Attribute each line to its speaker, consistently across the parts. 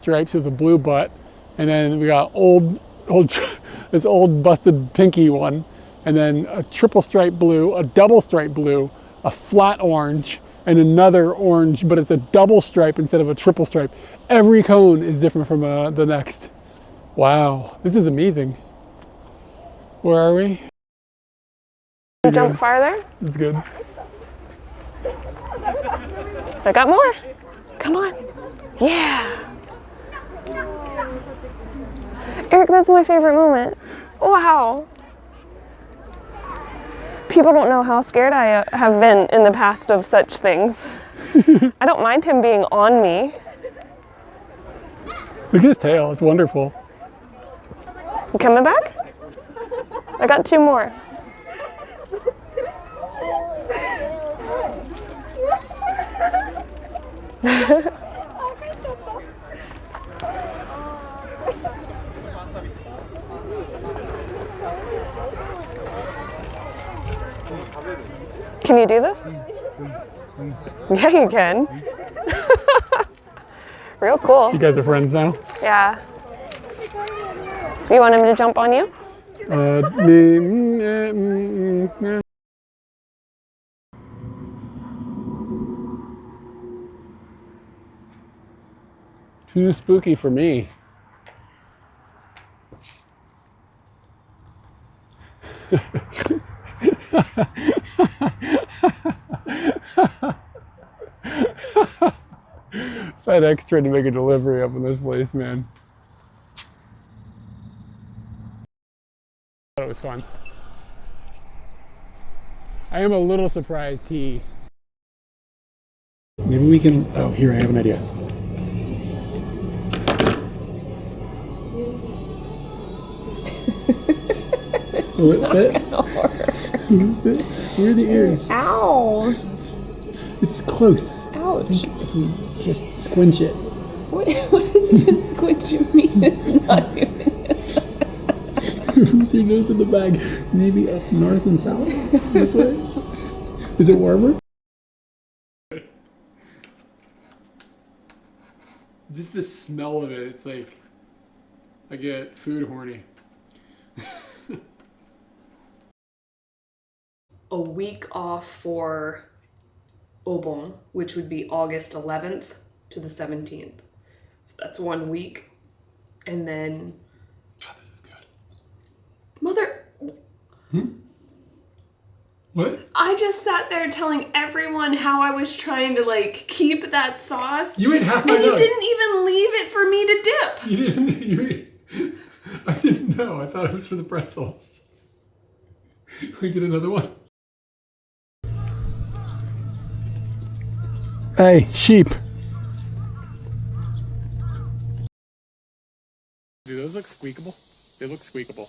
Speaker 1: stripes with a blue butt, and then we got this old busted pinky one, and then a triple stripe blue, a double stripe blue, a flat orange, and another orange, but it's a double stripe instead of a triple stripe. Every cone is different from the next. Wow, this is amazing. Where are we?
Speaker 2: Jump farther?
Speaker 1: That's good.
Speaker 2: I got more. Come on. Yeah. Eric, that's my favorite moment. Wow. People don't know how scared I have been in the past of such things. I don't mind him being on me.
Speaker 1: Look at his tail, it's wonderful.
Speaker 2: You coming back? I got 2 more. Can you do this? Yeah, you can. Real cool.
Speaker 1: You guys are friends now?
Speaker 2: Yeah. You want him to jump on you?
Speaker 1: Too spooky for me. FedEx tried to make a delivery up in this place, man. It was fun. I am a little surprised he... Maybe we can... Oh, here, I have an idea. Will it fit? Will it fit? Where are the ears?
Speaker 2: Ow!
Speaker 1: It's close.
Speaker 2: Ouch.
Speaker 1: I think if we just squinch it.
Speaker 2: What does even squinch mean? It's not even...
Speaker 1: With your nose in the bag. Maybe up north and south? This way? Is it warmer? Just the smell of it, it's like I get food horny.
Speaker 3: A week off for Obon, which would be August 11th to the 17th. So that's 1 week. And then...
Speaker 1: God, this is good.
Speaker 3: Mother...
Speaker 1: What?
Speaker 3: I just sat there telling everyone how I was trying to, like, keep that sauce.
Speaker 1: You ate half my
Speaker 3: And you
Speaker 1: nug.
Speaker 3: didn't even leave it for me to dip.
Speaker 1: You didn't. I didn't know. I thought it was for the pretzels. Can we get another one? Hey, sheep. Do those look squeakable? They look squeakable.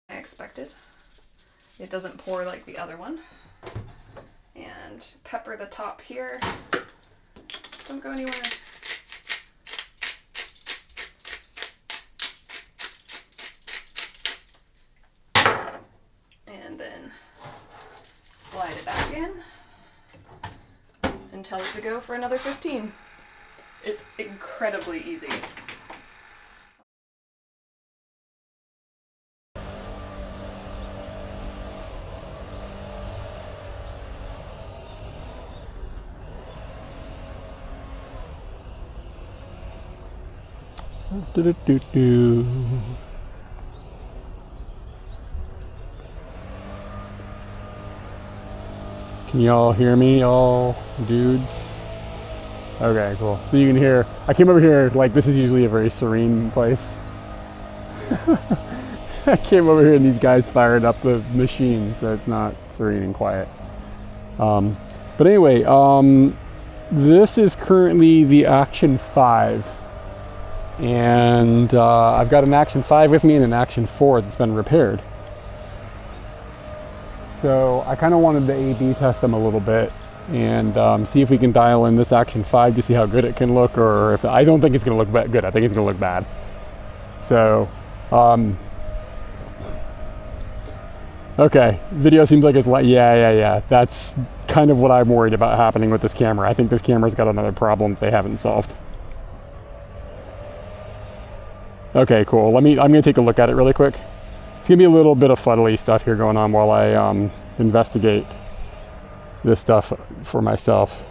Speaker 3: I expected. It doesn't pour like the other one. And pepper the top here. Don't go anywhere. And then slide it back in and tell it to go for another 15. It's incredibly easy.
Speaker 1: Do-do-do-do. Can y'all hear me, y'all dudes? Okay, cool. So you can hear, I came over here, like this is usually a very serene place. I came over here and these guys fired up the machine, so it's not serene and quiet. But anyway, this is currently the Action 5. And I've got an Action 5 with me and an Action 4 that's been repaired. So I kind of wanted to A/B test them a little bit and see if we can dial in this Action 5 to see how good it can look, or if I don't think it's going to look good. I think it's going to look bad. So Okay, video seems like it's like, yeah. That's kind of what I'm worried about happening with this camera. I think this camera's got another problem they haven't solved. Okay, cool. I'm gonna take a look at it really quick. It's gonna be a little bit of fuddly stuff here going on while I investigate this stuff for myself.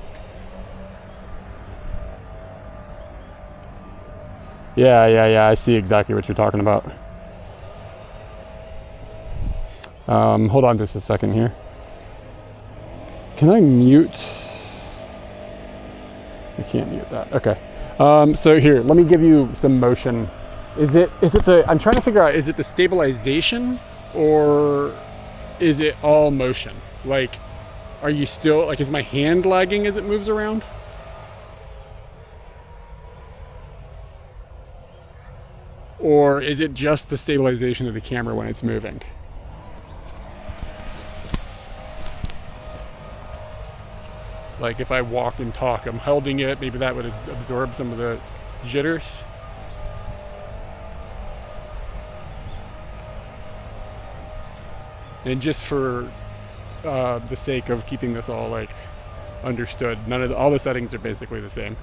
Speaker 1: Yeah, I see exactly what you're talking about. Hold on just a second here. Can I mute? I can't mute that. Okay. So here, let me give you some motion. Is it the, I'm trying to figure out, is it the stabilization or is it all motion? Like, are you still, like, is my hand lagging as it moves around? Or is it just the stabilization of the camera when it's moving? Like if I walk and talk, I'm holding it, maybe that would absorb some of the jitters. And just for the sake of keeping this all like understood, all the settings are basically the same.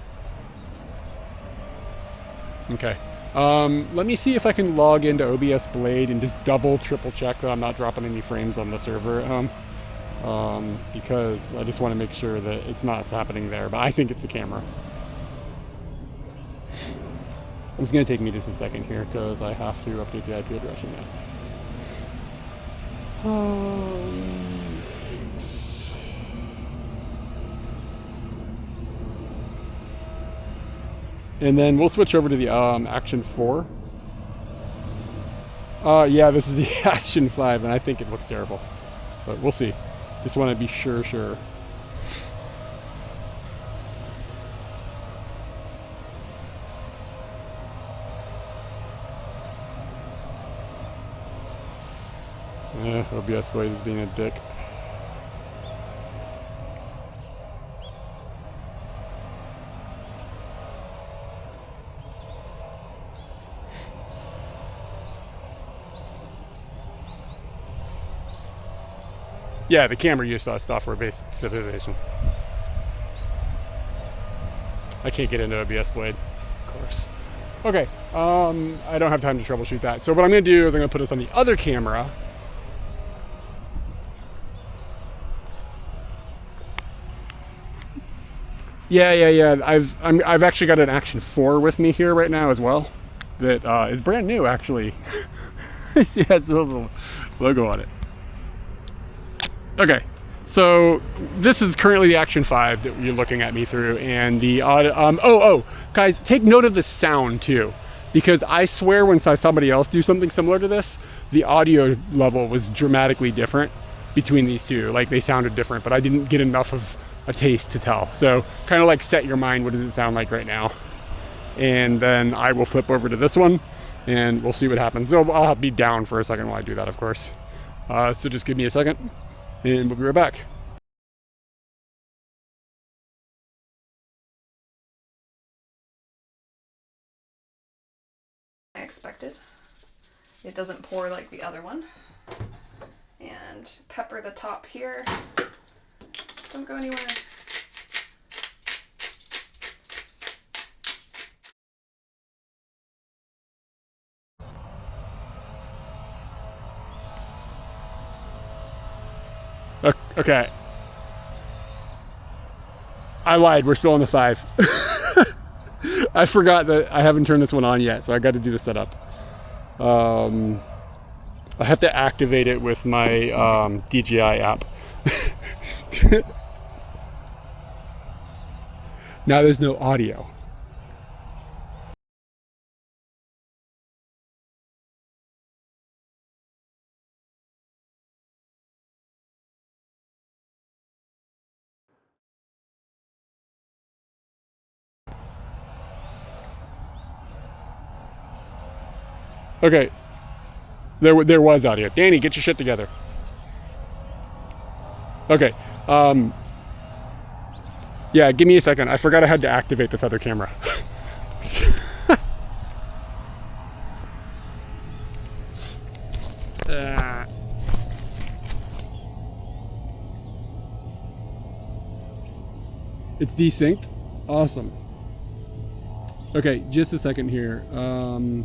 Speaker 1: Okay. Let me see if I can log into OBS Blade and just triple check that I'm not dropping any frames on the server at home. Because I just want to make sure that it's not happening there, but I think it's the camera. It's going to take me just a second here because I have to update the IP address in that. And then we'll switch over to the Action 4. Yeah, this is the Action 5, and I think it looks terrible. But we'll see. Just want to be sure. OBS Blade is being a dick. Yeah, the camera use software-based stabilization. I can't get into OBS Blade, of course. Okay, I don't have time to troubleshoot that. So what I'm gonna do is I'm gonna put this on the other camera. Yeah. I've actually got an Action 4 with me here right now as well. That is brand new, actually. See, it has a little logo on it. Okay, so this is currently the Action 5 that you're looking at me through, and the guys, take note of the sound too, because I swear when I saw somebody else do something similar to this, the audio level was dramatically different between these two. Like they sounded different, but I didn't get enough of a taste to tell. So kind of like set your mind, what does it sound like right now? And then I will flip over to this one and we'll see what happens. So I'll be down for a second while I do that, of course. So just give me a second. And we'll be right back.
Speaker 3: I expected. It doesn't pour like the other one. And pepper the top here. Don't go anywhere.
Speaker 1: Okay. I lied, we're still on the 5. I forgot that I haven't turned this one on yet, so I got to do the setup. I have to activate it with my DJI app. Now there's no audio. Okay, there was audio. Danny, get your shit together. Okay, yeah, give me a second. I forgot I had to activate this other camera. It's desynced. Awesome. Okay, just a second here. I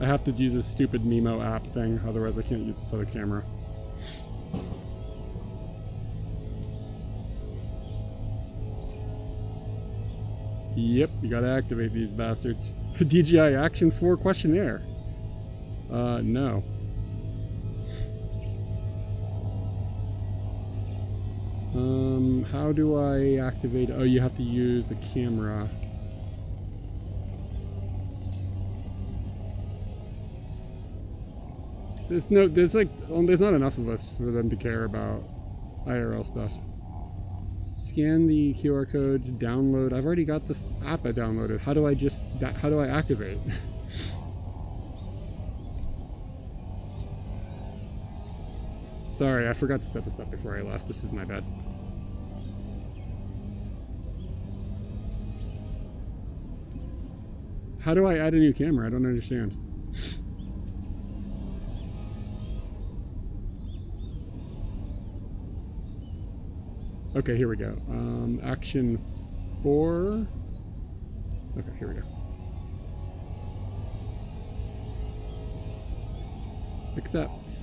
Speaker 1: have to do this stupid Mimo app thing, otherwise I can't use this other camera. Yep, you gotta activate these bastards. DJI Action 4 questionnaire. No. How do I activate? Oh, you have to use a camera. There's not enough of us for them to care about IRL stuff. Scan the QR code, download. I've already got the app I downloaded. How do I activate? Sorry, I forgot to set this up before I left. This is my bad. How do I add a new camera? I don't understand. Okay, here we go. Action 4. Okay, here we go. Accept.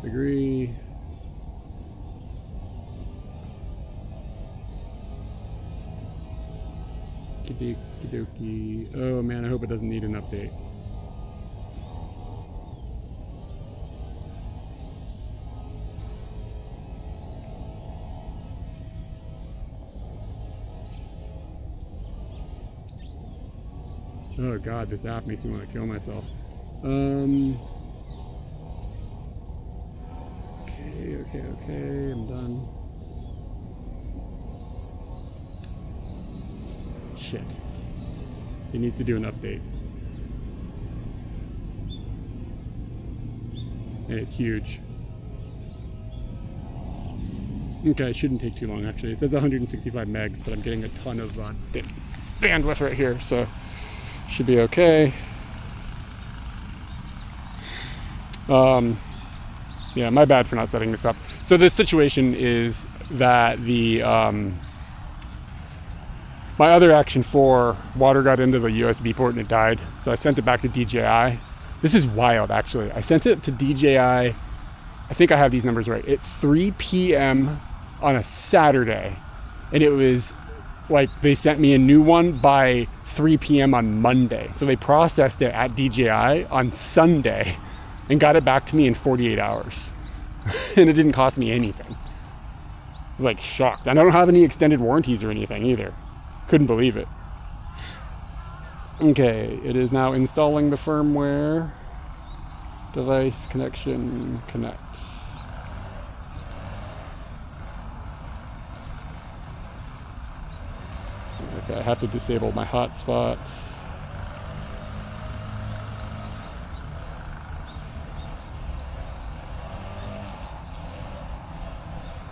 Speaker 1: Agree. Kidoki. Oh man, I hope it doesn't need an update. Oh god, this app makes me want to kill myself. Okay, I'm done. Shit. He needs to do an update. And it's huge. Okay, it shouldn't take too long actually. It says 165 megs, but I'm getting a ton of bandwidth right here, so should be okay. Yeah, my bad for not setting this up. So the situation is that the my other Action 4 water got into the USB port and it died. So I sent it back to DJI. This is wild, actually. I sent it to DJI. I think I have these numbers right. At 3 p.m. on a Saturday, and it was like they sent me a new one by 3 p.m. on Monday. So they processed it at DJI on Sunday and got it back to me in 48 hours. And it didn't cost me anything. I was like shocked. And I don't have any extended warranties or anything either. Couldn't believe it. Okay, it is now installing the firmware. Device connection, connect. Okay, I have to disable my hotspot.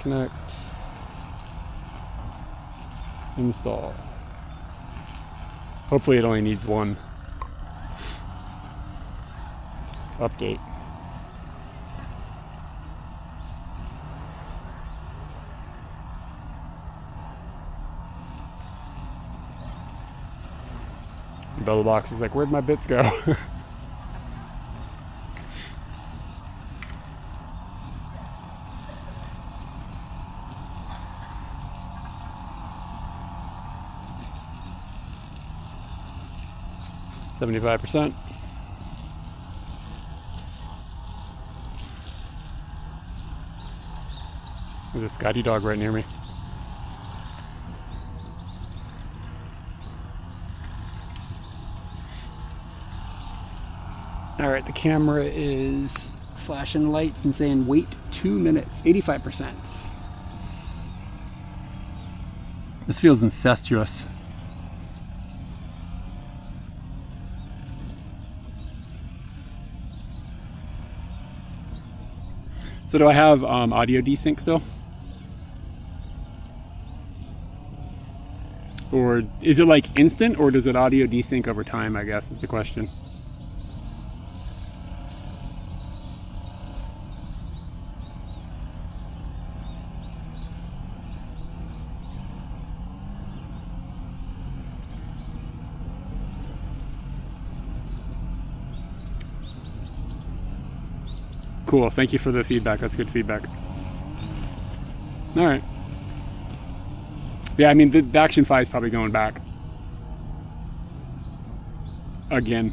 Speaker 1: Connect. Install. Hopefully it only needs one update. Bella Box is like, where'd my bits go? $75%. There's a Scotty dog right near me. All right, the camera is flashing lights and saying wait 2 minutes, 85%. This feels incestuous. So do I have audio desync still? Or is it like instant, or does it audio desync over time, I guess is the question. Cool. Thank you for the feedback. That's good feedback. All right. Yeah, I mean, the Action 5 is probably going back. Again.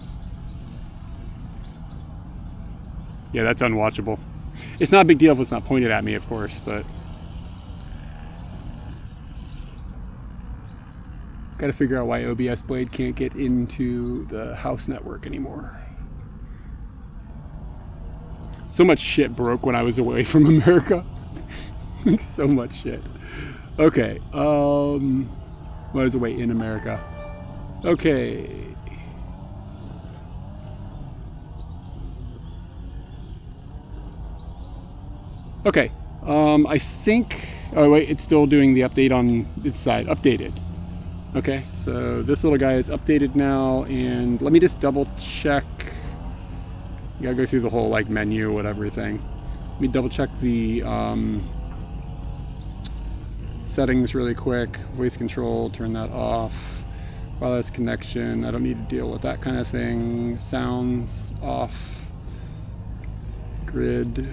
Speaker 1: Yeah, that's unwatchable. It's not a big deal if it's not pointed at me, of course, but... Got to figure out why OBS Blade can't get into the house network anymore. So much shit broke when I was away from America. So much shit. Okay. When I was away in America. Okay. Okay. I think... Oh, wait. It's still doing the update on its side. Updated. Okay. So this little guy is updated now. And let me just double check. You gotta go through the whole like menu, whatever thing. Let me double check the settings really quick. Voice control, turn that off. Wireless connection, I don't need to deal with that kind of thing. Sounds off. Grid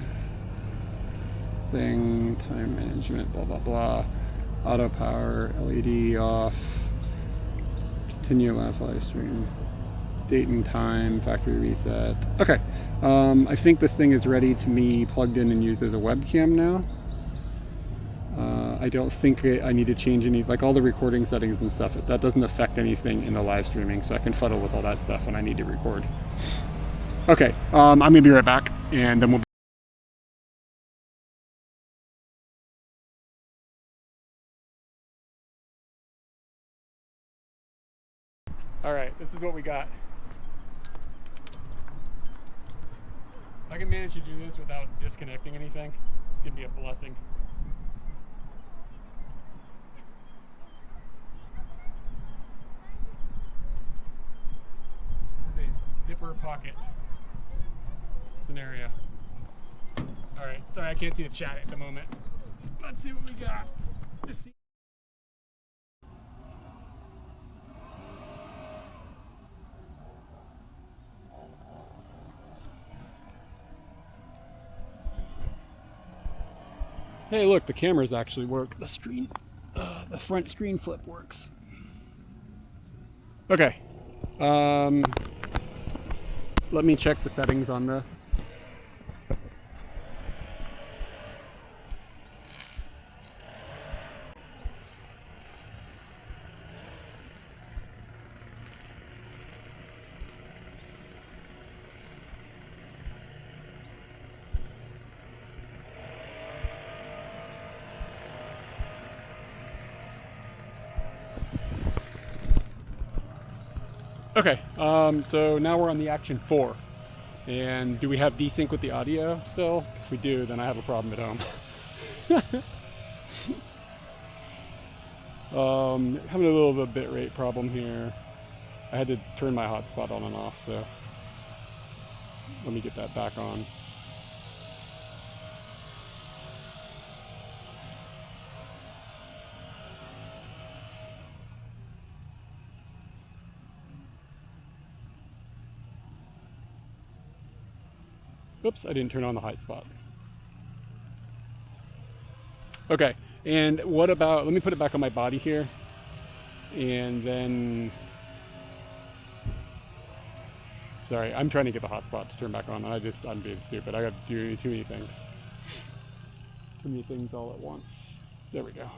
Speaker 1: thing, time management, blah blah blah. Auto power, LED off. Continue live stream. Date and time, factory reset. Okay, I think this thing is ready to be plugged in and used as a webcam now. I don't think I need to change any, like all the recording settings and stuff. That doesn't affect anything in the live streaming, so I can fuddle with all that stuff when I need to record. Okay, I'm gonna be right back, and then we'll. All right, this is what we got. If I can manage to do this without disconnecting anything, it's gonna be a blessing. This is a zipper pocket scenario. All right, sorry I can't see the chat at the moment. Let's see what we got. Let's see. Hey, look, the cameras actually work. The front screen flip works. Okay. Let me check the settings on this. Okay, so now we're on the Action 4. And do we have desync with the audio still? If we do, then I have a problem at home. Having a little bit of a bitrate problem here. I had to turn my hotspot on and off, so let me get that back on. Oops, I didn't turn on the hotspot. Okay, and what about, let me put it back on my body here. And then, sorry, I'm trying to get the hotspot to turn back on. I'm being stupid. I got to do too many things. Too many things all at once. There we go.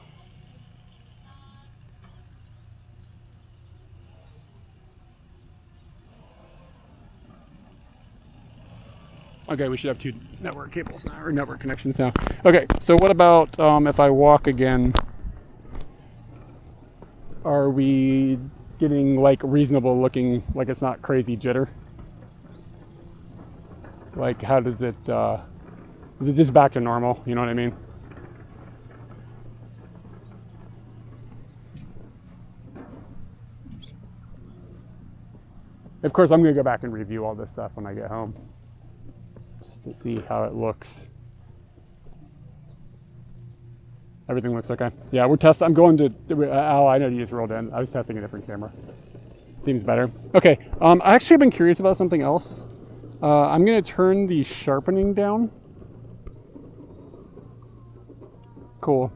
Speaker 1: Okay, we should have 2 network cables now, or network connections now. Okay, so what about if I walk again? Are we getting like reasonable looking, like it's not crazy jitter? Like how does it, is it just back to normal? You know what I mean? Of course, I'm gonna go back and review all this stuff when I get home, just to see how it looks. Everything looks okay. Yeah, we're testing. I'm going to, I know you just rolled in. I was testing a different camera. Seems better. Okay, I actually have been curious about something else. I'm gonna turn the sharpening down. Cool.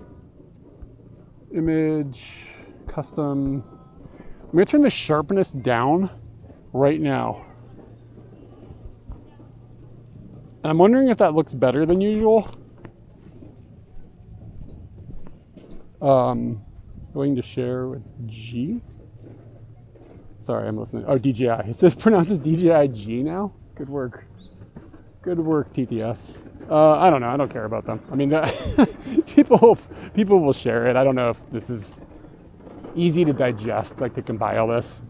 Speaker 1: Image, custom. I'm gonna turn the sharpness down right now. And I'm wondering if that looks better than usual. Going to share with G. Sorry, I'm listening. Oh, DJI. It says pronounces DJI G now. Good work. Good work, TTS. I don't know. I don't care about them. I mean, people will share it. I don't know if this is easy to digest, like to compile this.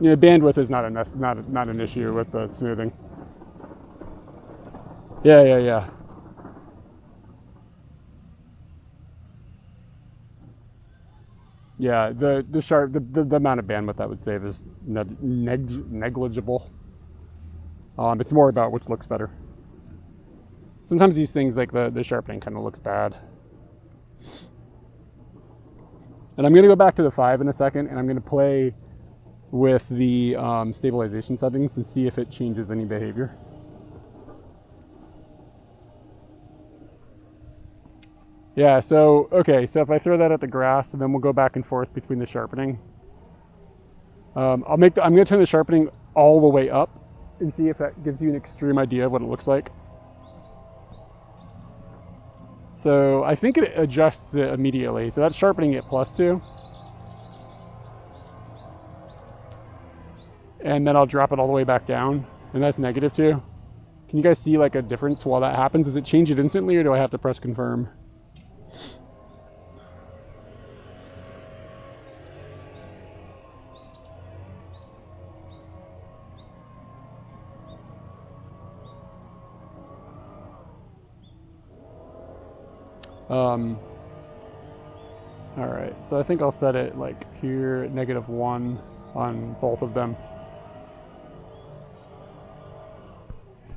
Speaker 1: Yeah, bandwidth is not an issue with the smoothing. Yeah. Yeah, the amount of bandwidth I would save is negligible. It's more about which looks better. Sometimes these things, like the sharpening, kind of looks bad. And I'm going to go back to the 5 in a second, and I'm going to play with the stabilization settings and see if it changes any behavior. Yeah, so, okay, so if I throw that at the grass, and then we'll go back and forth between the sharpening. I'm going to turn the sharpening all the way up and see if that gives you an extreme idea of what it looks like. So I think it adjusts it immediately. So that's sharpening at +2. And then I'll drop it all the way back down, and that's -2. Can you guys see like a difference while that happens? Does it change it instantly, or do I have to press confirm? All right, so I think I'll set it like here, -1 on both of them.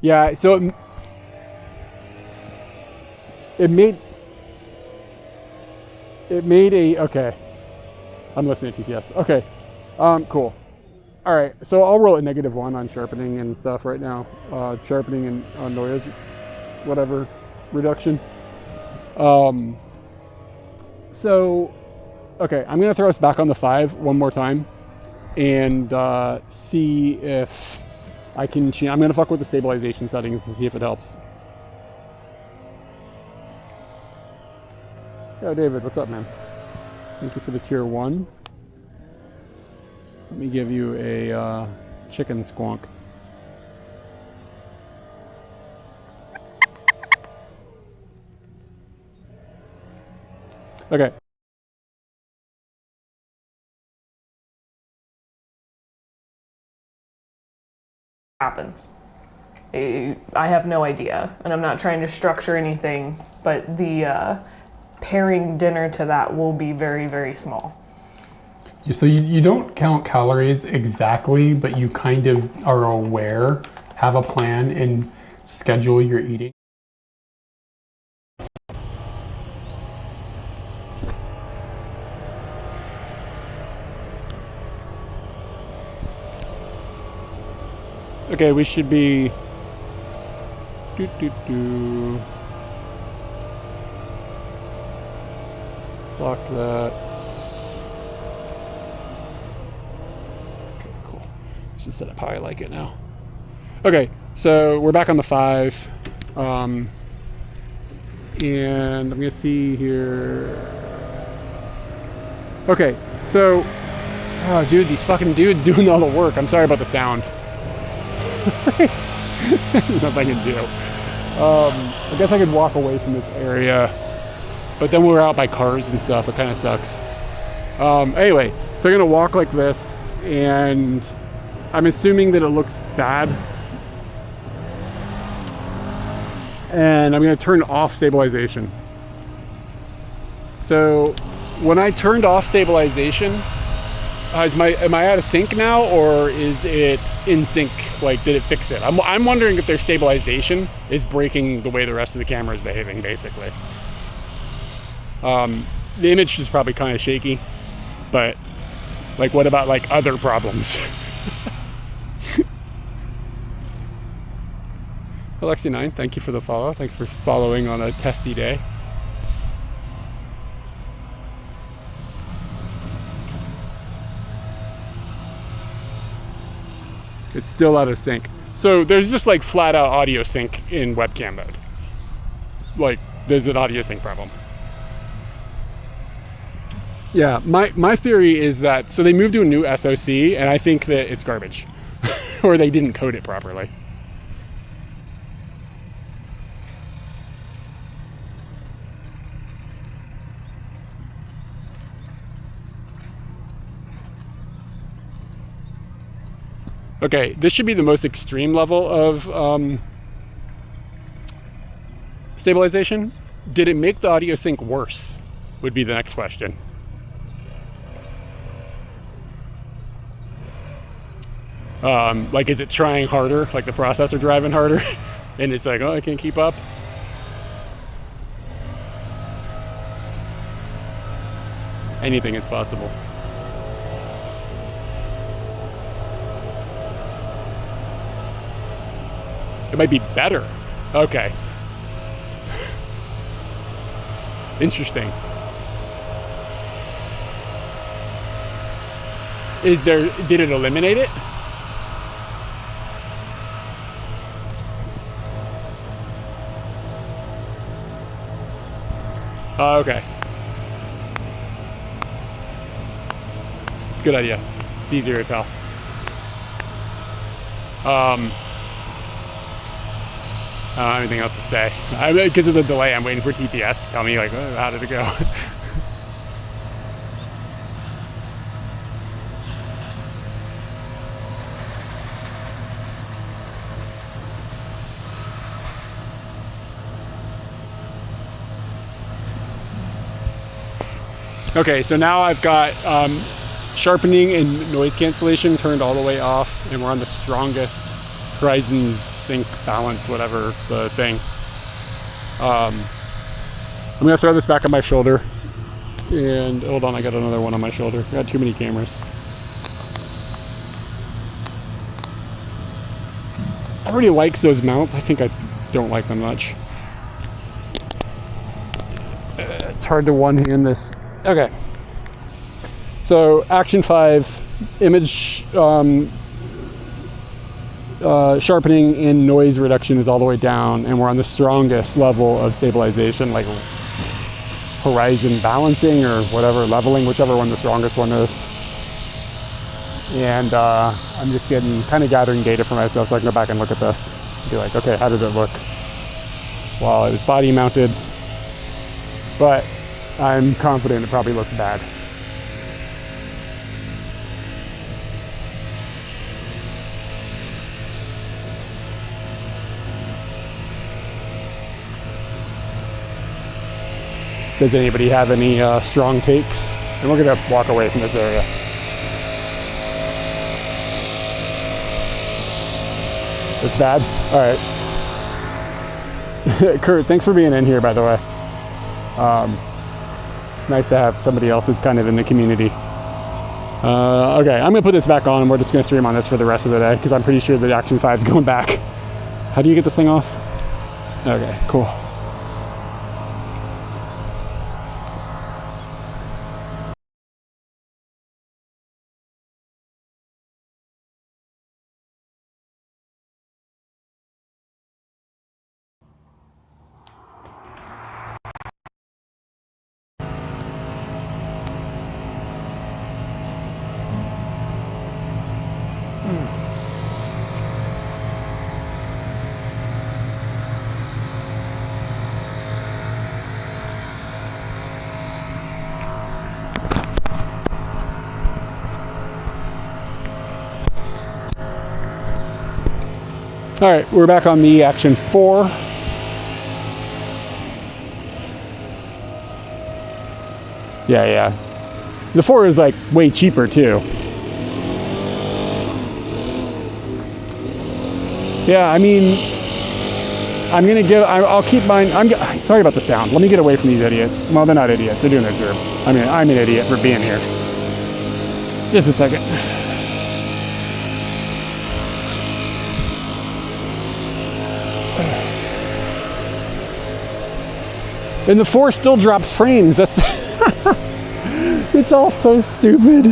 Speaker 1: Yeah, so it made a, okay. I'm listening to TTS. Okay, cool. All right, so I'll roll at -1 on sharpening and stuff right now. Sharpening and noise, whatever, reduction. So, okay, I'm gonna throw us back on the 5 one more time and see if I can change. I'm gonna fuck with the stabilization settings to see if it helps. Yo, David, what's up, man? Thank you for the tier 1. Let me give you a chicken squonk. Okay.
Speaker 2: Happens. I have no idea, and I'm not trying to structure anything, but the pairing dinner to that will be very, very small.
Speaker 1: So you don't count calories exactly, but you kind of are aware, have a plan, and schedule your eating. Okay, we should be lock that. Okay, cool. This is set up how I like it now. Okay, so we're back on the 5. And I'm gonna see here. Okay, so, oh dude, these fucking dudes doing all the work. I'm sorry about the sound. There's nothing I can do. I guess I could walk away from this area, but then we're out by cars and stuff. It kind of sucks. Anyway, so I'm gonna walk like this, and I'm assuming that it looks bad. And I'm gonna turn off stabilization. So when I turned off stabilization, am I out of sync now, or is it in sync? Like, did it fix it? I'm wondering if their stabilization is breaking the way the rest of the camera is behaving, basically. The image is probably kind of shaky, but like, what about like other problems? Alexi9, thank you for the follow. Thanks for following on a testy day. It's still out of sync. So there's just like flat out audio sync in webcam mode. Like there's an audio sync problem. Yeah, my theory is that, so they moved to a new SoC and I think that it's garbage. Or they didn't code it properly. Okay, this should be the most extreme level of stabilization. Did it make the audio sync worse? Would be the next question. Like, is it trying harder? Like the processor driving harder? And it's like, oh, I can't keep up. Anything is possible. It might be better. Okay. Interesting. Did it eliminate it? Okay. It's a good idea. It's easier to tell. I don't have anything else to say. Because of the delay, I'm waiting for TPS to tell me, like, oh, how did it go? Okay, so now I've got sharpening and noise cancellation turned all the way off, and we're on the strongest Horizon sync balance, whatever the thing. I'm gonna throw this back on my shoulder, and hold on, I got another one on my shoulder. I got too many cameras. Everybody likes those mounts. I think I don't like them much. It's hard to one-hand this. Okay. So Action 5 image sharpening and noise reduction is all the way down, and we're on the strongest level of stabilization, like horizon balancing or whatever, leveling, whichever one the strongest one is. And I'm just kind of gathering data for myself so I can go back and look at this and be like, okay, how did it look while it was body mounted? But I'm confident it probably looks bad. Does anybody have any strong takes? And we're gonna walk away from this area. It's bad? All right. Kurt, thanks for being in here, by the way. It's nice to have somebody else who's kind of in the community. Okay, I'm gonna put this back on and we're just gonna stream on this for the rest of the day because I'm pretty sure the Action 5 is going back. How do you get this thing off? Okay, cool. All right, we're back on the Action 4. Yeah. The 4 is like way cheaper too. Yeah, I mean, I'll keep mine. Sorry about the sound. Let me get away from these idiots. Well, they're not idiots. They're doing their job. I mean, I'm an idiot for being here. Just a second. And the 4 still drops frames. That's it's all so stupid.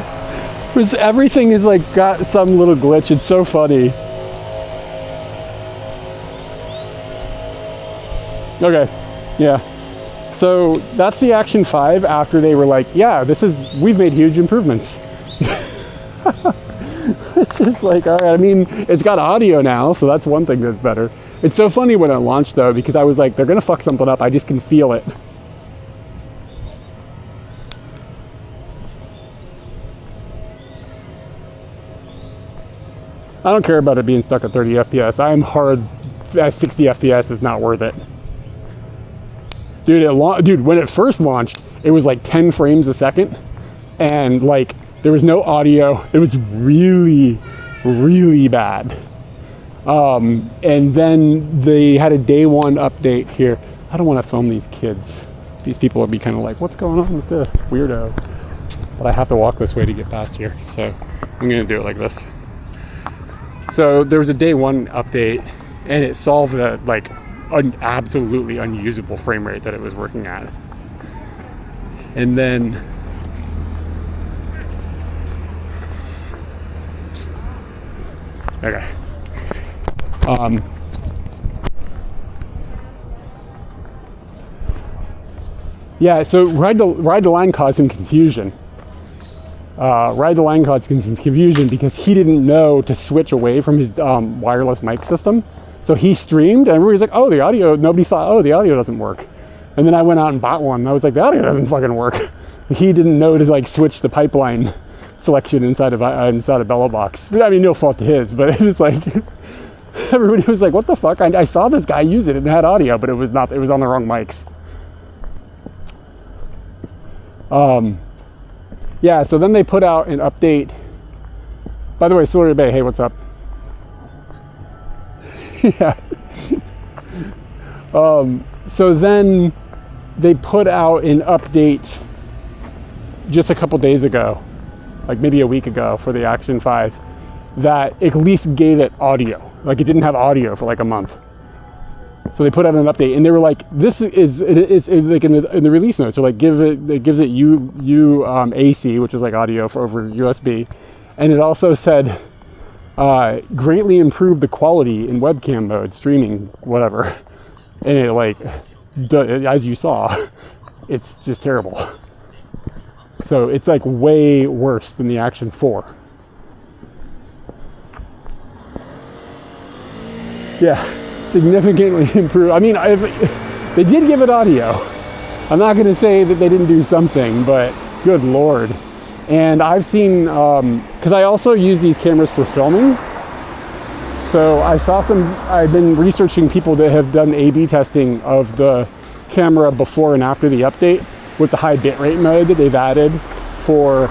Speaker 1: Because everything is like got some little glitch. It's so funny. Okay, yeah. So that's the Action 5 after they were like, yeah, we've made huge improvements. It's just like, all right, I mean, it's got audio now, so that's one thing that's better. It's so funny when it launched though, because I was like, they're gonna fuck something up, I just can feel it. I don't care about it being stuck at 30 FPS. I'm hard, at 60 FPS is not worth it. Dude, when it first launched, it was like 10 frames a second, and like there was no audio. It was really, really bad. And then they had a day 1 update here. I don't want to film these kids. These people will be kind of like, what's going on with this weirdo? But I have to walk this way to get past here, so I'm gonna do it like this. So there was a day 1 update, and it solved the like an absolutely unusable frame rate that it was working at. And then okay. Yeah, so ride the line caused some confusion. Ride the line caused some confusion because he didn't know to switch away from his wireless mic system. So he streamed, and everybody's like, oh, the audio, nobody thought, oh, the audio doesn't work. And then I went out and bought one, and I was like, the audio doesn't fucking work. He didn't know to like switch the pipeline selection inside of Bello Box. I mean, no fault to his, but it was like, everybody was like, what the fuck? I saw this guy use it and it had audio, but it was on the wrong mics. Yeah, so then they put out an update. By the way, Sawyer Bay, hey, what's up? Yeah. So then they put out an update just a couple days ago, like maybe a week ago, for the Action 5 that at least gave it audio. Like it didn't have audio for like a month. So they put out an update, and they were like, "This is like in the release notes. They're like, it gives it AC, which is like audio for over USB, and it also said greatly improved the quality in webcam mode, streaming, whatever." And it like, as you saw, it's just terrible. So it's like way worse than the Action 4. Yeah. Significantly improved. I mean, they did give it audio. I'm not going to say that they didn't do something, but good Lord. And I've seen, because I also use these cameras for filming. So I've been researching people that have done A/B testing of the camera before and after the update with the high bitrate mode that they've added for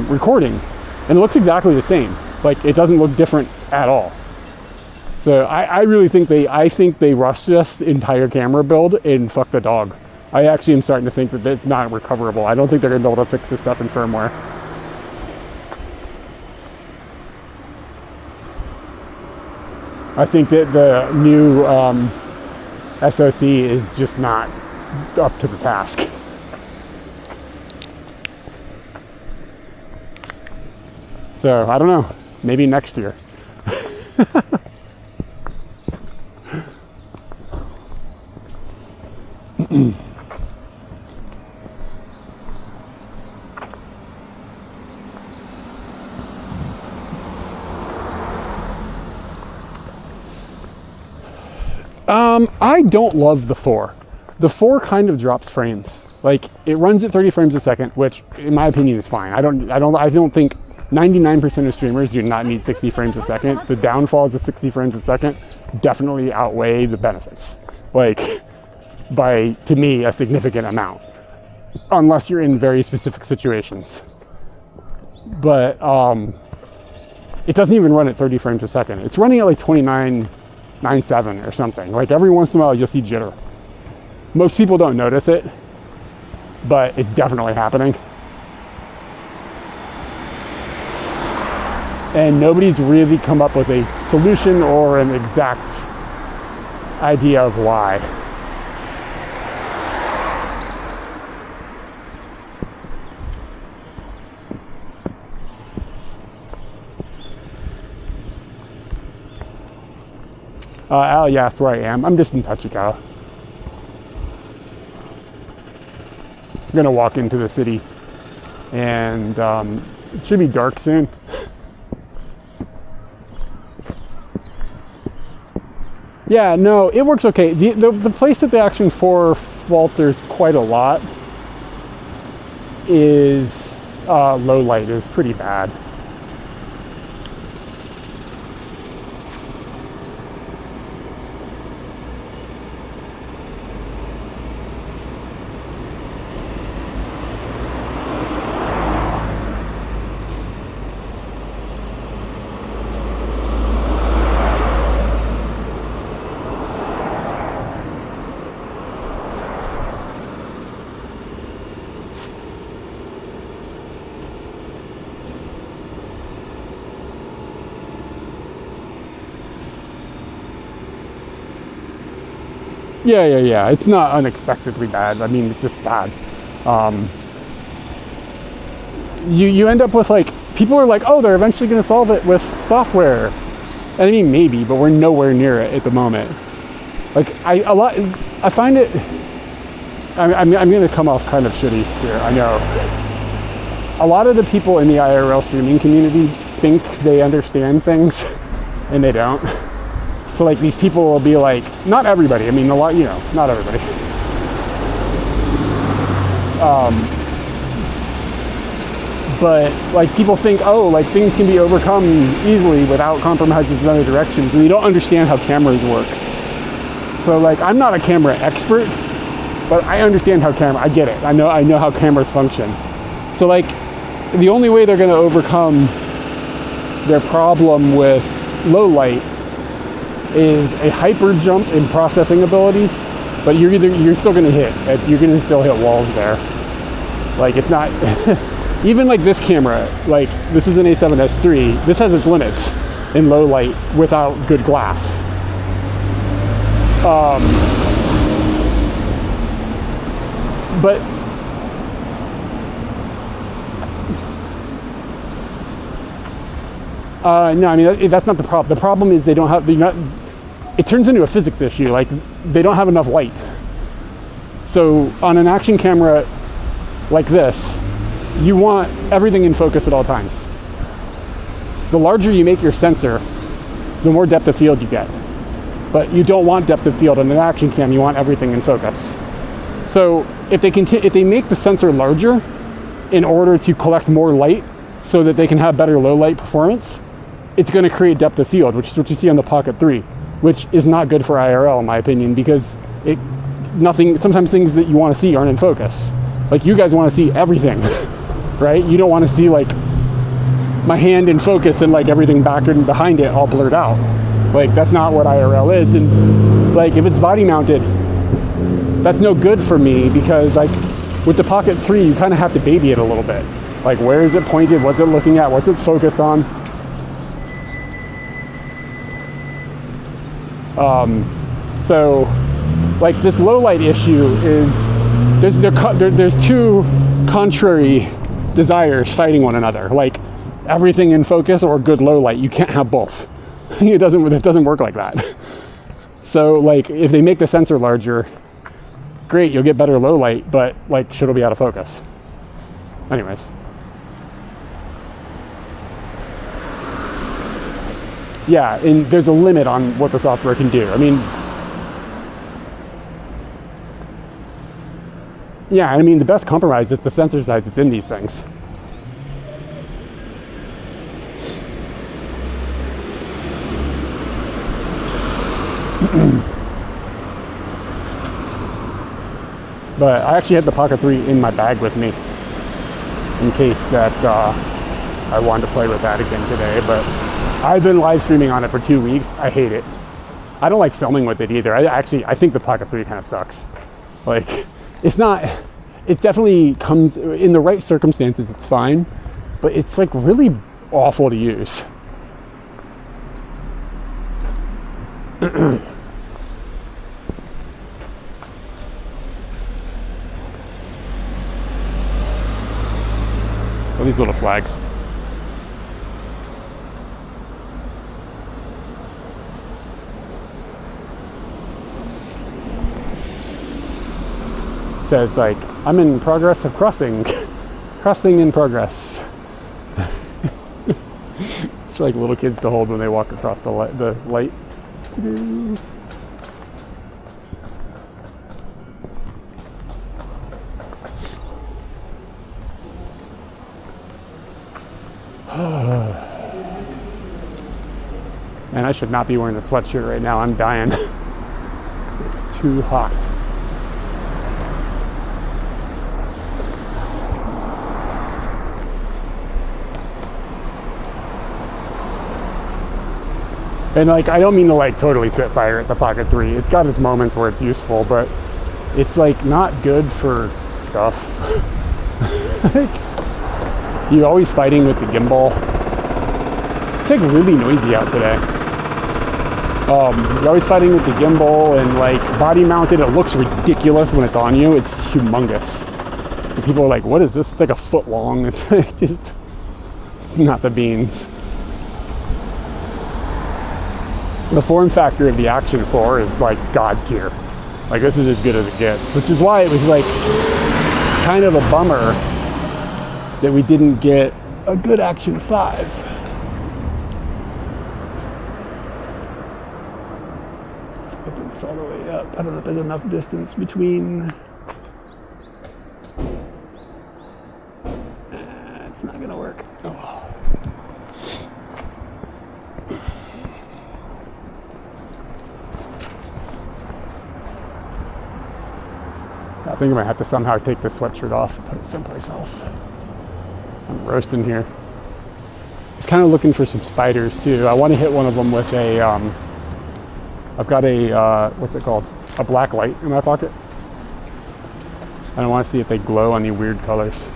Speaker 1: recording. And it looks exactly the same. Like it doesn't look different at all. So I really think they rushed this entire camera build and fucked the dog. I actually am starting to think that it's not recoverable. I don't think they're gonna be able to fix this stuff in firmware. I think that the new SoC is just not up to the task. So I don't know, maybe next year. I don't love the 4. The 4 kind of drops frames. Like it runs at 30 frames a second, which in my opinion is fine. I don't think 99% of streamers do not need 60 frames a second. The downfalls of 60 frames a second definitely outweigh the benefits. Like by, to me, a significant amount. Unless you're in very specific situations. But it doesn't even run at 30 frames a second. It's running at like 29.97 or something. Like every once in a while you'll see jitter. Most people don't notice it, but it's definitely happening. And nobody's really come up with a solution or an exact idea of why. Allie asked where I am. I'm just in Tachikawa. I'm gonna walk into the city, and it should be dark soon. Yeah, no, it works okay. The place that the Action 4 falters quite a lot is low light is pretty bad. Yeah. It's not unexpectedly bad. I mean, it's just bad. You end up with like, people are like, oh, they're eventually going to solve it with software. And I mean, maybe, but we're nowhere near it at the moment. Like, I find it, I'm going to come off kind of shitty here, I know. A lot of the people in the IRL streaming community think they understand things, and they don't. So like these people will be like, not everybody, I mean a lot, not everybody. But like people think, oh, like things can be overcome easily without compromises in other directions, and they don't understand how cameras work. So like I'm not a camera expert, but I understand how I get it. I know how cameras function. So like the only way they're gonna overcome their problem with low light is a hyper jump in processing abilities, but you're still going to hit walls there. Like it's not even like this camera, like this is an A7S III, this has its limits in low light without good glass. But no, I mean that's not the problem. The problem is it turns into a physics issue. Like they don't have enough light. So on an action camera like this, you want everything in focus at all times. The larger you make your sensor, the more depth of field you get. But you don't want depth of field on an action cam. You want everything in focus. So if they make the sensor larger in order to collect more light so that they can have better low light performance, it's going to create depth of field, which is what you see on the Pocket 3, which is not good for IRL in my opinion, because sometimes things that you want to see aren't in focus. Like you guys want to see everything, right? You don't want to see like my hand in focus and like everything back and behind it all blurred out. Like that's not what IRL is. And like if it's body mounted, that's no good for me, because like with the Pocket 3 you kind of have to baby it a little bit. Like where is it pointed, what's it looking at, what's it focused on. So like this low light issue is there's two contrary desires fighting one another, like everything in focus or good low light. You can't have both. It doesn't work like that. So like if they make the sensor larger, great, you'll get better low light, but like shit'll be out of focus. Anyways. Yeah, and there's a limit on what the software can do. I mean, the best compromise is the sensor size that's in these things. But I actually had the Pocket 3 in my bag with me in case that I wanted to play with that again today, but I've been live streaming on it for 2 weeks. I hate it. I don't like filming with it either. I think the Pocket 3 kind of sucks. Like, it definitely comes, in the right circumstances, it's fine, but it's like really awful to use. Oh, these little flags. says like, I'm in progress of crossing. Crossing in progress. It's for like little kids to hold when they walk across the light. And I should not be wearing a sweatshirt right now. I'm dying. It's too hot. And like, I don't mean to like totally spit fire at the Pocket 3. It's got its moments where it's useful, but it's like not good for stuff. Like, you're always fighting with the gimbal. It's like really noisy out today. You're always fighting with the gimbal, and like body mounted, it looks ridiculous when it's on you. It's humongous. And people are like, what is this? It's like a foot long. It's like just, it's not the beans. The form factor of the Action 4 is like God tier. Like, this is as good as it gets, which is why it was like kind of a bummer that we didn't get a good Action 5. Let's open this all the way up. I don't know if there's enough distance between. It's not gonna work. Oh. I think I might have to somehow take this sweatshirt off and put it someplace else. I'm roasting here. I was kind of looking for some spiders too. I want to hit one of them with a, I've got a, what's it called? A black light in my pocket. And I want to see if they glow on the weird colors.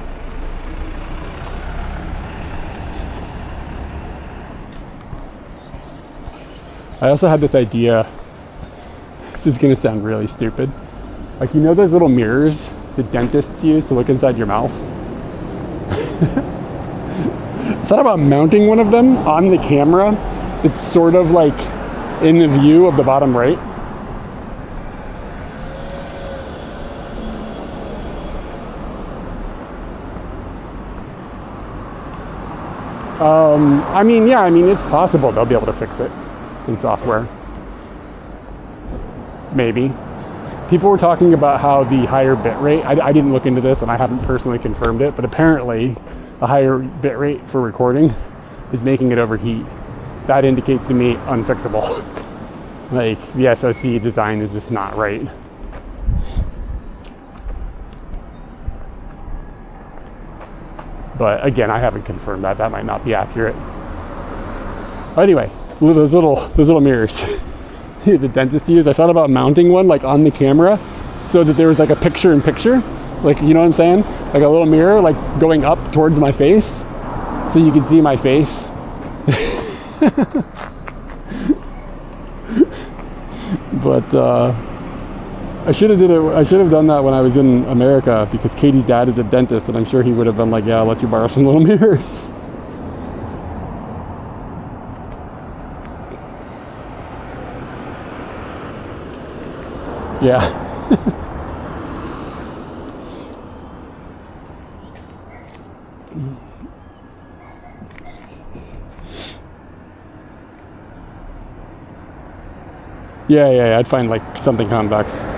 Speaker 1: I also had this idea. This is going to sound really stupid. Like, you know those little mirrors the dentists use to look inside your mouth? I thought about mounting one of them on the camera. It's sort of like in the view of the bottom right. I mean, it's possible they'll be able to fix it in software. Maybe. People were talking about how the higher bit rate, I didn't look into this and I haven't personally confirmed it, but apparently a higher bit rate for recording is making it overheat. That indicates to me unfixable. Like, the SoC design is just not right. But again, I haven't confirmed that. That might not be accurate. Anyway, those little mirrors. The dentist used. I thought about mounting one like on the camera so that there was like a picture-in-picture, like, you know what I'm saying? Like a little mirror like going up towards my face so you could see my face. But I should have done that when I was in America, because Katie's dad is a dentist and I'm sure he would have been like, yeah, I'll let you borrow some little mirrors. Yeah. Yeah, I'd find like something convex.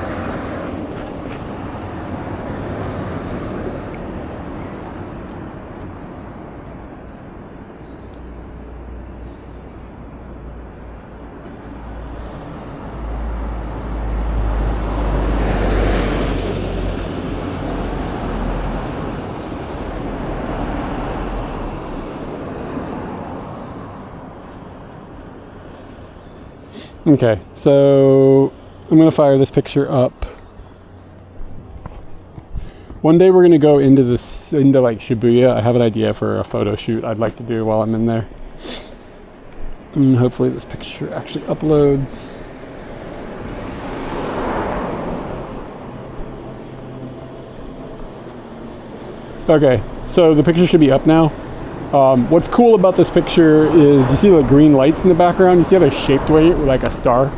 Speaker 1: Okay, so I'm gonna fire this picture up. One day we're gonna go into like Shibuya. I have an idea for a photo shoot I'd like to do while I'm in there. And hopefully this picture actually uploads. Okay, so the picture should be up now. What's cool about this picture is you see the green lights in the background. You see how they're shaped like a star?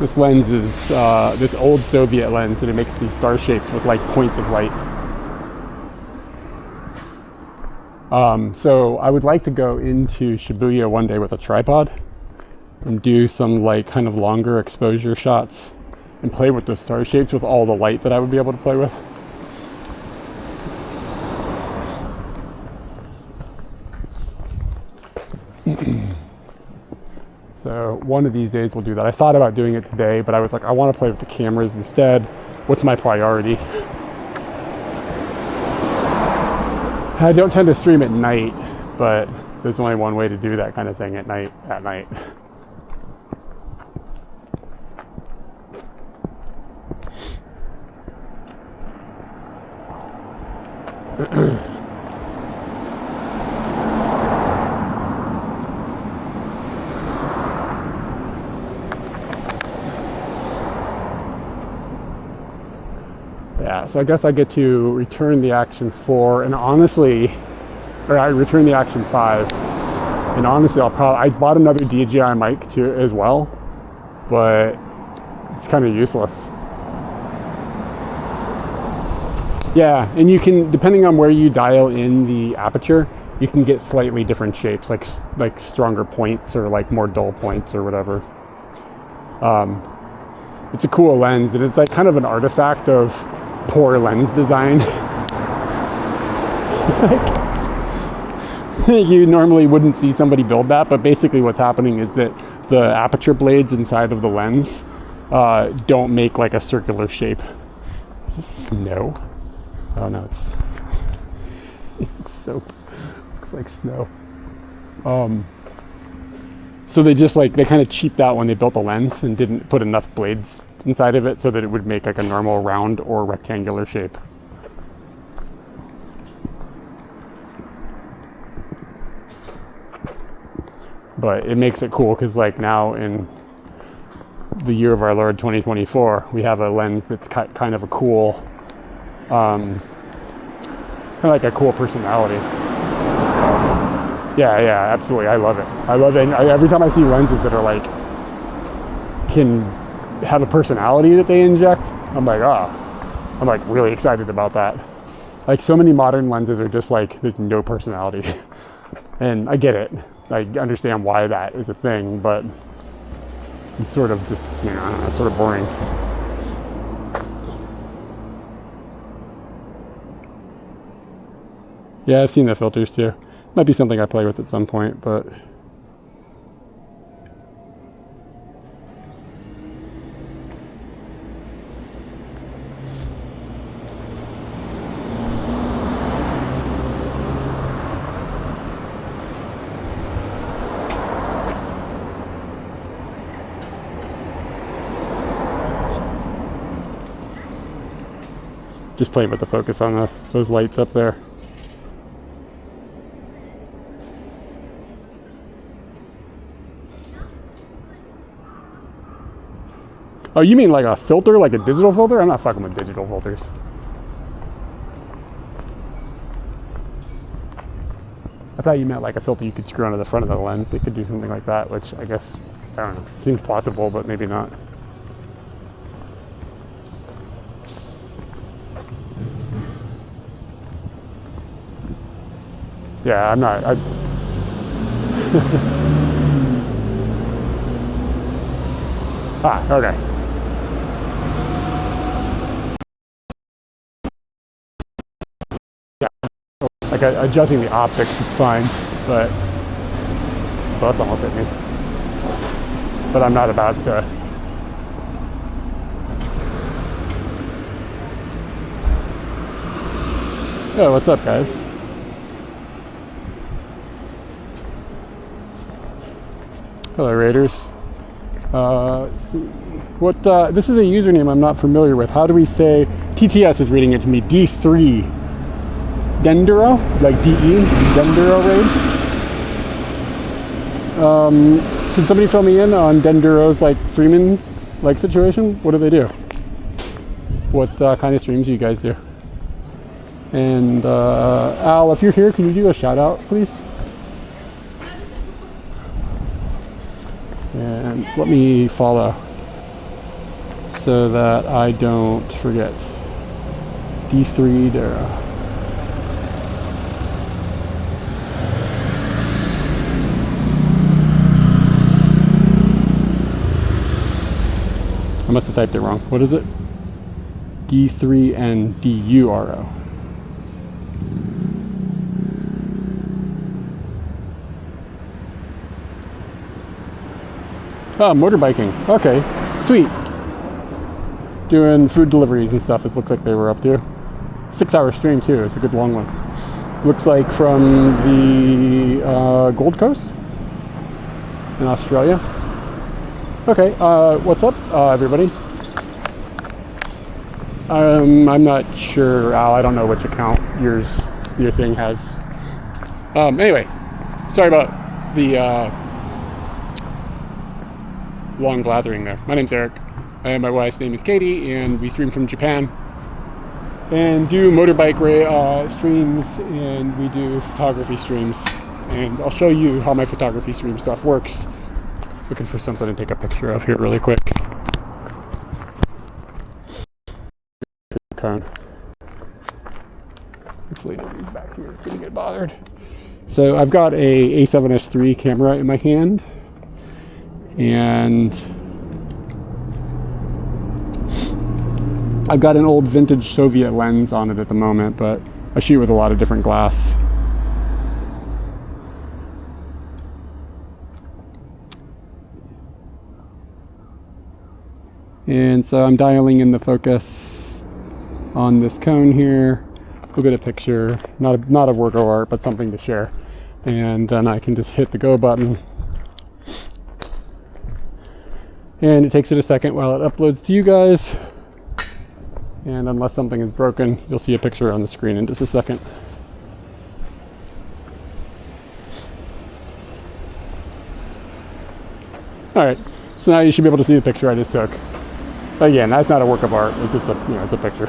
Speaker 1: This lens is this old Soviet lens, and it makes these star shapes with like points of light. So I would like to go into Shibuya one day with a tripod and do some like kind of longer exposure shots and play with those star shapes with all the light that I would be able to play with. So one of these days we'll do that. I thought about doing it today, but I was like, I want to play with the cameras instead. What's my priority? I don't tend to stream at night, but there's only one way to do that kind of thing at night. Yeah, so I guess I get to return the Action 4, and honestly, or I return the Action 5, and honestly, I bought another DJI mic too as well, but it's kind of useless. Yeah, and you can, depending on where you dial in the aperture, you can get slightly different shapes, like stronger points or like more dull points or whatever. It's a cool lens, and it's like kind of an artifact of poor lens design. You normally wouldn't see somebody build that, but basically what's happening is that the aperture blades inside of the lens don't make like a circular shape. Is this snow? Oh no, it's soap. Looks like snow. So they kind of cheaped out when they built the lens and didn't put enough blades inside of it so that it would make like a normal round or rectangular shape. But it makes it cool because like now in the year of our Lord 2024, we have a lens that's kind of a cool, kind of like a cool personality. Yeah, absolutely. I love it. And every time I see lenses that are like, can have a personality that they inject, I'm like really excited about that. Like so many modern lenses are just like, there's no personality. And I get it. I understand why that is a thing, but it's sort of just, I don't know, it's sort of boring. Yeah, I've seen the filters too. Might be something I play with at some point, but just playing with the focus on those lights up there. Oh, you mean like a filter, like a digital filter? I'm not fucking with digital filters. I thought you meant like a filter you could screw onto the front of the lens. It could do something like that, which I guess, I don't know, seems possible, but maybe not. Yeah, I'm not. Okay. Yeah, like adjusting the optics is fine, but bus almost hit me. But I'm not about to. Oh, what's up, guys? Hello, Raiders. Let's see. What? This is a username I'm not familiar with. How do we say? TTS is reading it to me. D3. Denduro? Like DE? Denduro raid? Can somebody fill me in on Denduro's like streaming like situation? What do they do? What kind of streams do you guys do? And Al, if you're here, can you do a shout out, please? And let me follow. so that I don't forget. D3 Dara. I must have typed it wrong. What is it? D3NDURO. Oh, motorbiking. Okay, sweet. Doing food deliveries and stuff, it looks like they were up to. 6-hour stream too, it's a good long one. Looks like from the Gold Coast in Australia. Okay, what's up, everybody? I'm not sure, Al, I don't know which account your thing has. Anyway, sorry about the long blathering there. My name's Eric, and my wife's name is Katie, and we stream from Japan and do motorbike streams, and we do photography streams, and I'll show you how my photography stream stuff works. Looking for something to take a picture of here really quick. Okay. This lady's back here, it's gonna get bothered. So I've got a A7S III camera in my hand, and I've got an old vintage Soviet lens on it at the moment, but I shoot with a lot of different glass. And so I'm dialing in the focus on this cone here. We'll get a picture, not of work of art, but something to share. And then I can just hit the go button. And it takes it a second while it uploads to you guys. And unless something is broken, you'll see a picture on the screen in just a second. All right, so now you should be able to see the picture I just took. Again, that's not a work of art, it's just it's a picture.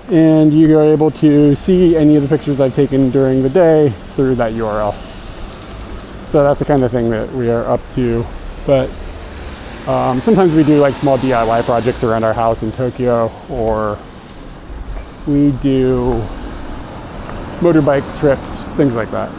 Speaker 1: And you are able to see any of the pictures I've taken during the day through that URL. So that's the kind of thing that we are up to. But sometimes we do like small DIY projects around our house in Tokyo, or we do motorbike trips, things like that.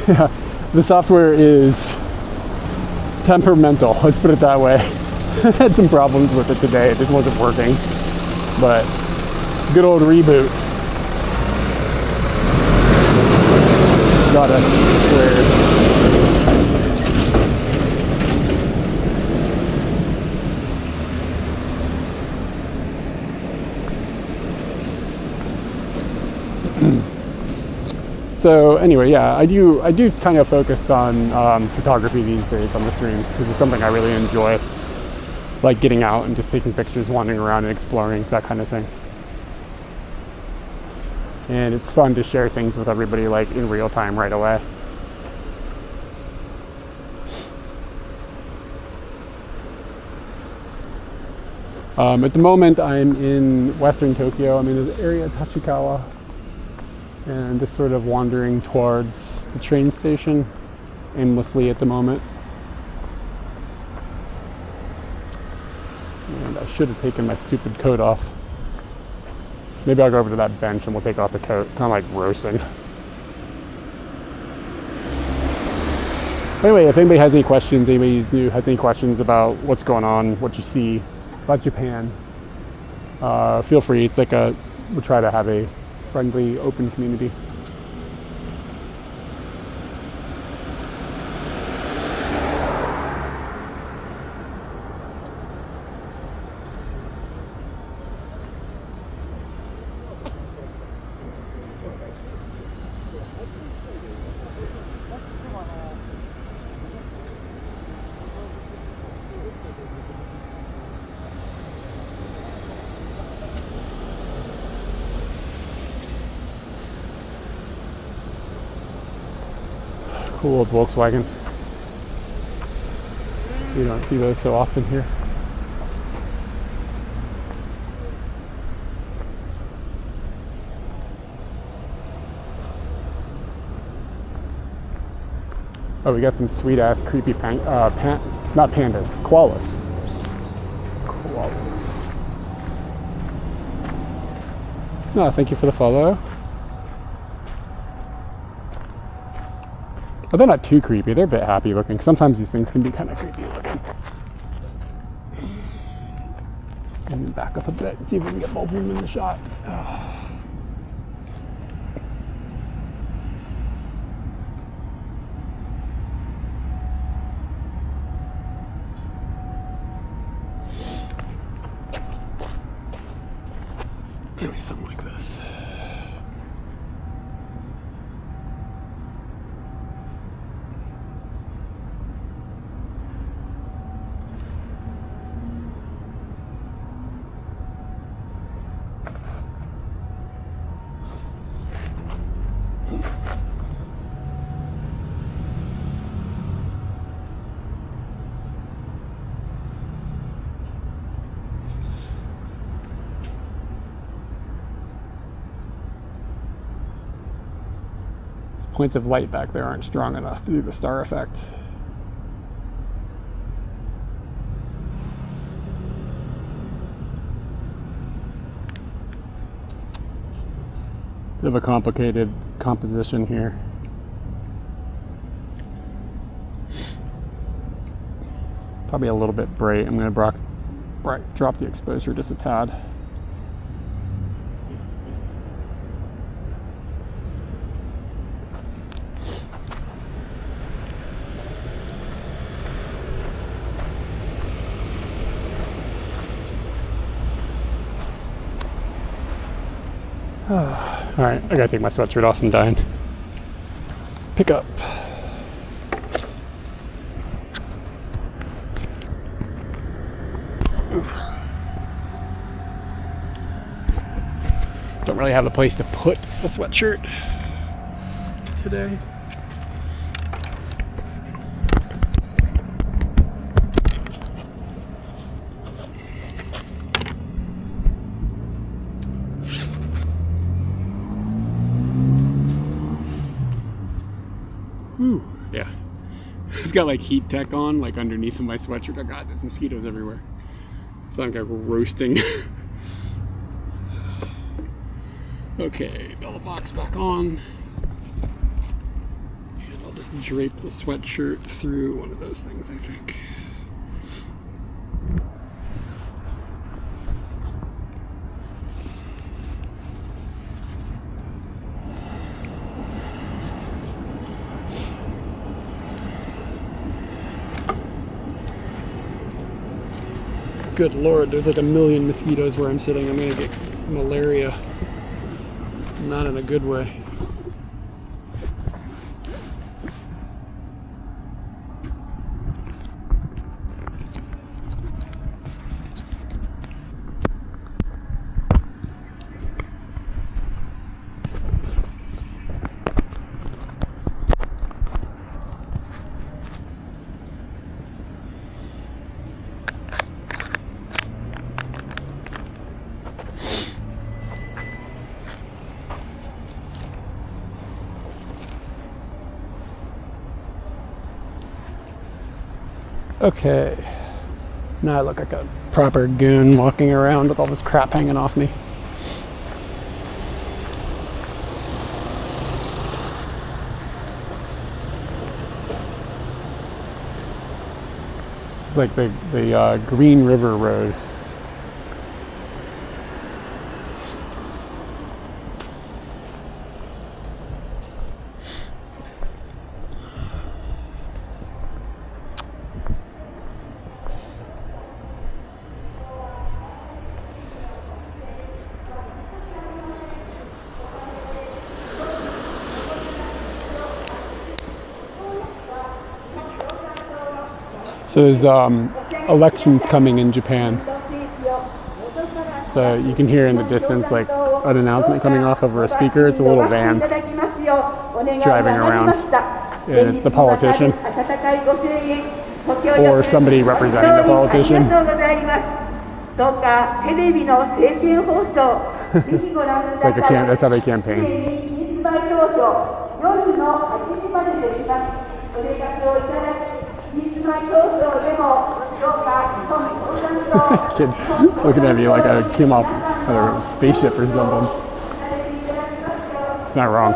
Speaker 1: Yeah, the software is temperamental, let's put it that way. I had some problems with it today, it just wasn't working. But good old reboot got us squared. So anyway, yeah, I do kind of focus on photography these days on the streams because it's something I really enjoy, like getting out and just taking pictures, wandering around and exploring, that kind of thing. And it's fun to share things with everybody like in real time right away. At the moment I'm in Western Tokyo. I'm in the area of Tachikawa, and just sort of wandering towards the train station aimlessly at the moment. And I should have taken my stupid coat off. Maybe I'll go over to that bench and we'll take off the coat, kind of like roasting. Anyway, if anybody has any questions, anybody who's new has any questions about what's going on, what you see about Japan, feel free. We'll try to have a friendly, open community. Cool old Volkswagen. You don't see those so often here. Oh, we got some sweet ass creepy not pandas, koalas. Koalas. No, thank you for the follow. But they're not too creepy. They're a bit happy looking. Sometimes these things can be kind of creepy looking. Let me back up a bit and see if we can get both of them in the shot. Maybe something like this. Points of light back there aren't strong enough to do the star effect. Bit of a complicated composition here. Probably a little bit bright. I'm going to drop the exposure just a tad. Alright, I gotta take my sweatshirt off, I'm dying. Pick up. Oof. Don't really have a place to put the sweatshirt today. Ooh, yeah. I've got like heat tech on, like underneath of my sweatshirt. Oh god, there's mosquitoes everywhere. It's like roasting. Okay, bella box back on. And I'll just drape the sweatshirt through one of those things, I think. Good lord, there's like a million mosquitoes where I'm sitting. I'm gonna get malaria. Not in a good way. Okay, now I look like a proper goon walking around with all this crap hanging off me. It's like the Green River Road. So there's elections coming in Japan. So you can hear in the distance like an announcement coming off over a speaker. It's a little van driving around. and it's the politician or somebody representing the politician. It's like that's how they campaign. Kid's looking at me like I came off a spaceship or something. It's not wrong.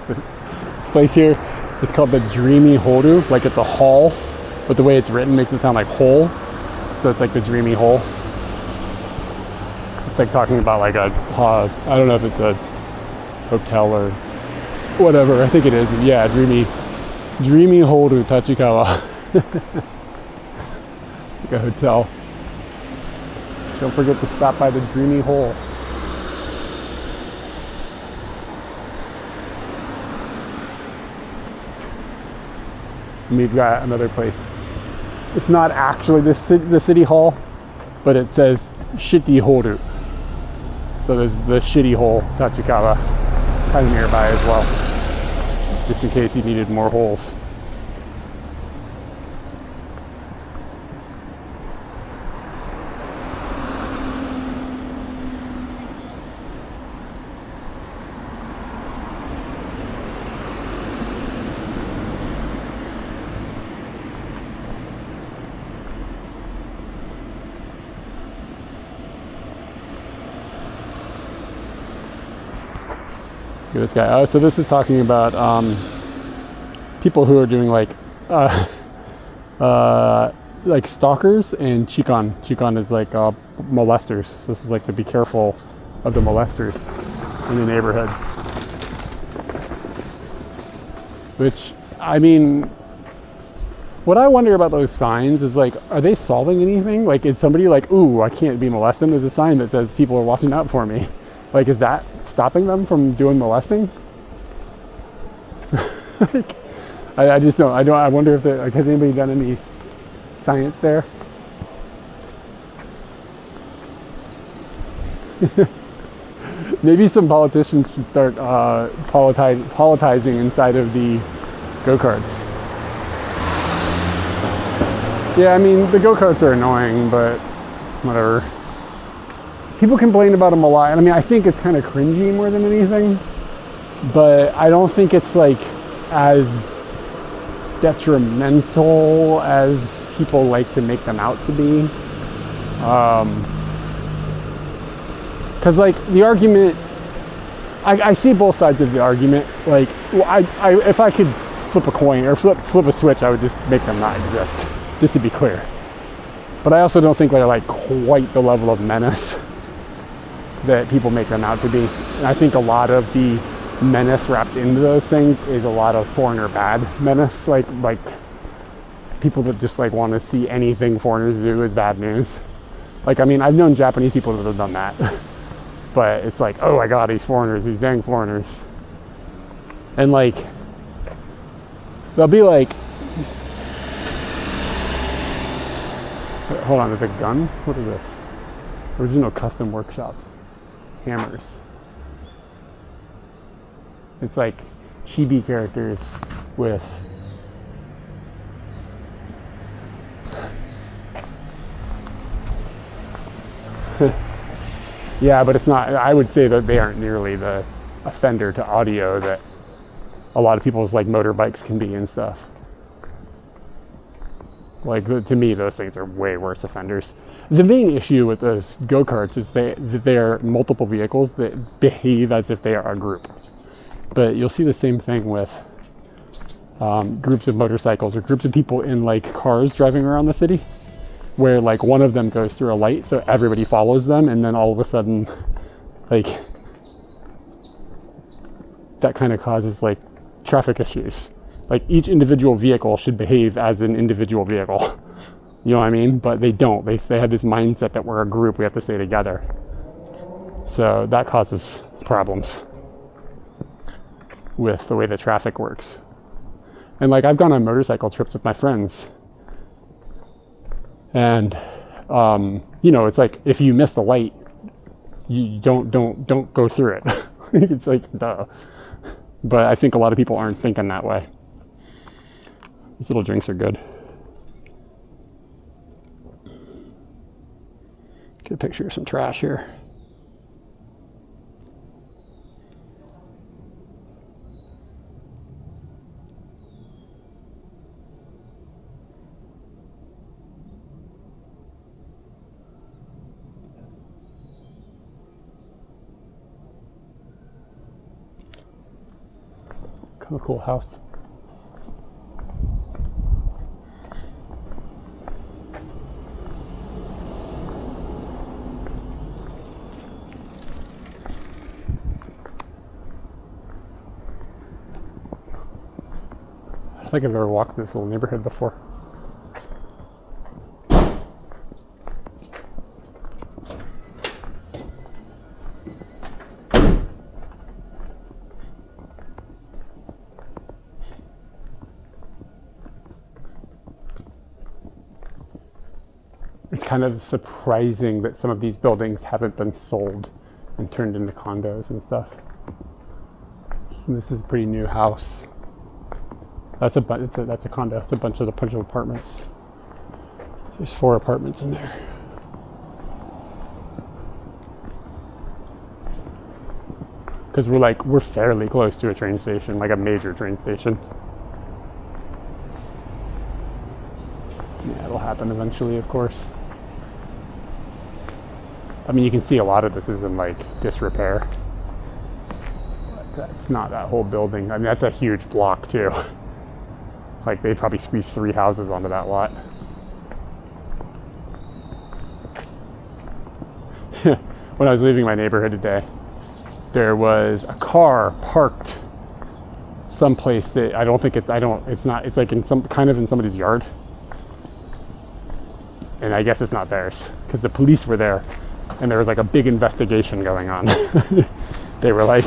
Speaker 1: This place here is called the Dreamy Horu, like it's a hall, but the way it's written makes it sound like hole, so it's like the Dreamy Hole. It's like talking about like a, I don't know if it's a hotel or whatever, I think it is, yeah, Dreamy Horu Tachikawa. It's like a hotel. Don't forget to stop by the Dreamy Hole. And we've got another place. It's not actually the city hall, but it says Shitty Horu. So there's the Shitty Hole Tachikawa kind of nearby as well, just in case you needed more holes. This guy. Oh, so this is talking about people who are doing like stalkers and chikon. Chikon is like molesters. So this is like to be careful of the molesters in the neighborhood. Which, I mean, what I wonder about those signs is like, are they solving anything? Like, is somebody like, ooh, I can't be molested? There's a sign that says people are watching out for me. Like, is that stopping them from doing molesting? I just don't. I wonder if like, has anybody done any science there? Maybe some politicians should start politicizing inside of the go-karts. Yeah, I mean, the go-karts are annoying, but whatever. People complain about them a lot, and I mean, I think it's kind of cringy more than anything, but I don't think it's like as detrimental as people like to make them out to be. Because like the argument, I see both sides of the argument. Like, well, if I could flip a coin or flip a switch, I would just make them not exist, just to be clear. But I also don't think they're like quite the level of menace that people make them out to be. And I think a lot of the menace wrapped into those things is a lot of foreigner bad menace, like people that just like want to see anything foreigners do as bad news. Like, I mean, I've known Japanese people that have done that, but it's like, oh my god, these foreigners, these dang foreigners. And like, they'll be like, hold on, there's a gun? What is this? Original Custom Workshop. Hammers. It's like chibi characters with yeah, but it's not, I would say that they aren't nearly the offender to audio that a lot of people's like motorbikes can be and stuff. Like, to me, those things are way worse offenders. The main issue with those go-karts is that they're multiple vehicles that behave as if they are a group. But you'll see the same thing with groups of motorcycles or groups of people in like cars driving around the city, where like one of them goes through a light, so everybody follows them, and then all of a sudden, like, that kind of causes like traffic issues. Like, each individual vehicle should behave as an individual vehicle. You know what I mean? But they don't. They have this mindset that we're a group, we have to stay together. So that causes problems. with the way the traffic works. And like I've gone on motorcycle trips with my friends, and you know, it's like if you miss the light, you don't go through it. It's like duh. But I think a lot of people aren't thinking that way. These little drinks are good. Get a picture of some trash here. Kind of cool house. I don't think I've ever walked this little neighborhood before. It's kind of surprising that some of these buildings haven't been sold and turned into condos and stuff. And this is a pretty new house. That's a condo. It's a bunch of apartments. There's 4 apartments in there. Because we're fairly close to a train station, like a major train station. Yeah, it'll happen eventually, of course. I mean, you can see a lot of this is in like disrepair. But that's not that whole building. I mean, that's a huge block too. Like they probably squeezed 3 houses onto that lot. When I was leaving my neighborhood today, there was a car parked someplace that it's like in somebody's yard. And I guess it's not theirs because the police were there and there was like a big investigation going on. They were like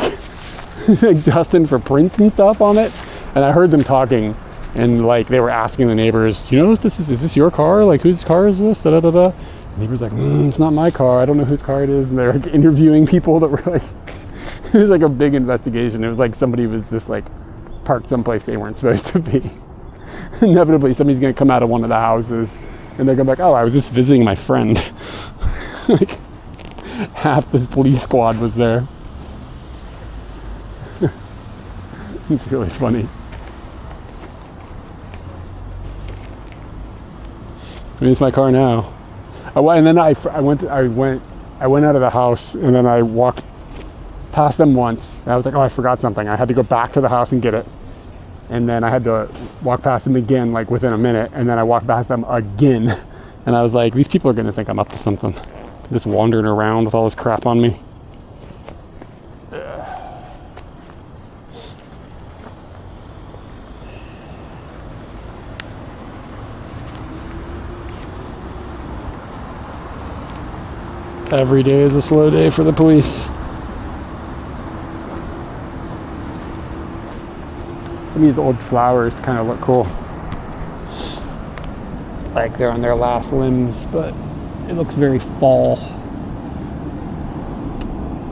Speaker 1: dusting for prints and stuff on it. And I heard them talking and like they were asking the neighbors, you know, is this your car? Like whose car is this? Da da da da. The neighbor's like, it's not my car. I don't know whose car it is. And they're like interviewing people that were like, it was like a big investigation. It was like somebody was just like parked someplace they weren't supposed to be. Inevitably, somebody's gonna come out of one of the houses and they're gonna be like, oh, I was just visiting my friend. Like half the police squad was there. It's really funny. I mean, it's my car now. And then I went out of the house and then I walked past them once. And I was like, oh, I forgot something. I had to go back to the house and get it. And then I had to walk past them again, like within a minute. And then I walked past them again. And I was like, these people are going to think I'm up to something. Just wandering around with all this crap on me. Every day is a slow day for the police. Some of these old flowers kind of look cool. Like they're on their last limbs, but it looks very fall.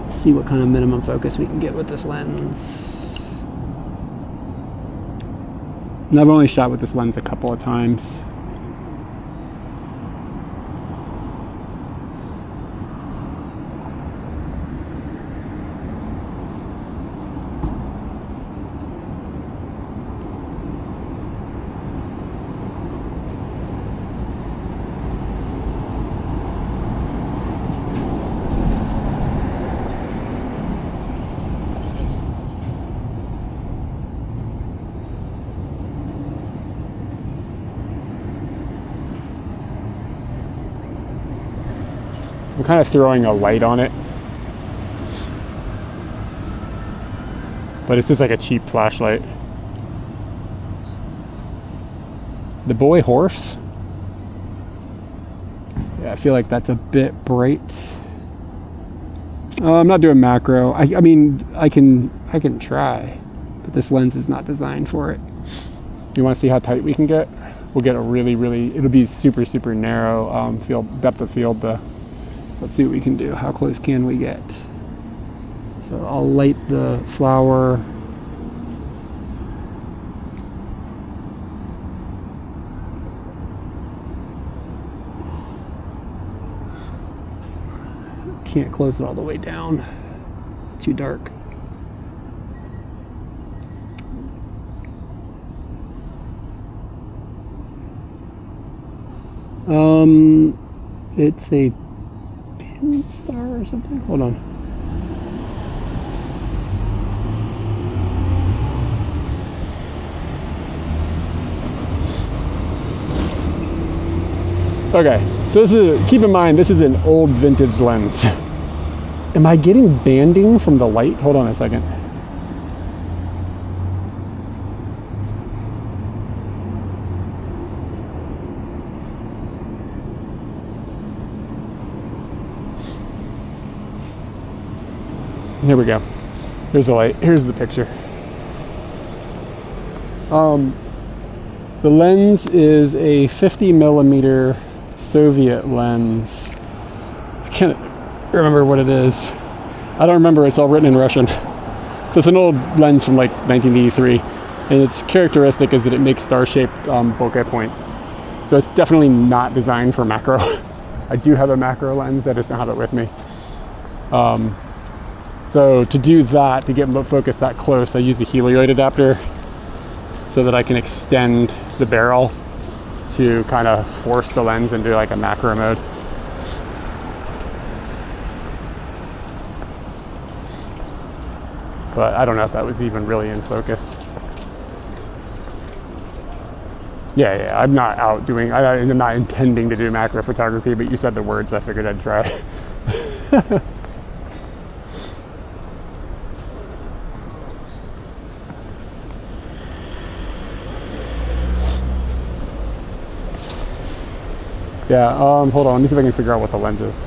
Speaker 1: Let's see what kind of minimum focus we can get with this lens. And I've only shot with this lens a couple of times. I'm kind of throwing a light on it, but it's just like a cheap flashlight. The boy horse. Yeah, I feel like that's a bit bright. I'm not doing macro. I mean, I can try. but this lens is not designed for it. You want to see how tight we can get? We'll get a really, it'll be super, super narrow depth of field though. Let's see what we can do. How close can we get? So I'll light the flower. Can't close it all the way down. It's too dark. It's a pin star or something. Hold on. Okay, so this is, keep in mind, this is an old vintage lens. Am I getting banding from the light? Hold on a second. Here we go. Here's the light. Here's the picture. The lens is a 50 millimeter Soviet lens. I can't remember what it is. I don't remember. It's all written in Russian. So it's an old lens from like 1983, and its characteristic is that it makes star-shaped bokeh points. So it's definitely not designed for macro. I do have a macro lens. I just don't have it with me. So to do that, to get focus that close, I use a helioid adapter so that I can extend the barrel to kind of force the lens into like a macro mode. But I don't know if that was even really in focus. Yeah, I'm not out doing, I'm not intending to do macro photography, but you said the words, I figured I'd try. Yeah, hold on, let me see if I can figure out what the lens is.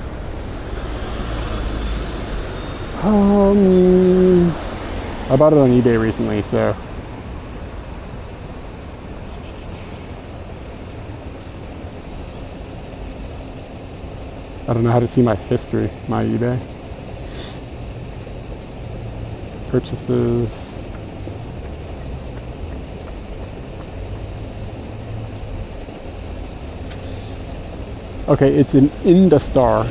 Speaker 1: I bought it on eBay recently, so. I don't know how to see my history, my eBay. Purchases. Okay, it's an Industar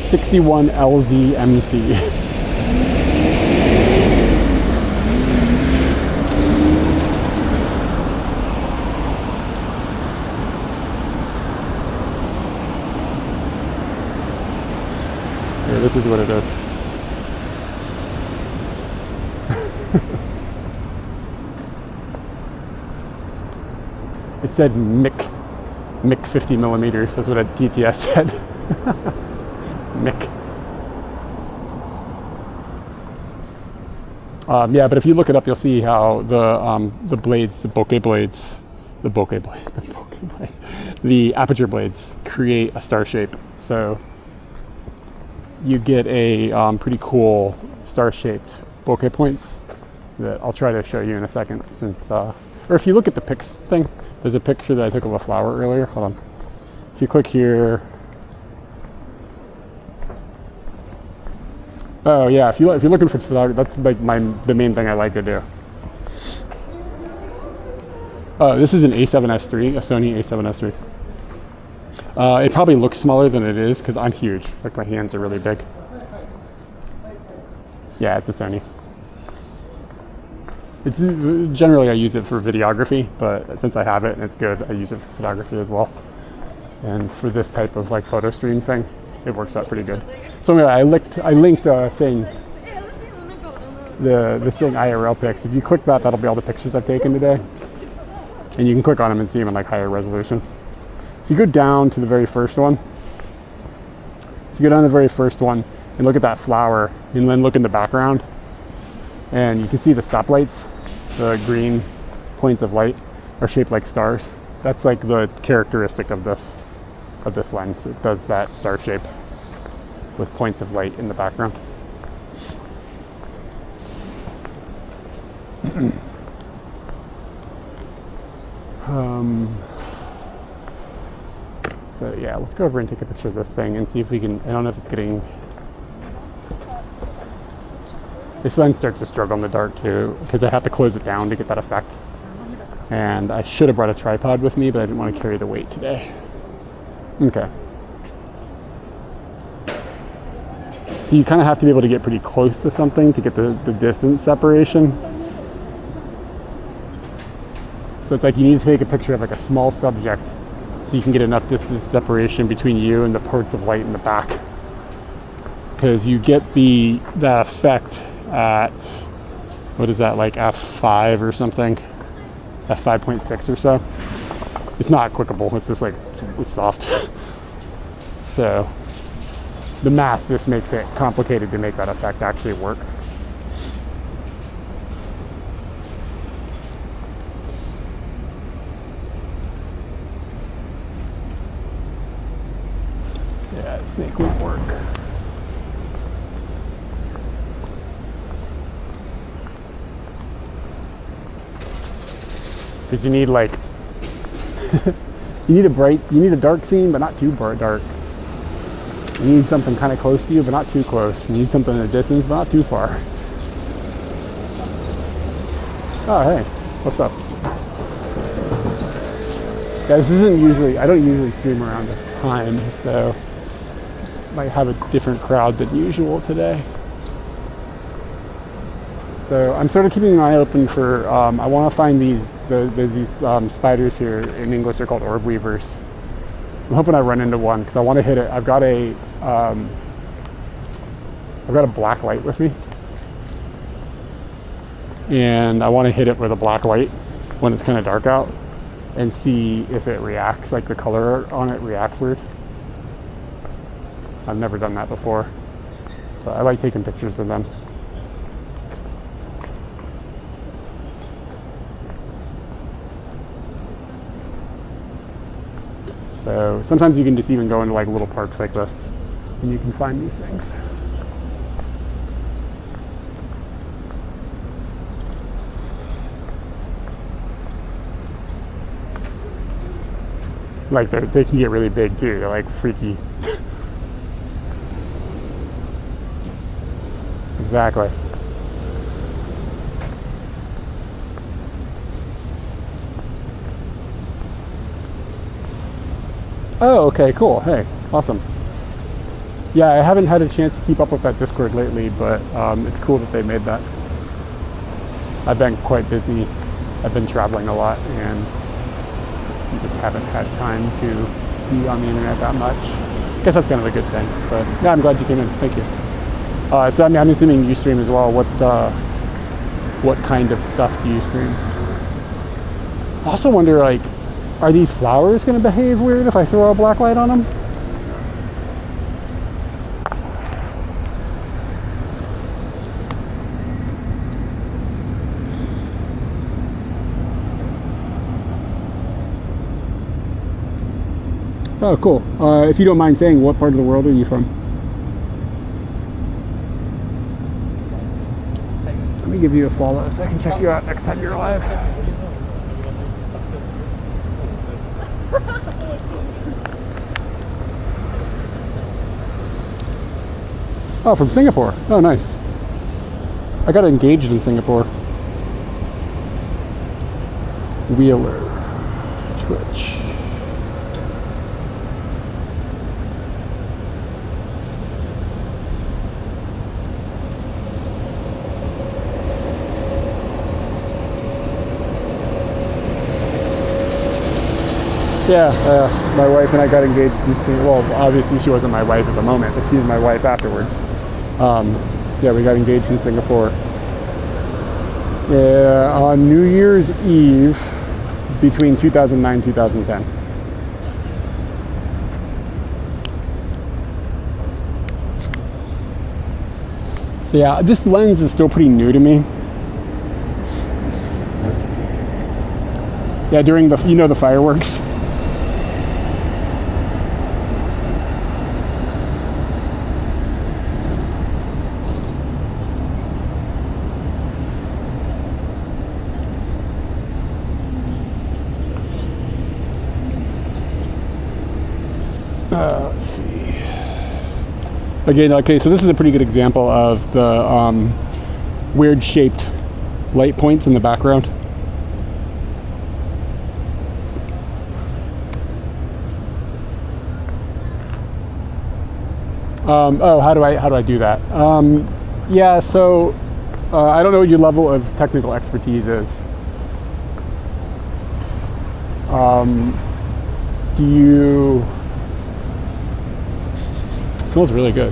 Speaker 1: 61 LZMC. Here, this is what it is. It said MIC 50 millimeters. That's what a DTS said. MIC. Yeah, but if you look it up, you'll see how the blades, the bokeh blades, the aperture blades create a star shape. So you get a pretty cool star-shaped bokeh points that I'll try to show you in a second. Since, or if you look at the pics thing, there's a picture that I took of a flower earlier. Hold on. If you click here. Oh yeah, if you're looking for photography, that's like the main thing I like to do. Oh, this is an A7S III, a Sony A7S III. It probably looks smaller than it is because I'm huge. Like my hands are really big. Yeah, it's a Sony. It's generally I use it for videography, but since I have it and it's good, I use it for photography as well. And for this type of like photo stream thing, it works out pretty good. So anyway, I linked a thing, this thing IRL pics. If you click that, that'll be all the pictures I've taken today, and you can click on them and see them in like higher resolution. If you go down to the very first one, and look at that flower, and then look in the background, and you can see the stoplights, the green points of light are shaped like stars. That's like the characteristic of this lens. It does that star shape with points of light in the background. So yeah, let's go over and take a picture of this thing and see if we can, I don't know if it's getting, this lens starts to struggle in the dark too, because I have to close it down to get that effect. And I should have brought a tripod with me, but I didn't want to carry the weight today. Okay. So you kind of have to be able to get pretty close to something to get the distance separation. So it's like you need to take a picture of like a small subject so you can get enough distance separation between you and the parts of light in the back. Because you get that effect at, what is that, like f5 or something? f5.6 or so. It's not clickable, it's just like, it's soft. So the math just makes it complicated to make that effect actually work. Yeah, snake won't work. Because you need like, you need a dark scene, but not too dark. You need something kind of close to you, but not too close. You need something in the distance, but not too far. Oh, hey, what's up? Yeah, this isn't usually, I don't usually stream around this time, so might have a different crowd than usual today. So I'm sort of keeping an eye open for, I want to find there's these spiders here, in English they're called orb weavers. I'm hoping I run into one because I want to hit it. I've got a black light with me, and I want to hit it with a black light when it's kind of dark out and see if it reacts, like the color on it reacts weird. I've never done that before, but I like taking pictures of them. So sometimes you can just even go into like little parks like this and you can find these things. Like they can get really big too, they're like freaky. Exactly. Oh, okay, cool. Hey, awesome. Yeah, I haven't had a chance to keep up with that Discord lately, but it's cool that they made that. I've been quite busy. I've been traveling a lot and just haven't had time to be on the internet that much. I guess that's kind of a good thing, but yeah, I'm glad you came in. Thank you. So I'm assuming you stream as well. What kind of stuff do you stream? I also wonder, like, are these flowers going to behave weird if I throw a black light on them? Oh, cool. If you don't mind saying, what part of the world are you from? Let me give you a follow so I can check you out next time you're live. Oh, from Singapore. Oh, nice. I got engaged in Singapore. Wheeler. Twitch. Yeah, my wife and I got engaged in Singapore. Well, obviously she wasn't my wife at the moment, but she was my wife afterwards. Yeah, we got engaged in Singapore. On New Year's Eve between 2009 and 2010. So yeah, this lens is still pretty new to me. Yeah, during the fireworks. Let's see. Again, okay, so this is a pretty good example of the weird shaped light points in the background. How do I do that? Yeah, so I don't know what your level of technical expertise is. It smells really good.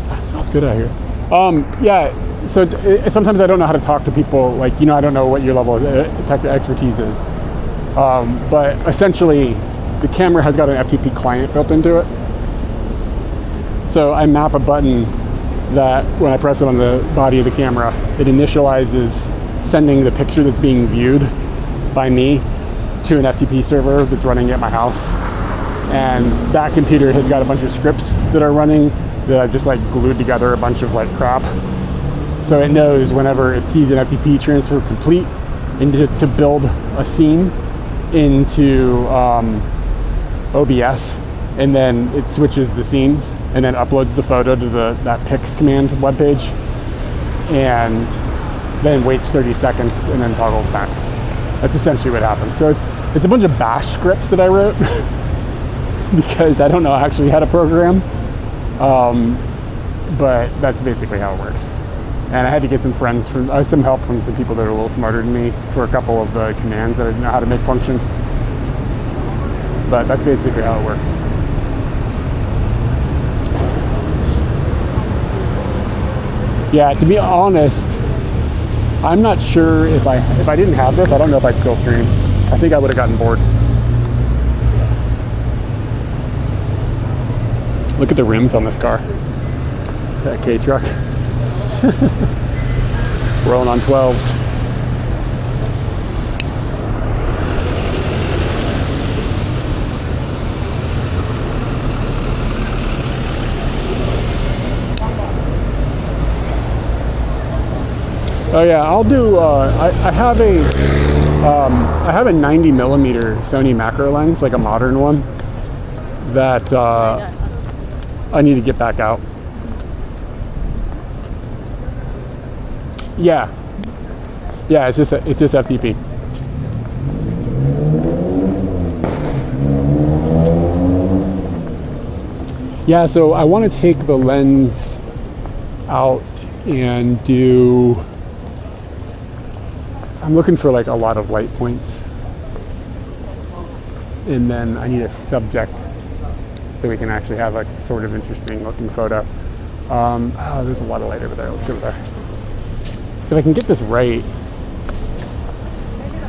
Speaker 1: That smells good out here. Yeah, so sometimes I don't know how to talk to people, like, I don't know what your level of technical expertise is. But essentially, the camera has got an FTP client built into it. So I map a button that when I press it on the body of the camera, it initializes sending the picture that's being viewed by me to an FTP server that's running at my house. And that computer has got a bunch of scripts that are running that I've just like glued together a bunch of like crap. So it knows whenever it sees an FTP transfer complete to build a scene into OBS, and then it switches the scene and then uploads the photo to that pics command webpage, and then waits 30 seconds and then toggles back. That's essentially what happens. So it's a bunch of bash scripts that I wrote because I don't know actually how to program, but that's basically how it works. And I had to get some help from some people that are a little smarter than me for a couple of the commands that I didn't know how to make function. But that's basically how it works. Yeah, to be honest, I'm not sure if I didn't have this, I don't know if I'd still stream. I think I would have gotten bored. Look at the rims on this car. That K truck. Rolling on 12s. Oh yeah, I'll do. I have a 90 millimeter Sony macro lens, like a modern one, that I need to get back out. Yeah, it's just FTP. Yeah, so I want to take the lens out and do. I'm looking for like a lot of light points, and then I need a subject so we can actually have a sort of interesting looking photo. There's a lot of light over there. Let's go there. So if I can get this right,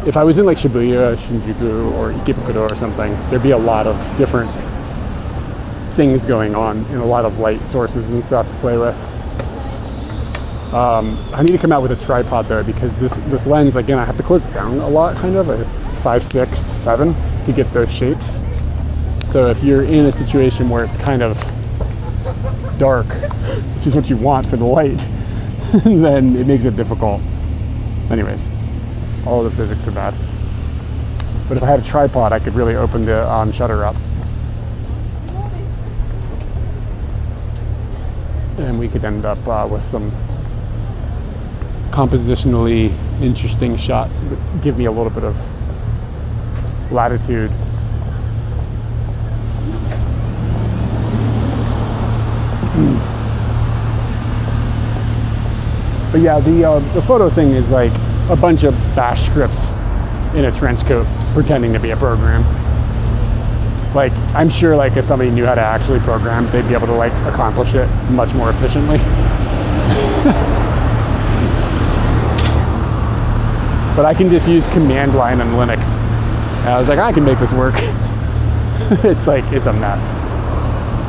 Speaker 1: if I was in like Shibuya, Shinjuku, or Ikebukuro or something, there'd be a lot of different things going on and a lot of light sources and stuff to play with. I need to come out with a tripod though, because this lens, again, I have to close it down a lot, kind of, 5, 6 to 7 to get those shapes. So if you're in a situation where it's kind of dark, which is what you want for the light, then it makes it difficult. Anyways, all of the physics are bad. But if I had a tripod, I could really open the shutter up. And we could end up with some compositionally interesting shots that give me a little bit of latitude. But yeah, the photo thing is like a bunch of bash scripts in a trench coat pretending to be a program. Like, I'm sure like if somebody knew how to actually program, they'd be able to like accomplish it much more efficiently. But I can just use command line on Linux. And I was like, I can make this work. It's a mess.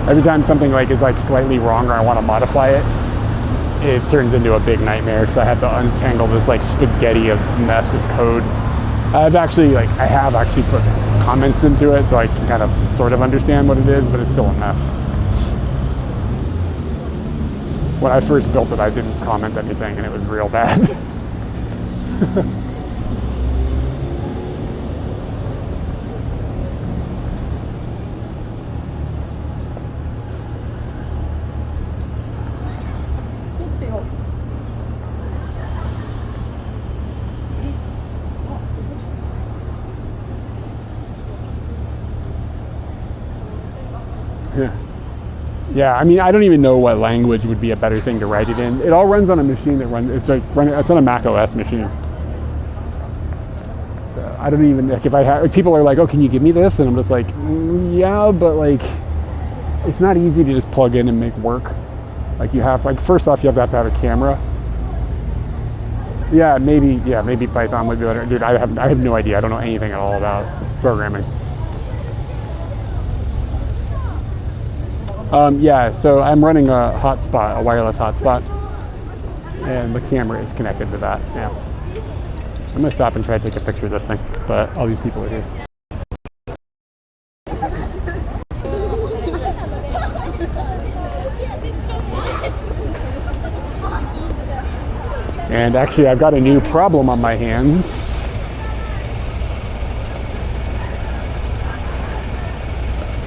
Speaker 1: Every time something like is like slightly wrong or I want to modify it, it turns into a big nightmare because I have to untangle this like spaghetti of mess of code. I have actually put comments into it so I can kind of sort of understand what it is, but it's still a mess. When I first built it, I didn't comment anything and it was real bad. Yeah, I mean, I don't even know what language would be a better thing to write it in. It all runs on a machine that runs, it's on a Mac OS machine. So I don't even, like, if I have, people are like, oh, can you give me this? And I'm just like, yeah, but like, it's not easy to just plug in and make work. Like you have, like, first off, you have to have a camera. Yeah, maybe Python would be better. Dude, I have no idea. I don't know anything at all about programming. Yeah, so I'm running a hotspot, a wireless hotspot, and the camera is connected to that. Yeah, I'm gonna stop and try to take a picture of this thing, but all these people are here. And actually, I've got a new problem on my hands.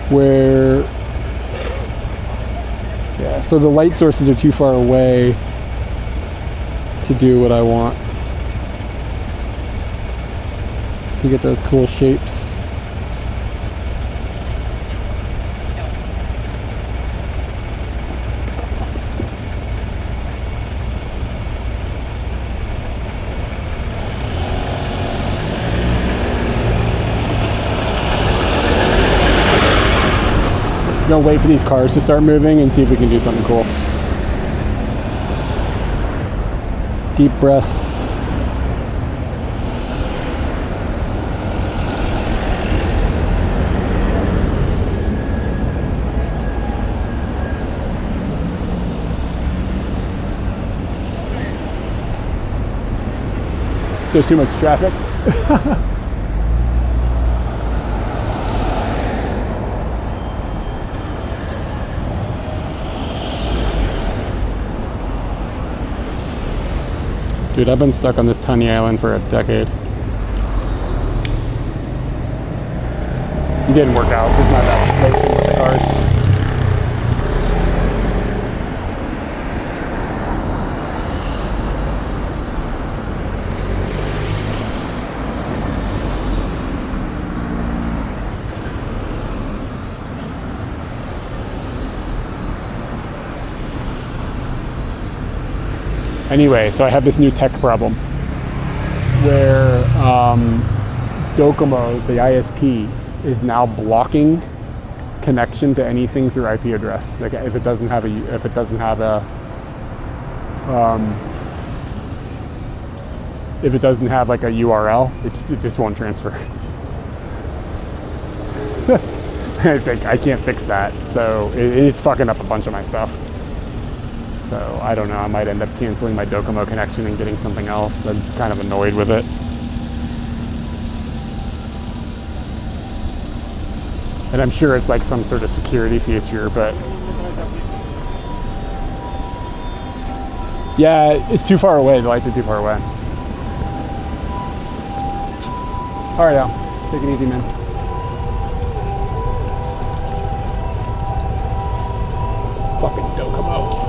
Speaker 1: Where, yeah, so the light sources are too far away to do what I want. To get those cool shapes. Gonna wait for these cars to start moving and see if we can do something cool. Deep breath. There's too much traffic. Dude, I've been stuck on this tiny island for a decade. It didn't work out. There's not that much motion with the cars. Anyway, so I have this new tech problem where Docomo, the ISP, is now blocking connection to anything through IP address. Like if it doesn't have a like a URL, it just won't transfer. I can't fix that, so it's fucking up a bunch of my stuff. So I don't know, I might end up canceling my Docomo connection and getting something else. I'm kind of annoyed with it. And I'm sure it's like some sort of security feature, but yeah, it's too far away. The lights are too far away. All right, Al, take it easy, man. Fucking Docomo.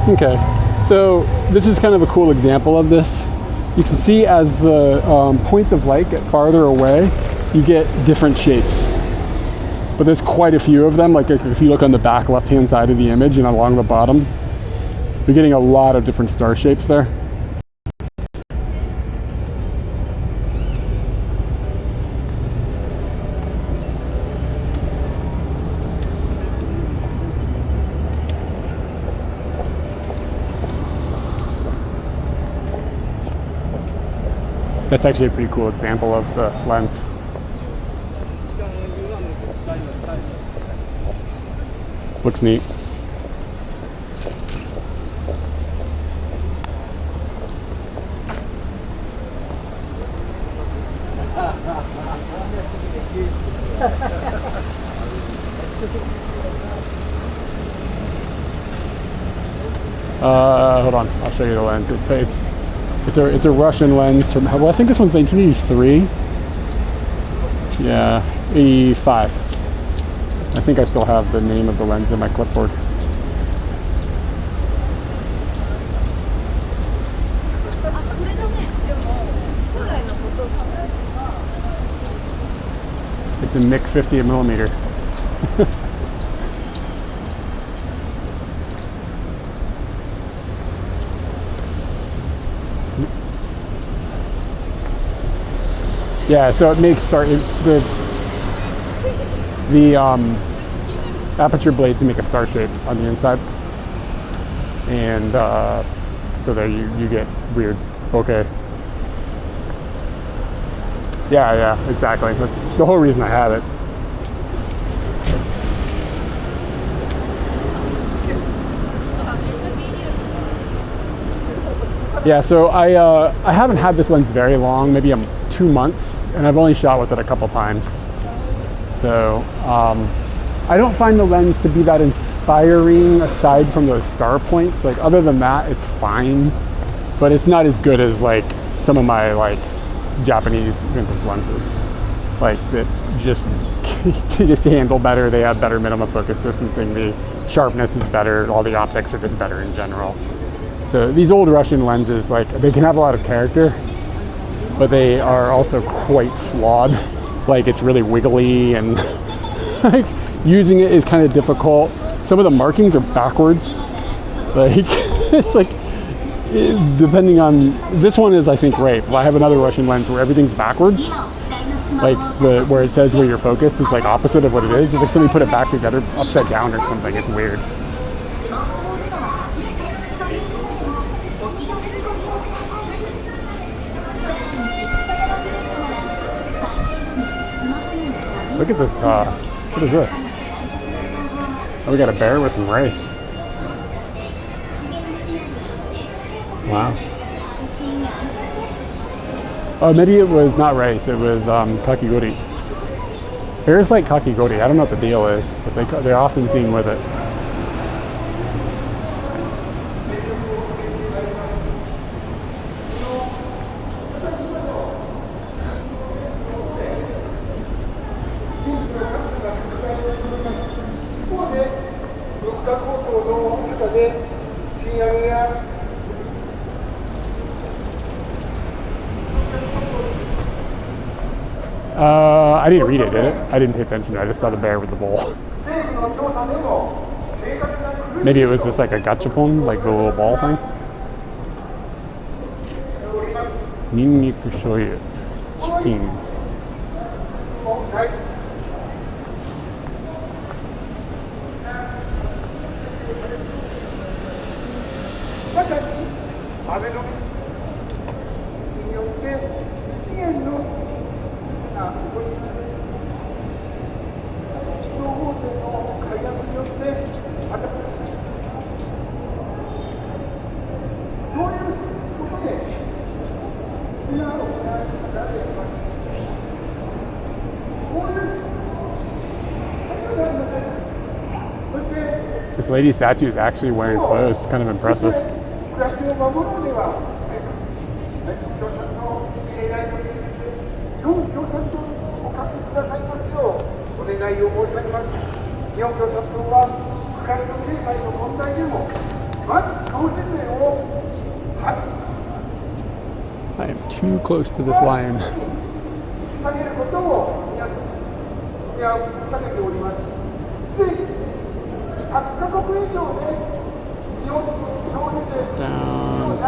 Speaker 1: Okay, so this is kind of a cool example of this. you can see as the points of light get farther away, you get different shapes. But there's quite a few of them. Like if you look on the back left-hand side of the image and along the bottom, you're getting a lot of different star shapes there. That's actually a pretty cool example of the lens. Looks neat. Hold on, I'll show you the lens. It's a Russian lens from, well, I think this one's 1983. Yeah, 85. I think I still have the name of the lens in my clipboard. It's a MIC 50mm. Yeah, so it makes the aperture blades make a star shape on the inside, and so there you get weird bokeh. Yeah, exactly. That's the whole reason I have it. Yeah, so I haven't had this lens very long, maybe 2 months, and I've only shot with it a couple times. So I don't find the lens to be that inspiring aside from those star points. Like other than that, it's fine, but it's not as good as like some of my like Japanese vintage lenses. Like that just handle better. They have better minimum focus distancing. The sharpness is better. All the optics are just better in general. So these old Russian lenses, like they can have a lot of character, but they are also quite flawed. Like it's really wiggly and like using it is kind of difficult. Some of the markings are backwards. Like it's like depending on, this one is I think right. Well, I have another Russian lens where everything's backwards. Like where it says where you're focused is like opposite of what it is. It's like somebody put it back together upside down or something. It's weird. Look at this, what is this? Oh, we got a bear with some rice. Wow. Oh, maybe it was not rice, it was kakigori. Bears like kakigori, I don't know what the deal is, but they're often seen with it. I didn't read it, did it? I didn't pay attention. I just saw the bear with the bowl. Maybe it was just like a gachapon, like the little ball thing. Ninniku shoyu chicken. This lady's statue is actually wearing clothes. It's kind of impressive. I am too close to this lion. Sit down.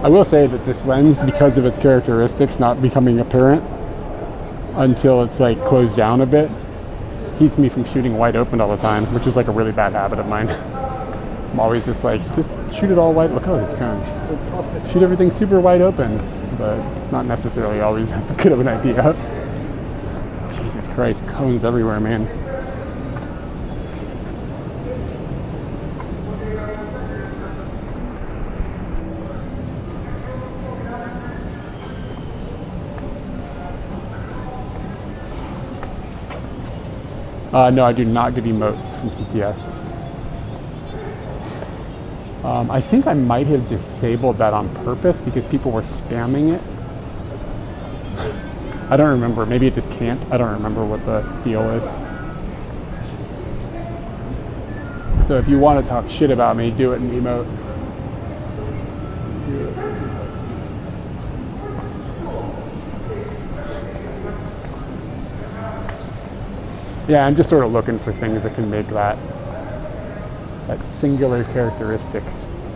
Speaker 1: I will say that this lens, because of its characteristics not becoming apparent until it's like closed down a bit, keeps me from shooting wide open all the time, which is like a really bad habit of mine. I'm always just like, just shoot it all wide. Look at these cones. Shoot everything super wide open, but it's not necessarily always that good of an idea. Jesus Christ, cones everywhere, man. No, I do not get emotes from TTS. I think I might have disabled that on purpose because people were spamming it. I don't remember. Maybe it just can't. I don't remember what the deal is. So if you want to talk shit about me, do it in emote. Yeah, I'm just sort of looking for things that can make that singular characteristic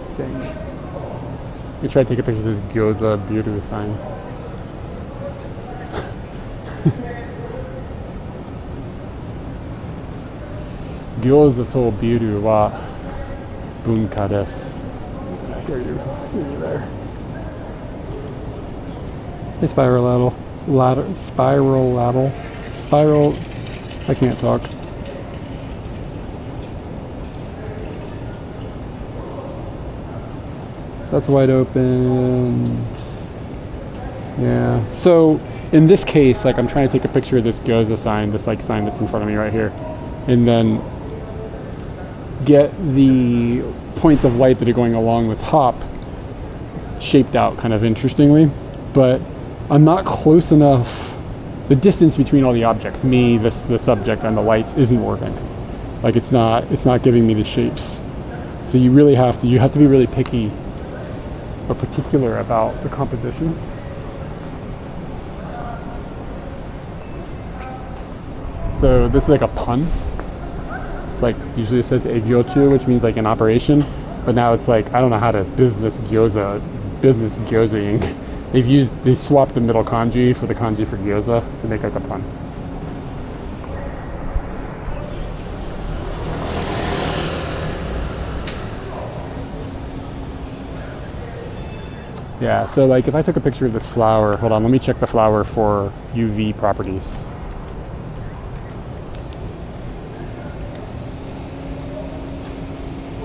Speaker 1: sing. Let me try to take a picture of this Gyoza Biru sign. Gyoza to biru wa bunka desu. I hear you there. Hey, spiral. I can't talk. So that's wide open. Yeah. So in this case, like I'm trying to take a picture of this Gyoza sign, this like sign that's in front of me right here, and then get the points of light that are going along the top shaped out kind of interestingly, but I'm not close enough. The distance between all the objects, me, the subject, and the lights isn't working. Like it's not giving me the shapes. So you really have to be really picky or particular about the compositions. So this is like a pun. It's like usually it says egyochu, which means like an operation, but now it's like I don't know how to business gyozaing. They swapped the middle kanji for the kanji for gyoza to make like a pun. Yeah, so like if I took a picture of this flower, hold on, let me check the flower for UV properties.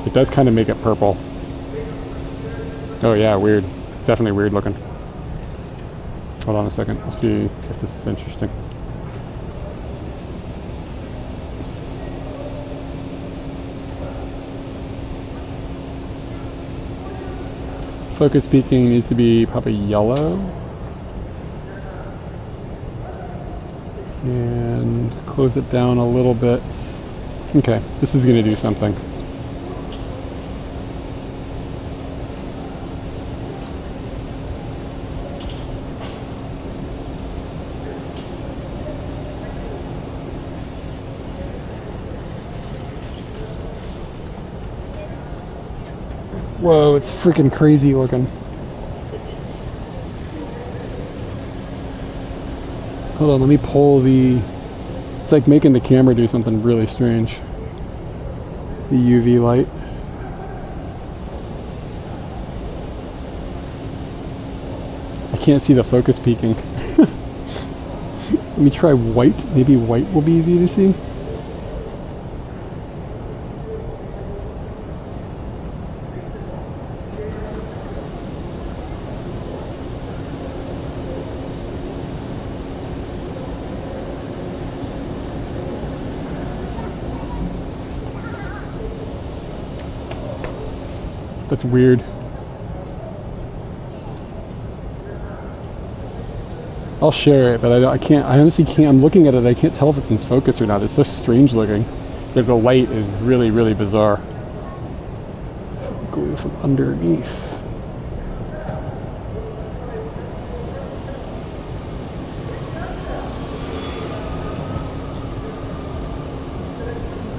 Speaker 1: It does kind of make it purple. Oh yeah, weird. It's definitely weird looking. Hold on a second, I'll see if this is interesting. Focus peaking needs to be probably yellow. And close it down a little bit. Okay, this is gonna do something. Whoa, it's freaking crazy looking. Hold on, let me pull the... It's like making the camera do something really strange. The UV light. I can't see the focus peaking. Let me try white. Maybe white will be easy to see. That's weird. I'll share it, but I can't. I honestly can't. I'm looking at it. I can't tell if it's in focus or not. It's so strange looking. Like the light is really, really bizarre. Glue from underneath.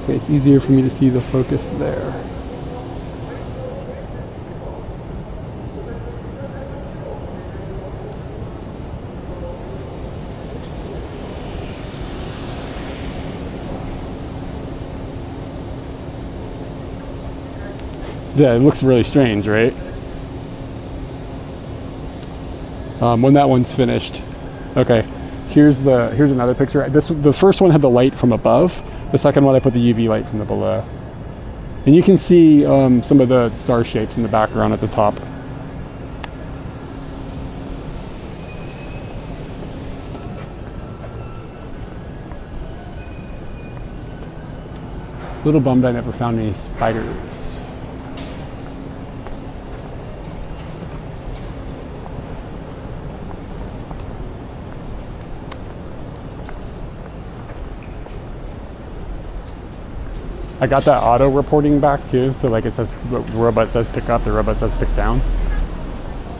Speaker 1: Okay, it's easier for me to see the focus there. Yeah, it looks really strange, right? When that one's finished. Okay, here's another picture. The first one had the light from above. The second one I put the UV light from the below. And you can see some of the star shapes in the background at the top. Little bummed I never found any spiders. I got that auto reporting back too, so like it says, the robot says pick up, the robot says pick down.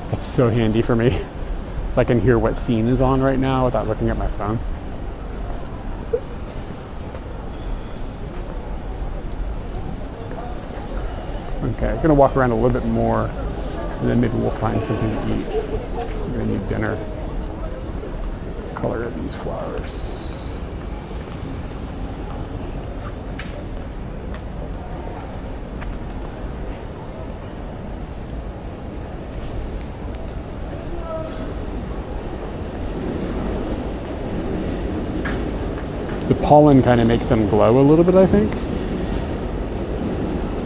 Speaker 1: That's so handy for me. So I can hear what scene is on right now without looking at my phone. Okay, I'm gonna walk around a little bit more and then maybe we'll find something to eat. I'm gonna need dinner. Color of these flowers. The pollen kind of makes them glow a little bit, I think.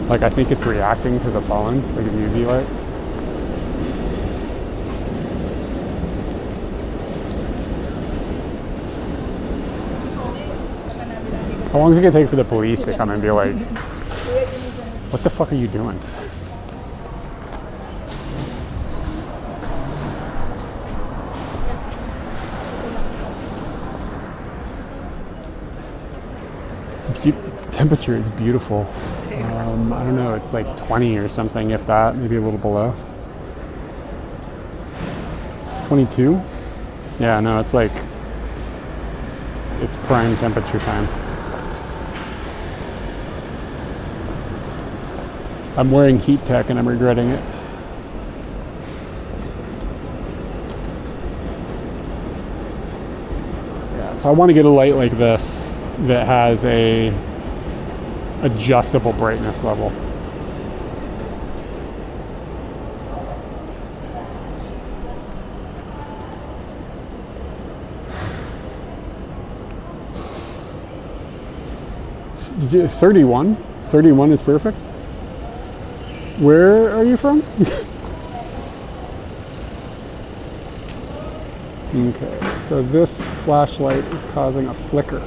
Speaker 1: Like, I think it's reacting to the pollen, like a UV light. How long is it gonna take for the police to come and be like, what the fuck are you doing? Temperature is beautiful. I don't know, it's like 20 or something, if that, maybe a little below. 22? Yeah, no, it's like, it's prime temperature time. I'm wearing heat tech and I'm regretting it. Yeah, so I want to get a light like this that has a adjustable brightness level. Did you, 31? 31 is perfect. Where are you from? Okay, so this flashlight is causing a flicker.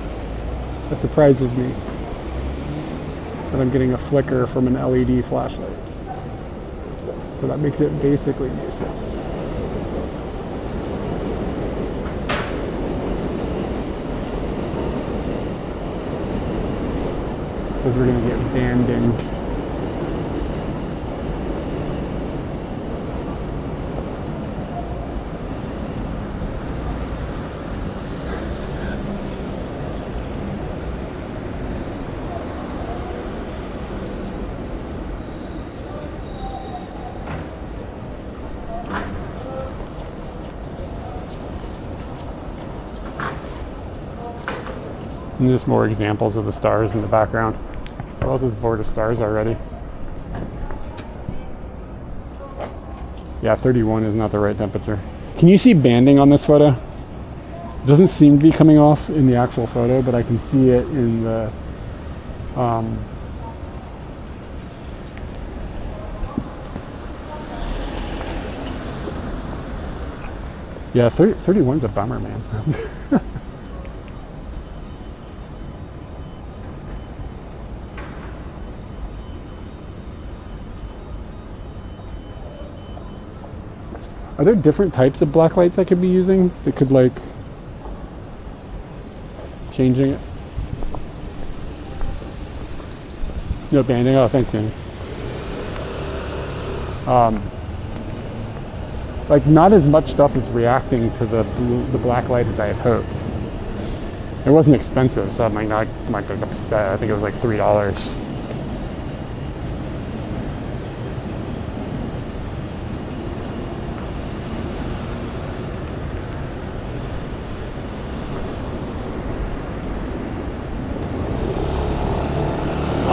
Speaker 1: That surprises me. That I'm getting a flicker from an LED flashlight. So that makes it basically useless. Because we're going to get abandoned. And just more examples of the stars in the background. What else is bored of stars already? Yeah, 31 is not the right temperature. Can you see banding on this photo? It doesn't seem to be coming off in the actual photo, but I can see it in the yeah, 31's a bummer, man. Are there different types of black lights I could be using that could like changing it? No banding. Oh, thanks, Danny. Like not as much stuff is reacting to the black light as I had hoped. It wasn't expensive, so I might get upset. I think it was like $3.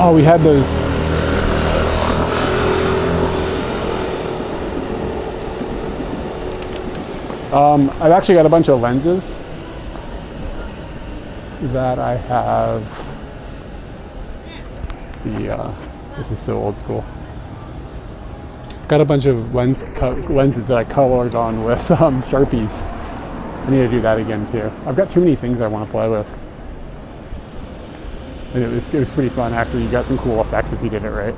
Speaker 1: Oh, we had those. I've actually got a bunch of lenses that I have. This is so old school. Got a bunch of lenses that I colored on with Sharpies. I need to do that again too. I've got too many things I want to play with. And it was pretty fun. Actually, you got some cool effects if you did it right.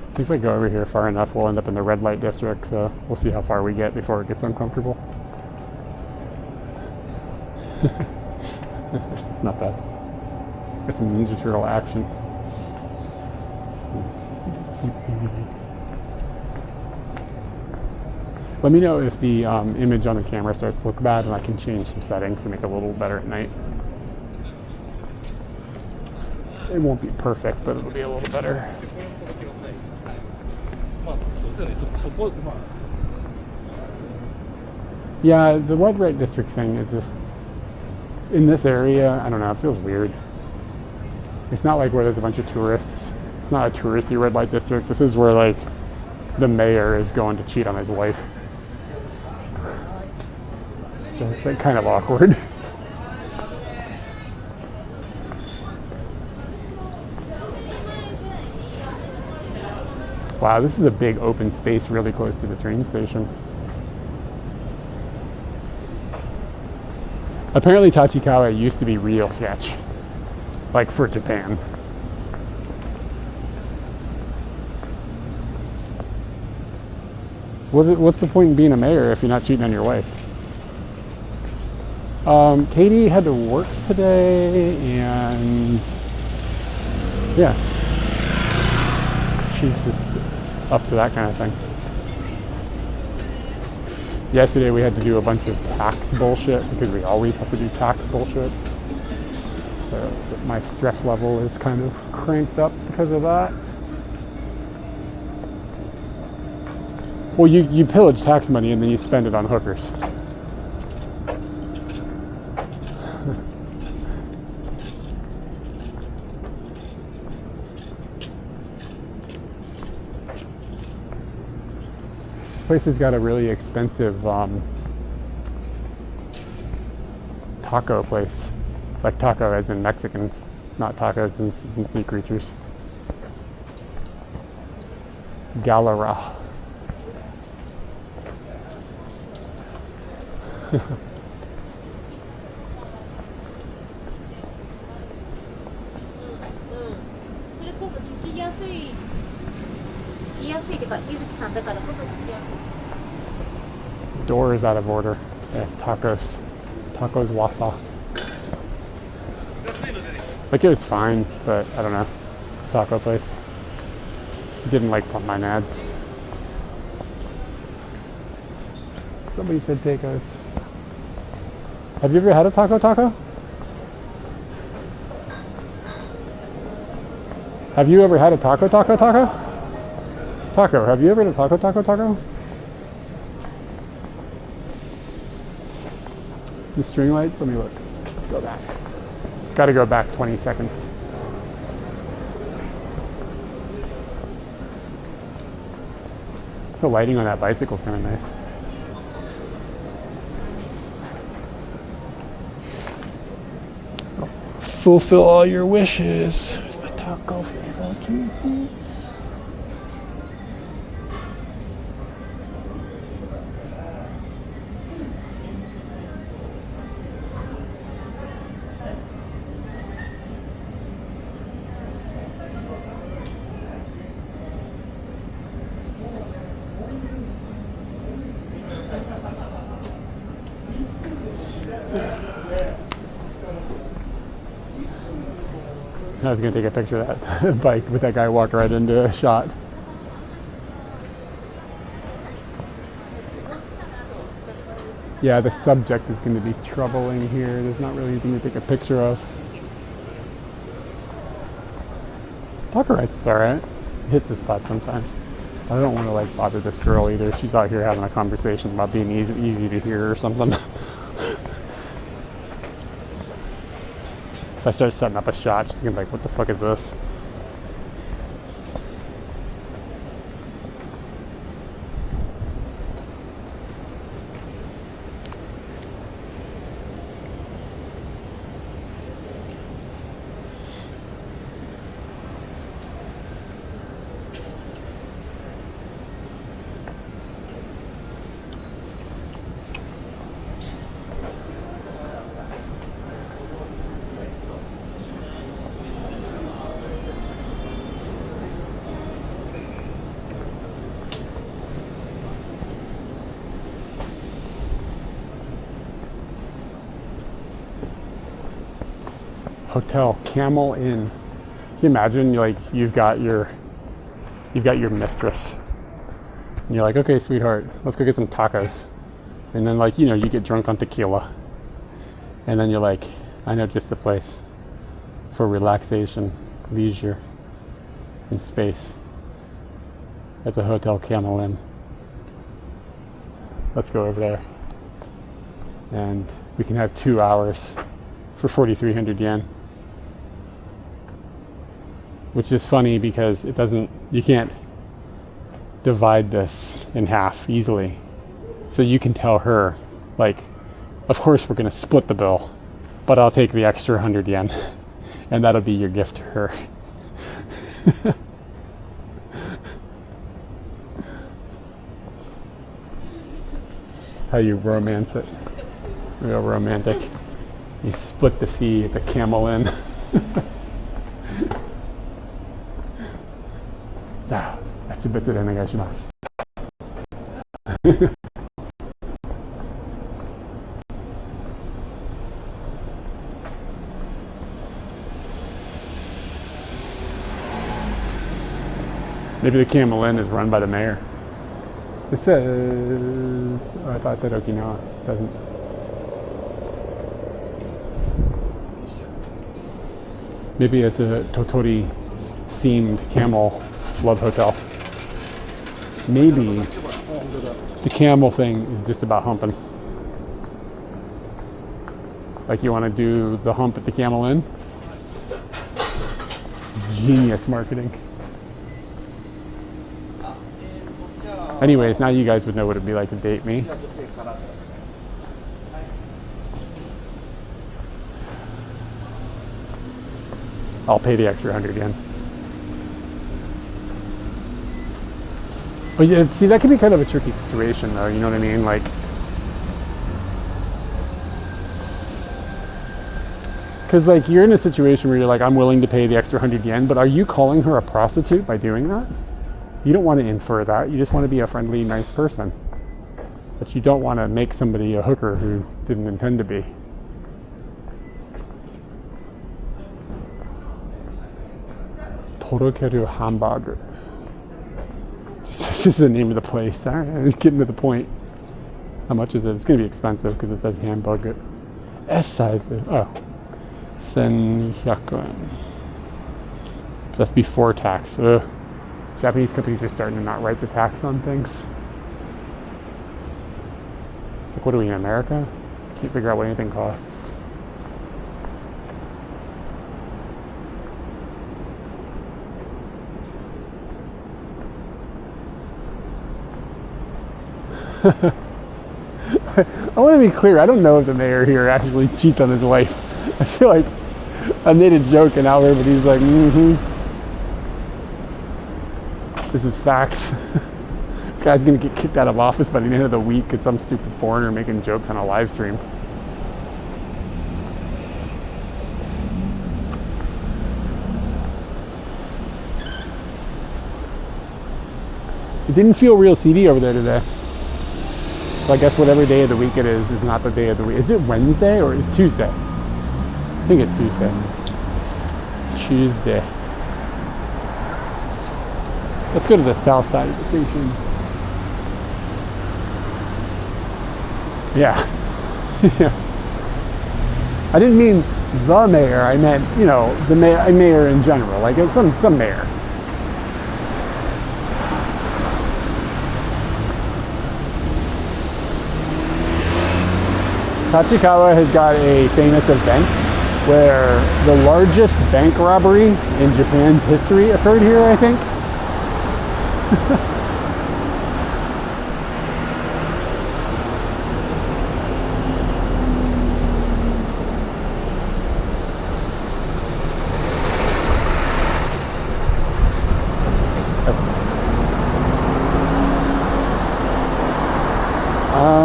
Speaker 1: I think if I go over here far enough, we'll end up in the red light district, so we'll see how far we get before it gets uncomfortable. It's not bad. Got some Ninja Turtle action. Let me know if the image on the camera starts to look bad, and I can change some settings to make it a little better at night. It won't be perfect, but it'll be a little better. Yeah, the red light district thing is just, in this area, I don't know, it feels weird. It's not like where there's a bunch of tourists. It's not a touristy red light district. This is where like the mayor is going to cheat on his wife. So it's like kind of awkward. Wow, this is a big open space really close to the train station. Apparently Tachikawa used to be real sketch, like for Japan. What's the point in being a mayor if you're not cheating on your wife? Katie had to work today, and yeah, she's just up to that kind of thing. Yesterday we had to do a bunch of tax bullshit because we always have to do tax bullshit. So my stress level is kind of cranked up because of that. Well, you pillage tax money and then you spend it on hookers. This place has got a really expensive taco place. Like taco as in Mexicans, not tacos as in sea creatures. Galera. Door is out of order. Yeah, tacos wasa. Like it was fine, but I don't know. Taco place. Didn't like my nads. Somebody said tacos. Have you ever had a taco? Have you ever had a taco? Taco, have you ever had a taco? The string lights, let me look. Let's go back. Gotta go back 20 seconds. The lighting on that bicycle is kind of nice. Fulfill all your wishes with my taco flavor cases. I was gonna take a picture of that bike, but that guy walked right into a shot. Yeah, the subject is going to be troubling here. There's not really anything to take a picture of. Taco rice is alright. It hits the spot sometimes. I don't want to like bother this girl either. She's out here having a conversation about being easy to hear or something. If I start setting up a shot, she's going to be like, what the fuck is this? Hotel Camel Inn. Can you imagine, like, you've got your mistress, and you're like, okay, sweetheart, let's go get some tacos, and then, like, you know, you get drunk on tequila, and then you're like, I know just the place for relaxation, leisure, and space. At the Hotel Camel Inn. Let's go over there, and we can have 2 hours for 4,300 yen. Which is funny because you can't divide this in half easily. So you can tell her, like, of course we're gonna split the bill, but I'll take the extra 100 yen, and that'll be your gift to her. How you romance it. Real romantic. You split the fee at the Camel Inn. Maybe the Camel Inn is run by the mayor. It says, oh, I thought it said Okinawa. It doesn't. Maybe it's a Totori themed camel love hotel. Maybe the camel thing is just about humping. Like, you want to do the hump at the Camel Inn? It's genius marketing. Anyways, now you guys would know what it'd be like to date me. I'll pay the extra 100 yen. But yeah, see, that can be kind of a tricky situation though, you know what I mean? Like, because like, you're in a situation where you're like, I'm willing to pay the extra 100 yen, but are you calling her a prostitute by doing that? You don't want to infer that. You just want to be a friendly, nice person. But you don't want to make somebody a hooker who didn't intend to be. Torokeru Hamburger. This is the name of the place. All right, it's getting to the point. How much is it? It's going to be expensive because it says hamburger. S size. Oh. 1,100 yen. That's before tax. Ugh. Japanese companies are starting to not write the tax on things. It's like, what are we in America? Can't figure out what anything costs. I want to be clear, I don't know if the mayor here actually cheats on his wife. I feel like I made a joke and now everybody's like, This is facts. This guy's gonna get kicked out of office by the end of the week because some stupid foreigner making jokes on a live stream. It didn't feel real seedy over there today. So I guess whatever day of the week it is not the day of the week. Is it Wednesday or is it Tuesday? I think it's Tuesday. Tuesday. Let's go to the south side of the station. Yeah. Yeah. I didn't mean the mayor. I meant, you know, the mayor in general. Like some mayor. Tachikawa has got a famous event where the largest bank robbery in Japan's history occurred here, I think.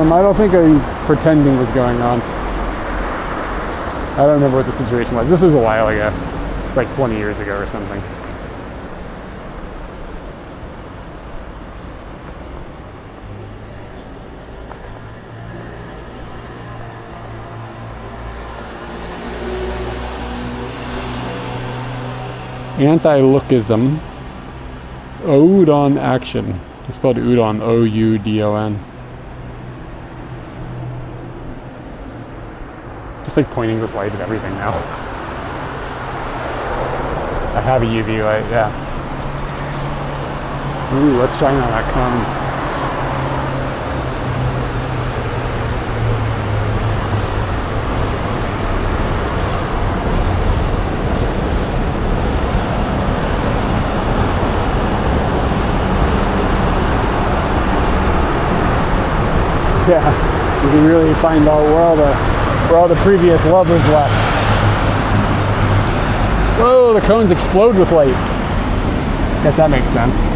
Speaker 1: I don't think pretending was going on. I don't remember what the situation was. This was a while ago. It's like 20 years ago or something. Anti-lookism. Udon action. It's spelled udon, O-U-D-O-N. Just like pointing this light at everything now. I have a UV light, yeah. Ooh, let's shine on that cone. Yeah, you can really find out where all the previous lovers left. Whoa, the cones explode with light. Guess that makes sense.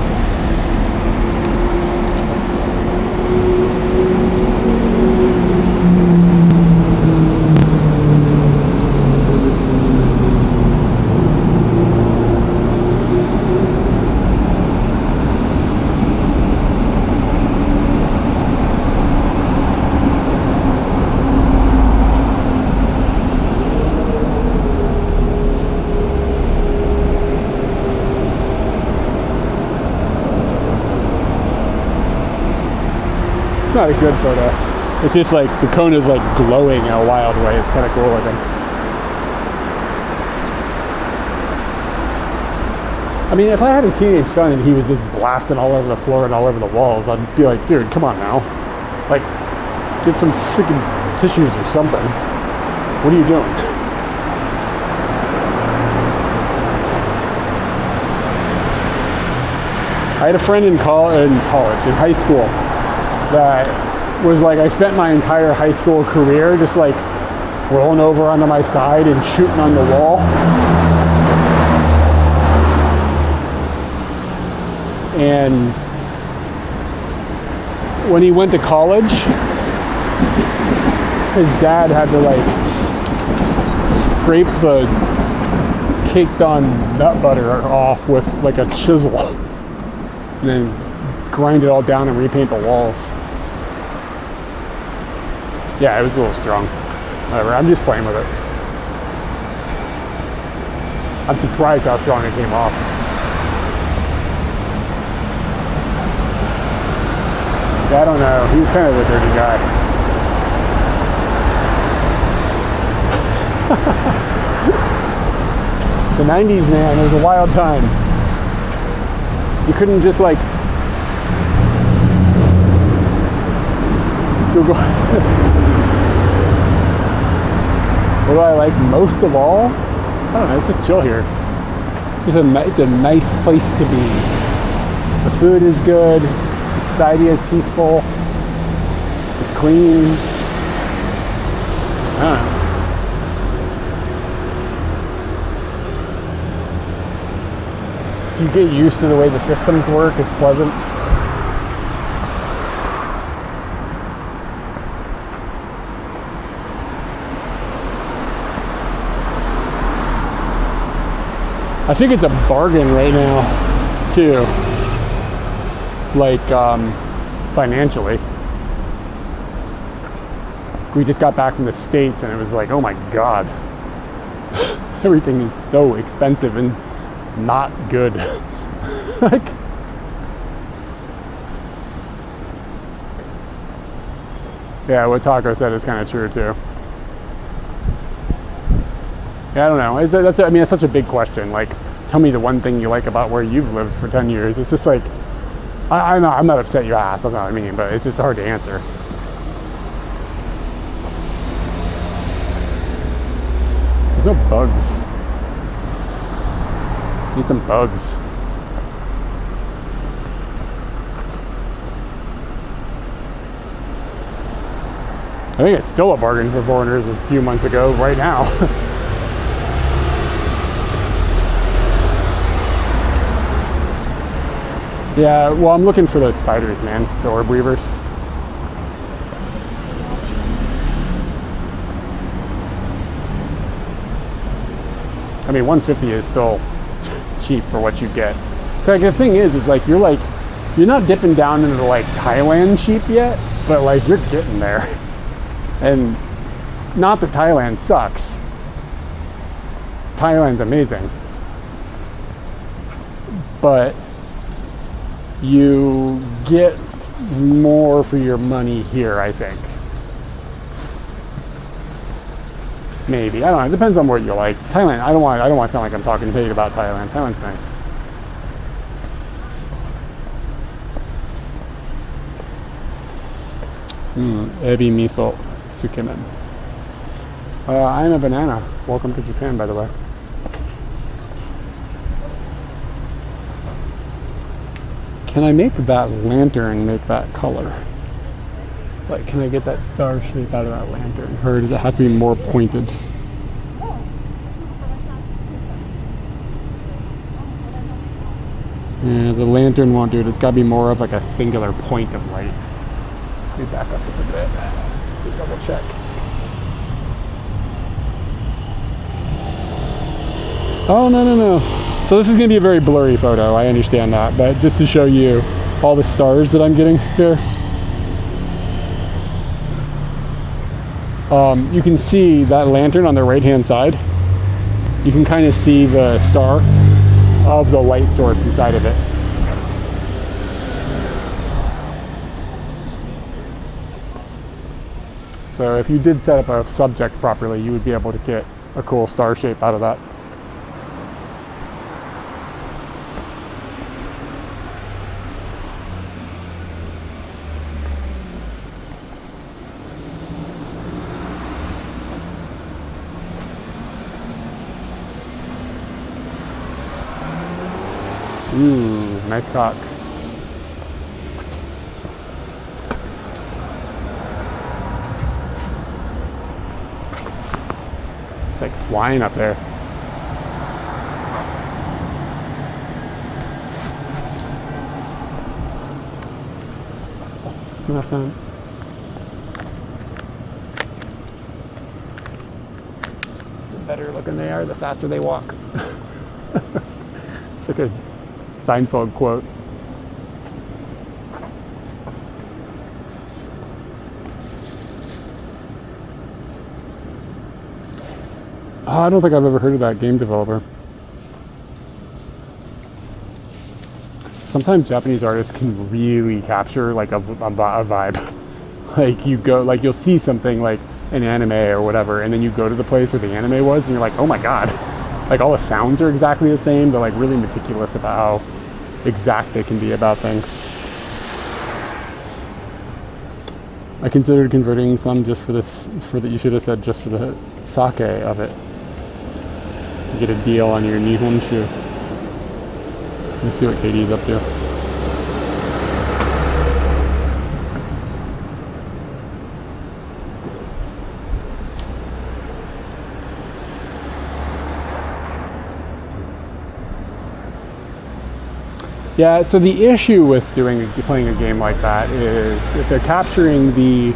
Speaker 1: It's not a good photo. It's just like the cone is like glowing in a wild way. It's kind of cool looking. I mean, if I had a teenage son and he was just blasting all over the floor and all over the walls, I'd be like, dude, come on now. Like, get some freaking tissues or something. What are you doing? I had a friend in high school, that was like, I spent my entire high school career just like rolling over onto my side and shooting on the wall. And when he went to college, his dad had to like scrape the caked on nut butter off with like a chisel and then grind it all down and repaint the walls. Yeah, it was a little strong. Whatever, I'm just playing with it. I'm surprised how strong it came off. Yeah, I don't know. He was kind of a dirty guy. The 90s, man, it was a wild time. You couldn't just like Google. What do I like most of all? I don't know, let's just chill here. It's a nice place to be. The food is good, the society is peaceful, it's clean. I don't know. If you get used to the way the systems work, it's pleasant. I think it's a bargain right now, too. Like, financially. We just got back from the States and it was like, oh my God. everything is so expensive and not good. Like, yeah, what Taco said is kind of true too. Yeah, I don't know. I mean, it's such a big question. Like, tell me the one thing you like about where you've lived for 10 years. It's just like, I'm not upset you asked. That's not what I mean, but it's just hard to answer. There's no bugs. Need some bugs. I think it's still a bargain for foreigners a few months ago right now. Yeah, well, I'm looking for those spiders, man. The orb weavers. I mean, 150 is still cheap for what you get. Like, the thing is like, you're not dipping down into like Thailand cheap yet, but like you're getting there. And not that Thailand sucks. Thailand's amazing. But you get more for your money here, I think. Maybe. I don't know. It depends on what you like. Thailand, I don't want to sound like I'm talking big about Thailand. Thailand's nice. Ebi miso tsukemen. I'm a banana. Welcome to Japan, by the way. Can I make that lantern make that color? Like, can I get that star shape out of that lantern? Or does it have to be more pointed? Yeah, the lantern won't do it. It's got to be more of like a singular point of light. Let me back up just a bit. Just to double check. Oh, no. So this is going to be a very blurry photo. I understand that. But just to show you all the stars that I'm getting here. You can see that lantern on the right-hand side. You can kind of see the star of the light source inside of it. So if you did set up a subject properly, you would be able to get a cool star shape out of that. Ooh, nice cock. It's like flying up there. Sumimasen. The better looking they are, the faster they walk. It's like a Seinfeld quote. Oh, I don't think I've ever heard of that game developer. Sometimes Japanese artists can really capture like a vibe. Like you'll see something like an anime or whatever, and then you go to the place where the anime was, and you're like, oh my god. Like all the sounds are exactly the same. They're like really meticulous about how exact they can be about things. I considered converting some just for this, you should have said just for the sake of it. You get a deal on your Nihonshu. Let's see what Katie's up to. Yeah, so the issue with playing a game like that is if they're capturing the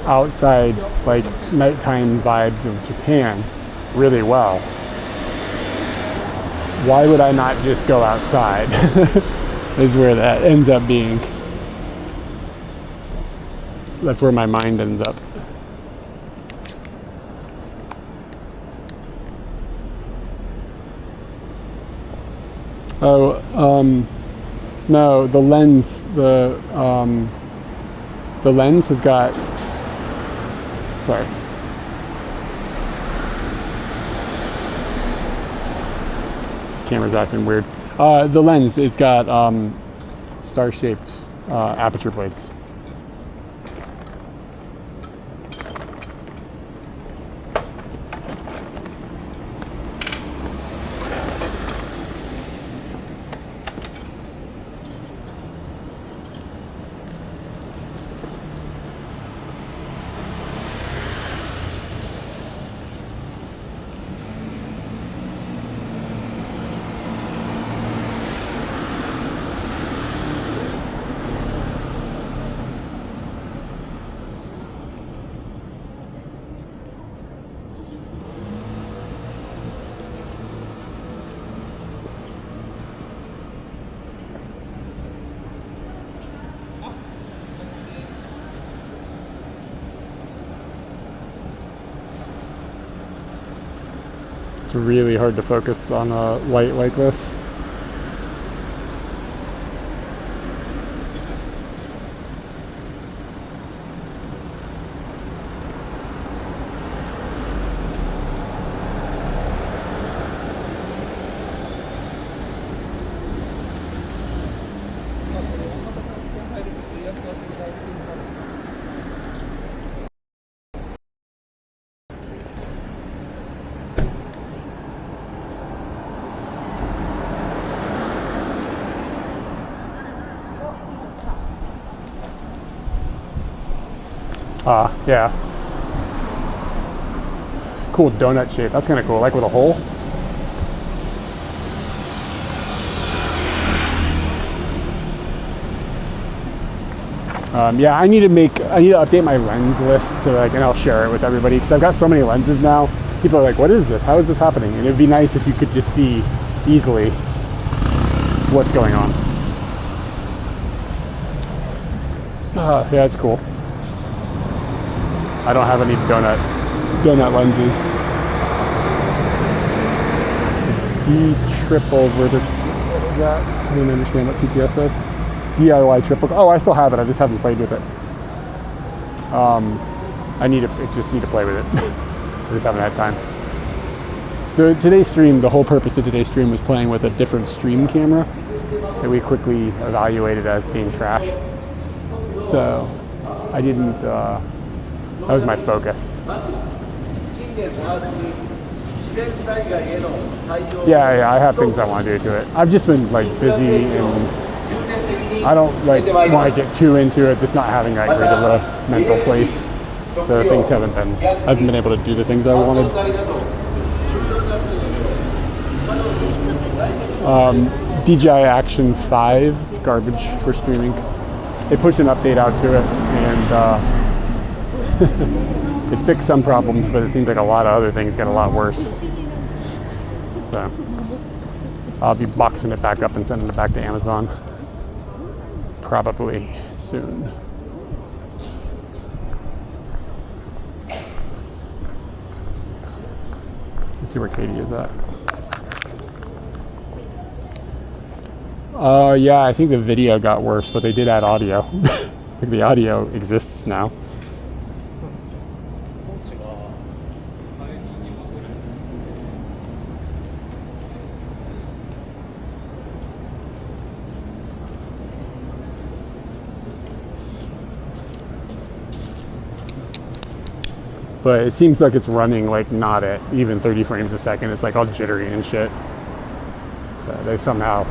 Speaker 1: outside, like nighttime vibes of Japan really well, why would I not just go outside? Is where that ends up being. That's where my mind ends up. Oh, no, the lens, the lens has got, sorry. Camera's acting weird. The lens has got star-shaped aperture plates. It's really hard to focus on a light like this. Yeah. Cool donut shape. That's kind of cool, like with a hole. Yeah, I need to update my lens list so that and I'll share it with everybody because I've got so many lenses now. People are like, what is this? How is this happening? And it'd be nice if you could just see easily what's going on. Yeah, it's cool. I don't have any donut lenses. D triple vertical. What is that? I don't understand what PPS said. DIY triple. Oh, I still have it. I just haven't played with it. I just need to play with it. I just haven't had time. Today's stream, the whole purpose of today's stream was playing with a different stream camera that we quickly evaluated as being trash. So I didn't. That was my focus. Yeah, I have things I want to do to it. I've just been like busy and I don't want to get too into it, just not having that great of a mental place. So things haven't been able to do the things I wanted. DJI Action 5, it's garbage for streaming. They pushed an update out to it and it fixed some problems, but it seems like a lot of other things got a lot worse. So I'll be boxing it back up and sending it back to Amazon probably soon. Let's see where Katie is at. Yeah, I think the video got worse, but they did add audio. I think the audio exists now. But it seems like it's running like not at even 30 frames a second. It's like all jittery and shit. So they somehow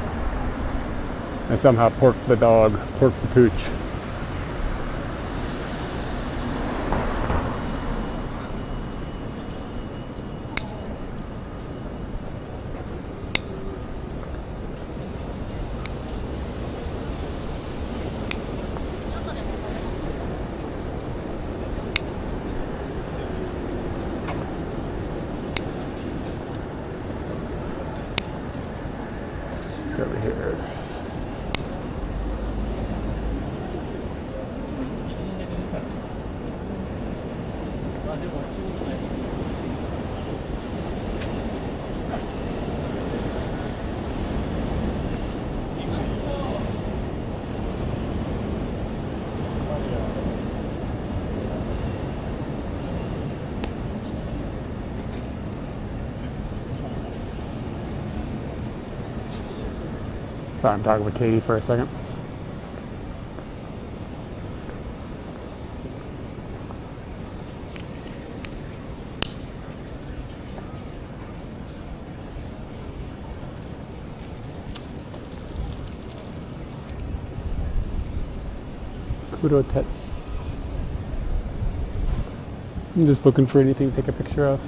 Speaker 1: porked the dog, porked the pooch. Over here. Thought I'm talking with Katie for a second. Kurotets. I'm just looking for anything to take a picture of.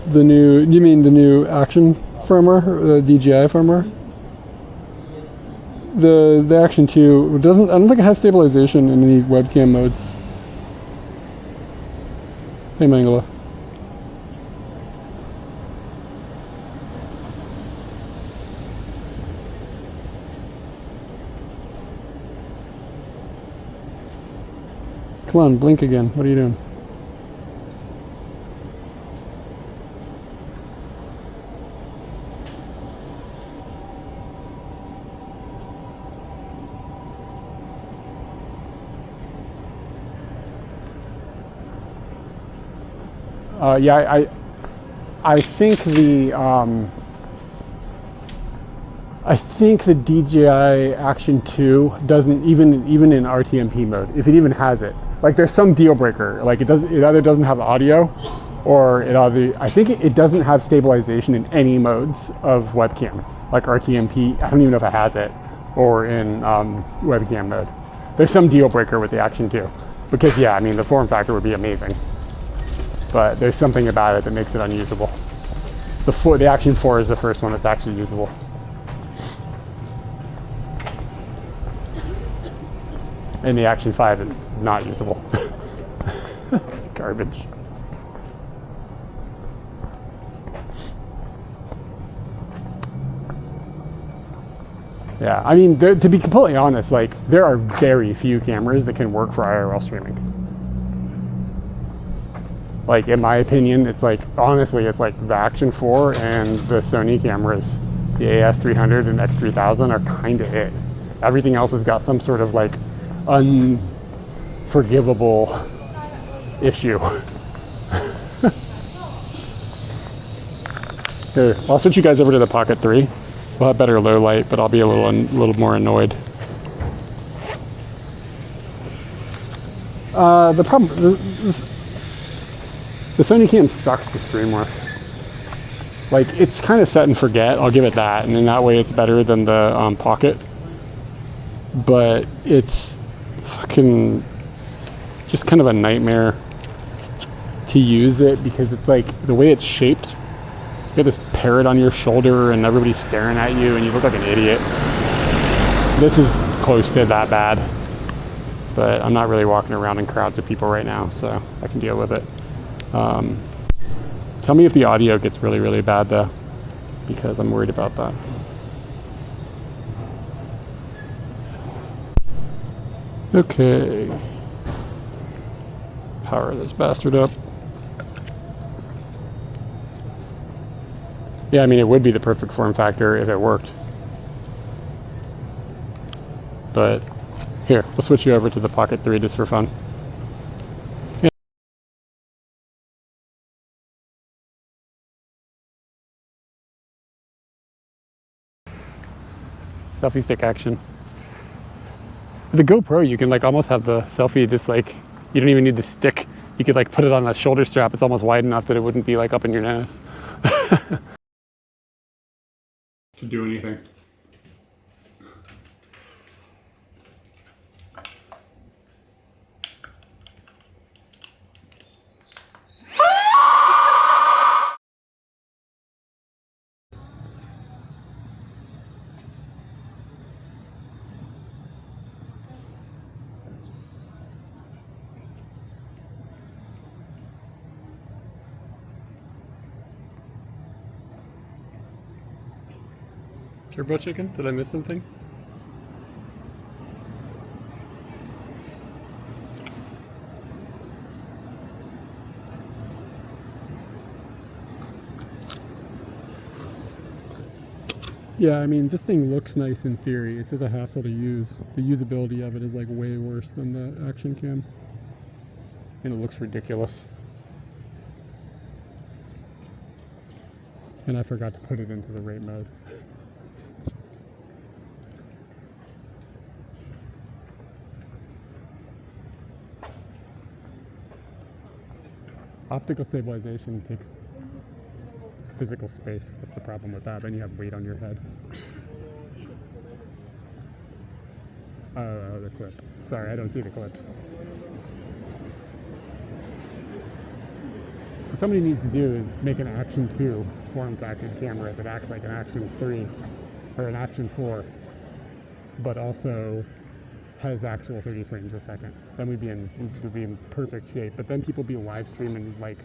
Speaker 1: The new, you mean the new Action firmware, or the DJI firmware? The Action 2 doesn't, I don't think it has stabilization in any webcam modes. Hey Mangala. Come on, blink again. What are you doing? Yeah, I think the DJI Action 2 doesn't even in RTMP mode, if it even has it. Like there's some deal breaker. Like it either doesn't have audio, or I think it doesn't have stabilization in any modes of webcam. Like RTMP, I don't even know if it has it, or in webcam mode. There's some deal breaker with the Action 2, because yeah, I mean the form factor would be amazing. But there's something about it that makes it unusable. The Action 4 is the first one that's actually usable. And the Action 5 is not usable. It's garbage. Yeah, I mean, to be completely honest, like there are very few cameras that can work for IRL streaming. Like in my opinion, it's like, honestly, it's like the Action 4 and the Sony cameras, the AS300 and X3000 are kind of it. Everything else has got some sort of like unforgivable issue. Here, I'll switch you guys over to the Pocket 3. We'll have better low light, but I'll be a little more annoyed. The problem, the Sony cam sucks to stream with. Like, it's kind of set and forget, I'll give it that, and in that way it's better than the Pocket. But it's fucking just kind of a nightmare to use it, because it's like, the way it's shaped, you have this parrot on your shoulder and everybody's staring at you and you look like an idiot. This is close to that bad. But I'm not really walking around in crowds of people right now, so I can deal with it. Tell me if the audio gets really, really bad though, because I'm worried about that. Okay. Power this bastard up. Yeah, I mean, it would be the perfect form factor if it worked. But here, we'll switch you over to the Pocket 3 just for fun. Selfie stick action. With the GoPro, you can like almost have the selfie just like, you don't even need the stick. You could like put it on a shoulder strap. It's almost wide enough that it wouldn't be like up in your nose. To do anything. Turbo chicken? Did I miss something? Yeah, I mean, this thing looks nice in theory. It's just a hassle to use. The usability of it is like way worse than the action cam. And it looks ridiculous. And I forgot to put it into the rate mode. Optical stabilization takes physical space. That's the problem with that. Then you have weight on your head. Oh, the clip. Sorry, I don't see the clips. What somebody needs to do is make an Action 2 form-factored camera that acts like an Action 3 or an Action 4, but also has actual 30 frames a second. Then we'd be in perfect shape. But then people be live streaming like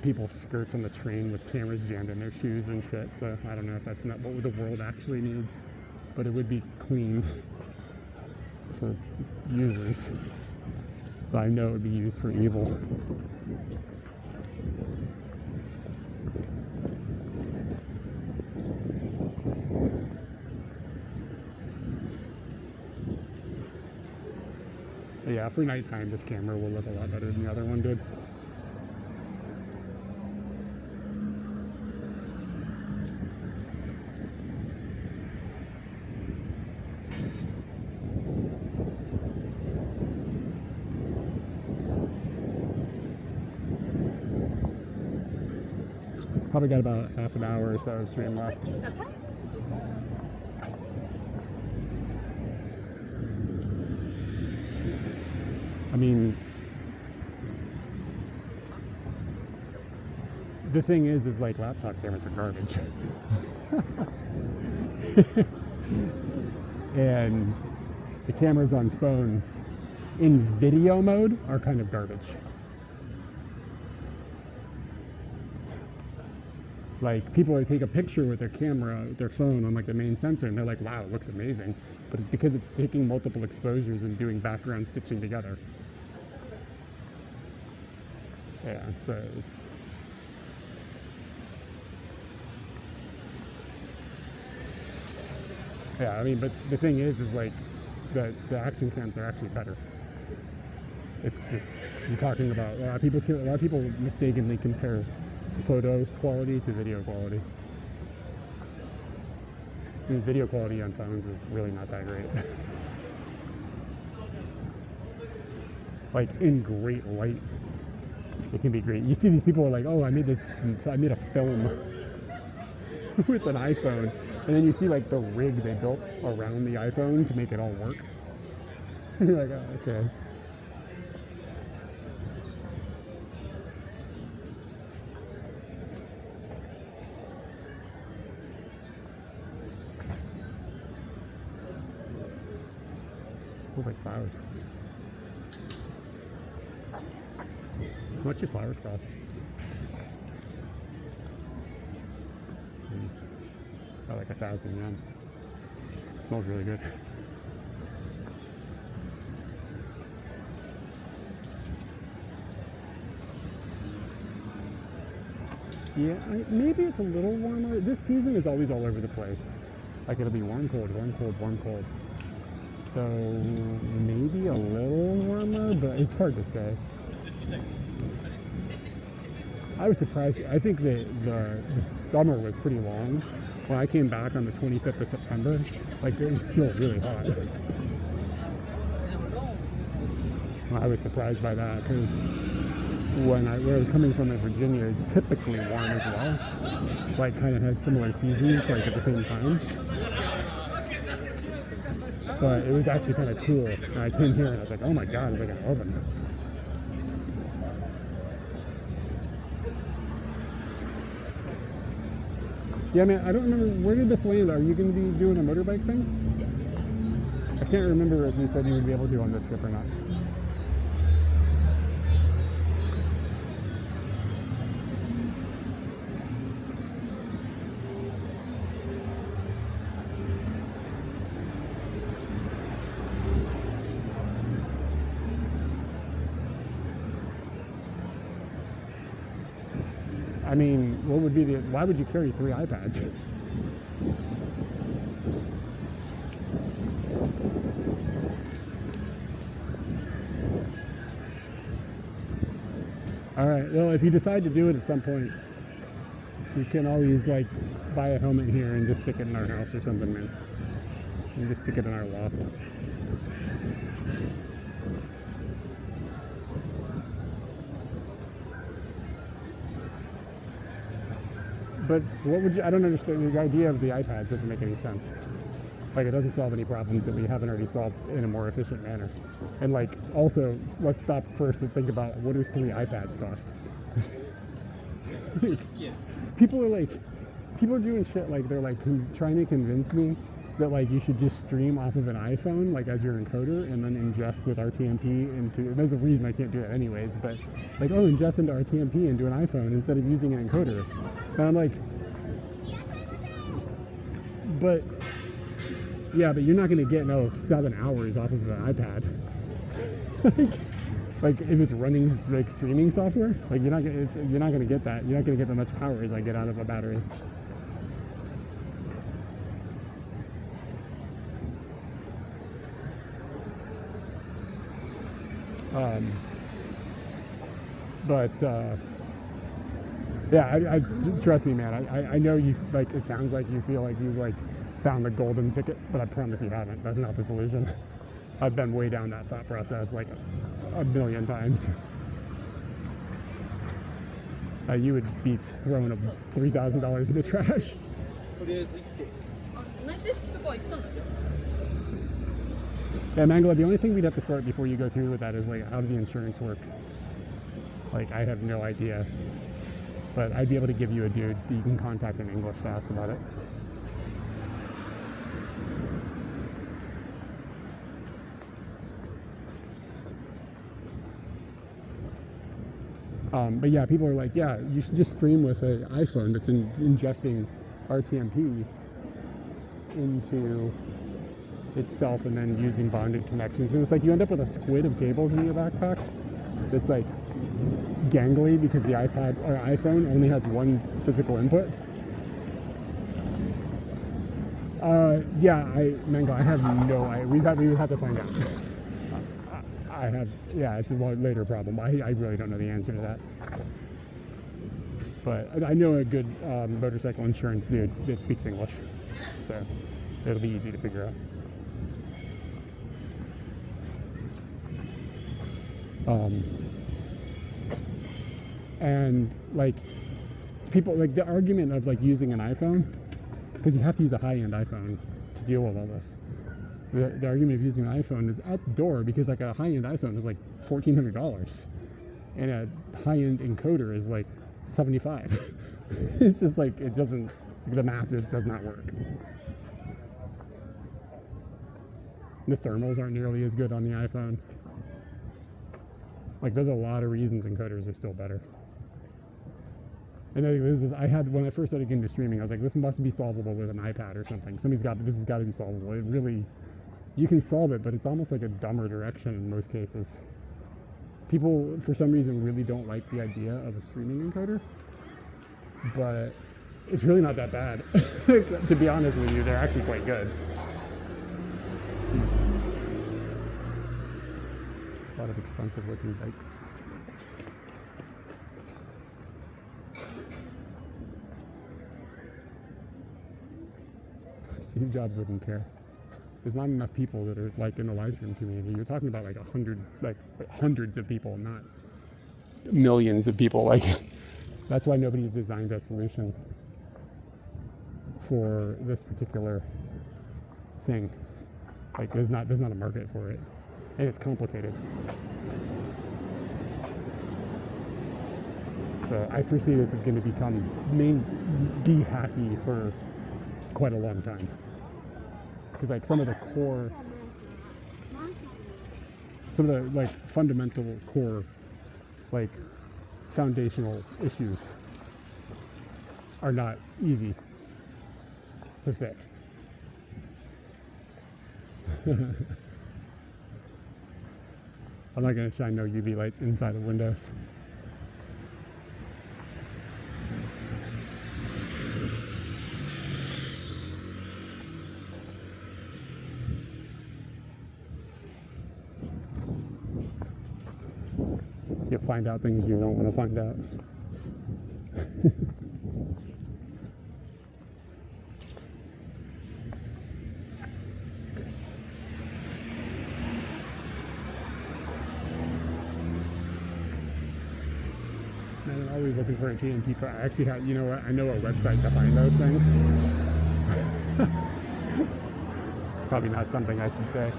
Speaker 1: people's skirts on the train with cameras jammed in their shoes and shit. So I don't know if that's not what the world actually needs, but it would be clean for users. But I know it would be used for evil. But yeah, for nighttime, this camera will look a lot better than the other one did. Probably got about half an hour or so of stream left. I mean, the thing is like laptop cameras are garbage. And the cameras on phones in video mode are kind of garbage. Like, people would take a picture with their camera, their phone on like the main sensor, and they're like, wow, it looks amazing. But it's because it's taking multiple exposures and doing background stitching together. Yeah, so it's... Yeah, I mean, but the thing is like, the action cams are actually better. It's just, you're talking about, a lot of people mistakenly compare photo quality to video quality. I mean, video quality on phones is really not that great. Like, in great light, it can be great. You see these people are like, oh, I made a film with an iPhone, and then you see like the rig they built around the iPhone to make it all work. You're like, oh, okay. Smells like flowers. How much your flowers cost? About like 1,000 yen. It smells really good. Yeah, maybe it's a little warmer. This season is always all over the place. Like, it'll be warm, cold, warm, cold, warm, cold. So maybe a little warmer, but it's hard to say. I was surprised. I think the summer was pretty long. When I came back on the 25th of September, like, it was still really hot. I was surprised by that because where I was coming from in Virginia is typically warm as well. Like, kind of has similar seasons, like, at the same time. But it was actually kind of cool. And I came here and I was like, oh my god, it's like an oven. Yeah, man, I don't remember, where did this land? Are you going to be doing a motorbike thing? I can't remember if you said you would be able to on this trip or not. mean, what would be why would you carry 3 iPads? All right, well, if you decide to do it at some point, you can always like buy a helmet here and just stick it in our house or something, man. You just stick it in our loft. But what would you, I don't understand, the idea of the iPads doesn't make any sense. Like, it doesn't solve any problems that we haven't already solved in a more efficient manner. And like, also, let's stop first and think about what does 3 iPads cost? People are doing shit like they're like trying to convince me that like you should just stream off of an iPhone like as your encoder and then ingest with RTMP into, there's a reason I can't do that anyways, but like, oh, ingest into RTMP into an iPhone instead of using an encoder. And I'm like, but yeah, but you're not going to get 7 hours off of an iPad. like if it's running like streaming software, like you're not going to get that. You're not going to get that much power as I get out of a battery. Yeah, I trust me, man. I know you like. It sounds like you feel like you've like found the golden ticket, but I promise you haven't. That's not the solution. I've been way down that thought process like a million times. You would be throwing $3,000 in the trash. Yeah, Mangala, the only thing we'd have to sort before you go through with that is like how the insurance works. Like, I have no idea. But I'd be able to give you a dude that you can contact in English to ask about it. But yeah, people are like, yeah, you should just stream with an iPhone that's ingesting RTMP into itself and then using bonded connections. And it's like you end up with a squid of cables in your backpack that's like gangly because the iPad or iPhone only has one physical input. Mango, I have no idea. We would have to find out. It's a later problem. I really don't know the answer to that. But I know a good motorcycle insurance dude that speaks English, so it'll be easy to figure out. And like people like the argument of like using an iPhone, because you have to use a high-end iPhone to deal with all this. The argument of using an iPhone is out the door because like a high-end iPhone is like $1,400 and a high-end encoder is like $75. It's just like the math just does not work. The thermals aren't nearly as good on the iPhone. Like, there's a lot of reasons encoders are still better. And when I first started getting into streaming, I was like, this must be solvable with an iPad or something. This has got to be solvable. It really, you can solve it, but it's almost like a dumber direction in most cases. People, for some reason, really don't like the idea of a streaming encoder, but it's really not that bad. To be honest with you, they're actually quite good. A lot of expensive looking bikes. Steve Jobs wouldn't care. There's not enough people that are like in the livestream community. You're talking about like hundreds of people, not millions of people. Like, that's why nobody's designed a solution for this particular thing. Like, there's not a market for it, and it's complicated. So I foresee this is going to be hacky for quite a long time. Because like some of the like fundamental core, like foundational issues are not easy to fix. I'm not going to shine no UV lights inside of Windows. you find out things you don't want to find out. Man, I'm always looking for a TNT part. I actually have, you know what? I know a website to find those things. It's probably not something I should say.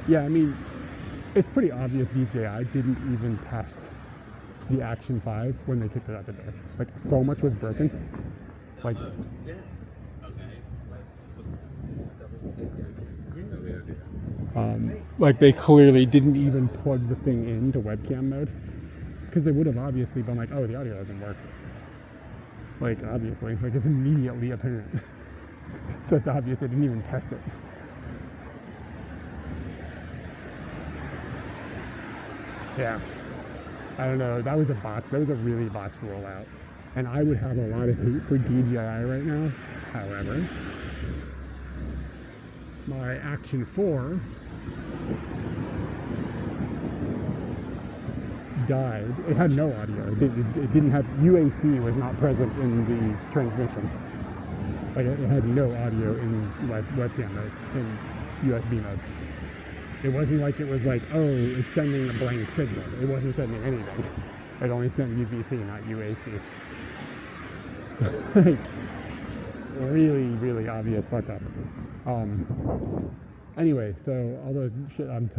Speaker 1: Yeah, I mean, it's pretty obvious DJI didn't even test the Action 5 when they kicked it out the door. Like, so much was broken. Like, like they clearly didn't even plug the thing into webcam mode, because they would have obviously been like, oh, the audio doesn't work. Like, obviously, like it's immediately apparent. So it's obvious they didn't even test it. Yeah, I don't know. That was a botch. That was a really botched rollout, and I would have a lot of hate for DJI right now. However, my Action 4 died. It had no audio. It didn't have UAC. Was not present in the transmission. Like it had no audio in webcam mode, in USB mode. It wasn't like it was like, oh, it's sending a blank signal. It wasn't sending anything. It only sent UVC, not UAC. Like, really, really obvious fuck up. Anyway, so all the shit I'm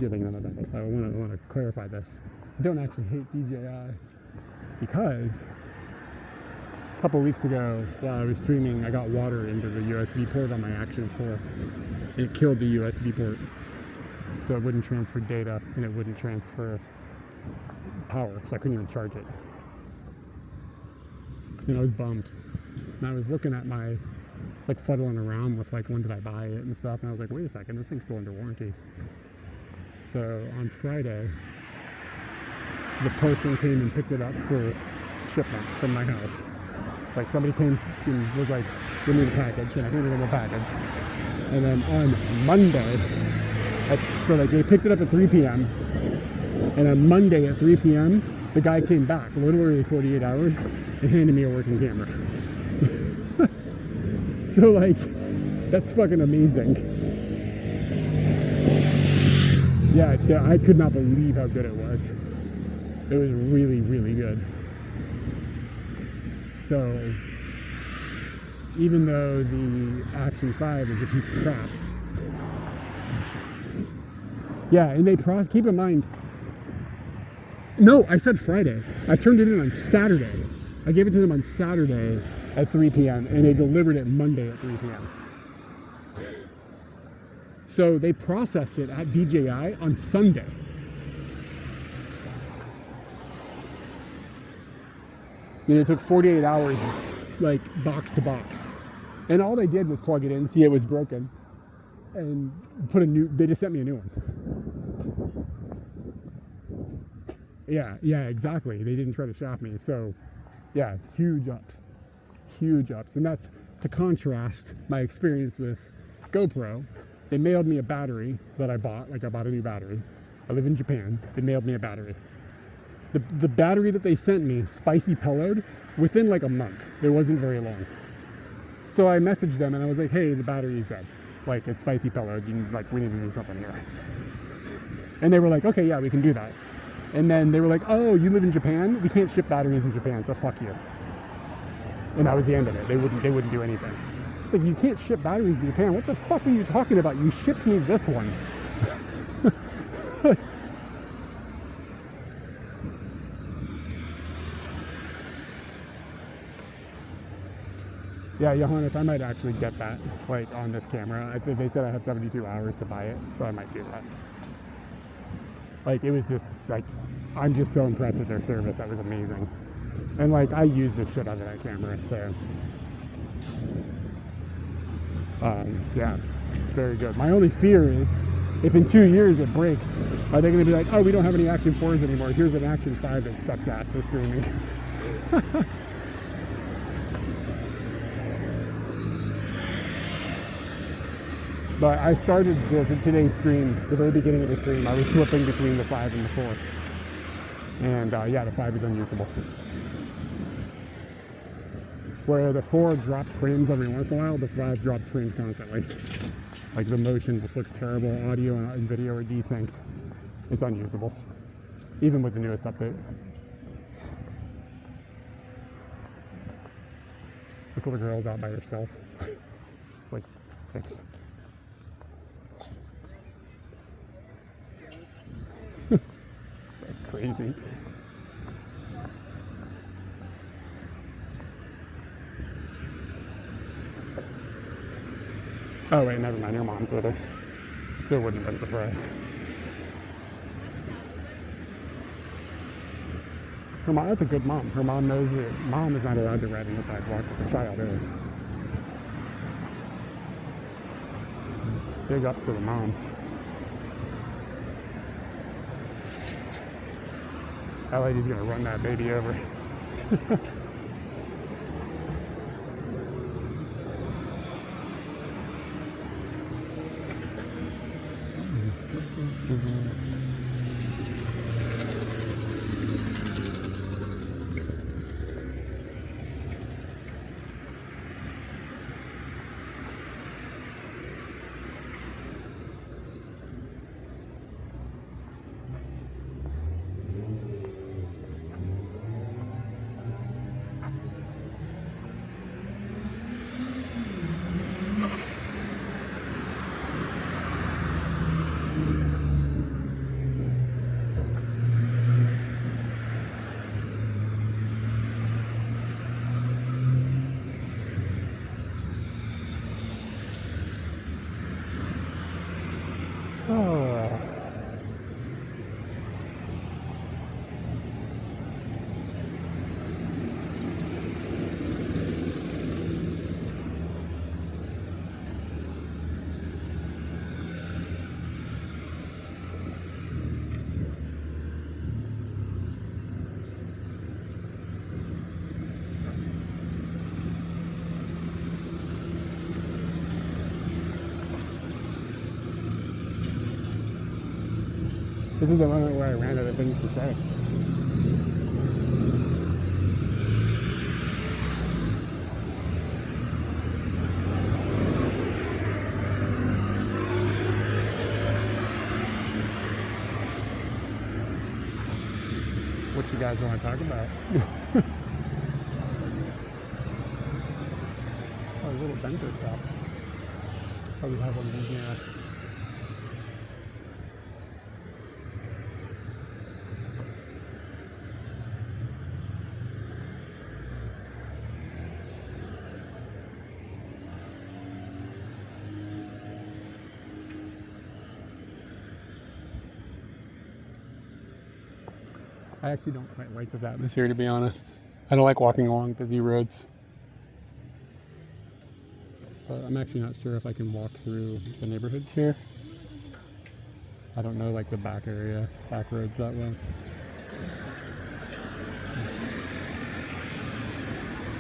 Speaker 1: giving them about, I want to clarify this. I don't actually hate DJI because a couple weeks ago while I was streaming, I got water into the USB port on my Action 4. It killed the USB port. So it wouldn't transfer data and it wouldn't transfer power, so I couldn't even charge it. And I was bummed. And I was looking at it's like fuddling around with like, when did I buy it and stuff, and I was like, wait a second, this thing's still under warranty. So on Friday, the person came and picked it up for shipment from my house. It's like somebody came and was like, give me the package, and I handed them the package. And then on Monday, so like they picked it up at 3 p.m. and on Monday at 3 p.m. the guy came back, literally 48 hours, and handed me a working camera. So like, that's fucking amazing. Yeah, I could not believe how good it was. It was really, really good. So even though the Action 5 is a piece of crap, yeah, and keep in mind, no, I said Friday. I turned it in on Saturday. I gave it to them on Saturday at 3 p.m. and they delivered it Monday at 3 p.m. So they processed it at DJI on Sunday. And it took 48 hours, like box to box. And all they did was plug it in, see it was broken, and they just sent me a new one. Yeah, exactly. They didn't try to shaft me. So, yeah, huge ups. And that's to contrast my experience with GoPro. They mailed me a battery that I bought. Like, I bought a new battery. I live in Japan. They mailed me a battery. The battery that they sent me, spicy pillowed, within like a month. It wasn't very long. So I messaged them and I was like, hey, the battery's dead. Like, it's spicy pillowed. We need to do something here. And they were like, okay, yeah, we can do that. And then they were like, oh, you live in Japan? We can't ship batteries in Japan, so fuck you. And that was the end of it. They wouldn't do anything. It's like, you can't ship batteries in Japan. What the fuck are you talking about? You shipped me this one. Yeah, Johannes, I might actually get that, like, on this camera. I think they said I have 72 hours to buy it, so I might do that. Like, it was just, like, I'm just so impressed with their service. That was amazing. And, like, I use the shit out of that camera, so. Yeah, very good. My only fear is, if in 2 years it breaks, are they going to be like, oh, we don't have any Action 4s anymore. Here's an Action 5 that sucks ass for streaming. But I started today's stream, the very beginning of the stream, I was flipping between the 5 and the 4. And yeah, the 5 is unusable. Where the 4 drops frames every once in a while, the 5 drops frames constantly. Like the motion just looks terrible, audio and video are desynced. It's unusable, even with the newest update. This little girl's out by herself. She's like 6. Crazy. Oh wait, never mind, her mom's with her. Still wouldn't have been surprised. Her mom, that's a good mom. Her mom knows that mom is not allowed to ride on the sidewalk, but the child is. Big ups to the mom. That lady's gonna run that baby over. This is the moment where I ran out of things to say. What you guys want to talk about? Oh, a little bento shop. Oh, we have one of these near us. I actually don't quite like this atmosphere, to be honest. I don't like walking along busy roads. But I'm actually not sure if I can walk through the neighborhoods here. I don't know like the back area, back roads that way.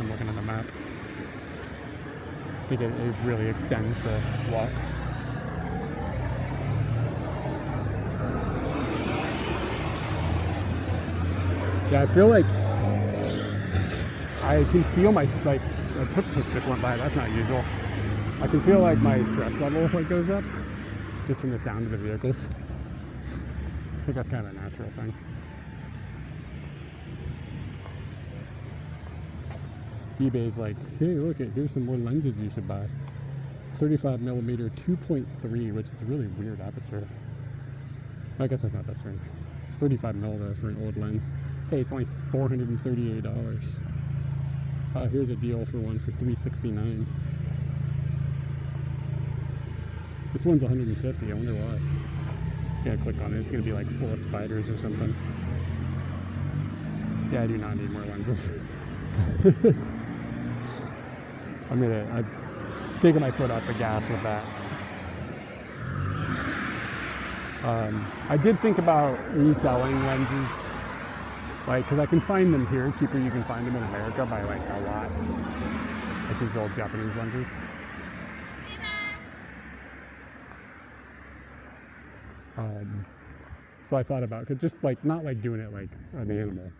Speaker 1: I'm looking at the map. I think it really extends the walk. Yeah, I feel like I can feel my, like, a tuk-tuk just went by, that's not usual. I can feel like my stress level like goes up just from the sound of the vehicles. I think that's kind of a natural thing. eBay's like, hey, look, here's some more lenses you should buy. 35mm 2.3, which is a really weird aperture. I guess that's not that strange. 35mm though for an old lens. Hey, it's only $438. Here's a deal for one for $369. This one's $150. I wonder why. Yeah, click on it. It's gonna be like full of spiders or something. Yeah, I do not need more lenses. I'm taking my foot off the gas with that. I did think about reselling lenses Like, because I can find them here cheaper. You can find them in America by like a lot. Like these old Japanese lenses. So I thought about, cause just like, not like doing it like an animal,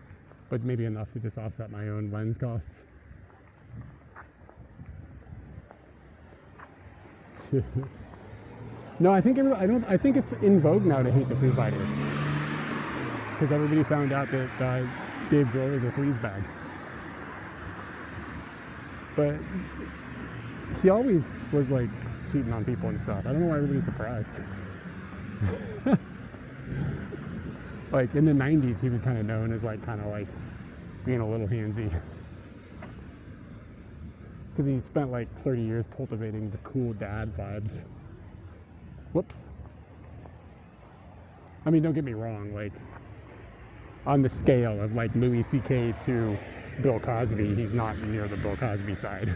Speaker 1: but maybe enough to just offset my own lens costs. No, I think I think it's in vogue now to hate the Foo Fighters, because everybody found out that Dave Grohl is a sleazebag. But he always was like cheating on people and stuff. I don't know why everybody's surprised. Like in the 90s, he was kind of known as like kind of like being a little handsy. It's because he spent like 30 years cultivating the cool dad vibes. Whoops. I mean, don't get me wrong, like on the scale of like Louis C.K. to Bill Cosby, he's not near the Bill Cosby side,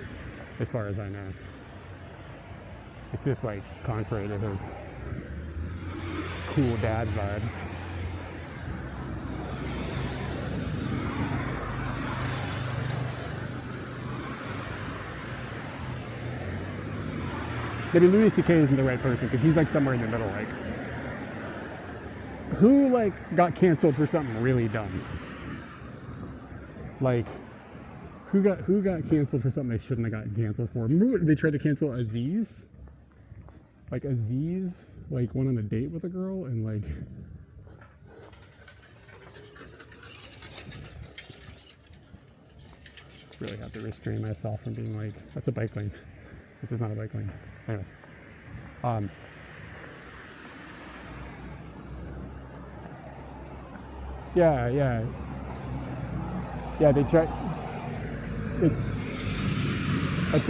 Speaker 1: as far as I know. It's just like contrary to his cool dad vibes. Maybe Louis C.K. isn't the right person because he's like somewhere in the middle. Like, who like got canceled for something really dumb? Like, who got canceled for something they shouldn't have gotten canceled for? Remember they tried to cancel Aziz? Like Aziz, like went on a date with a girl and like really have to restrain myself from being like, that's a bike lane. This is not a bike lane. Anyway. Yeah, they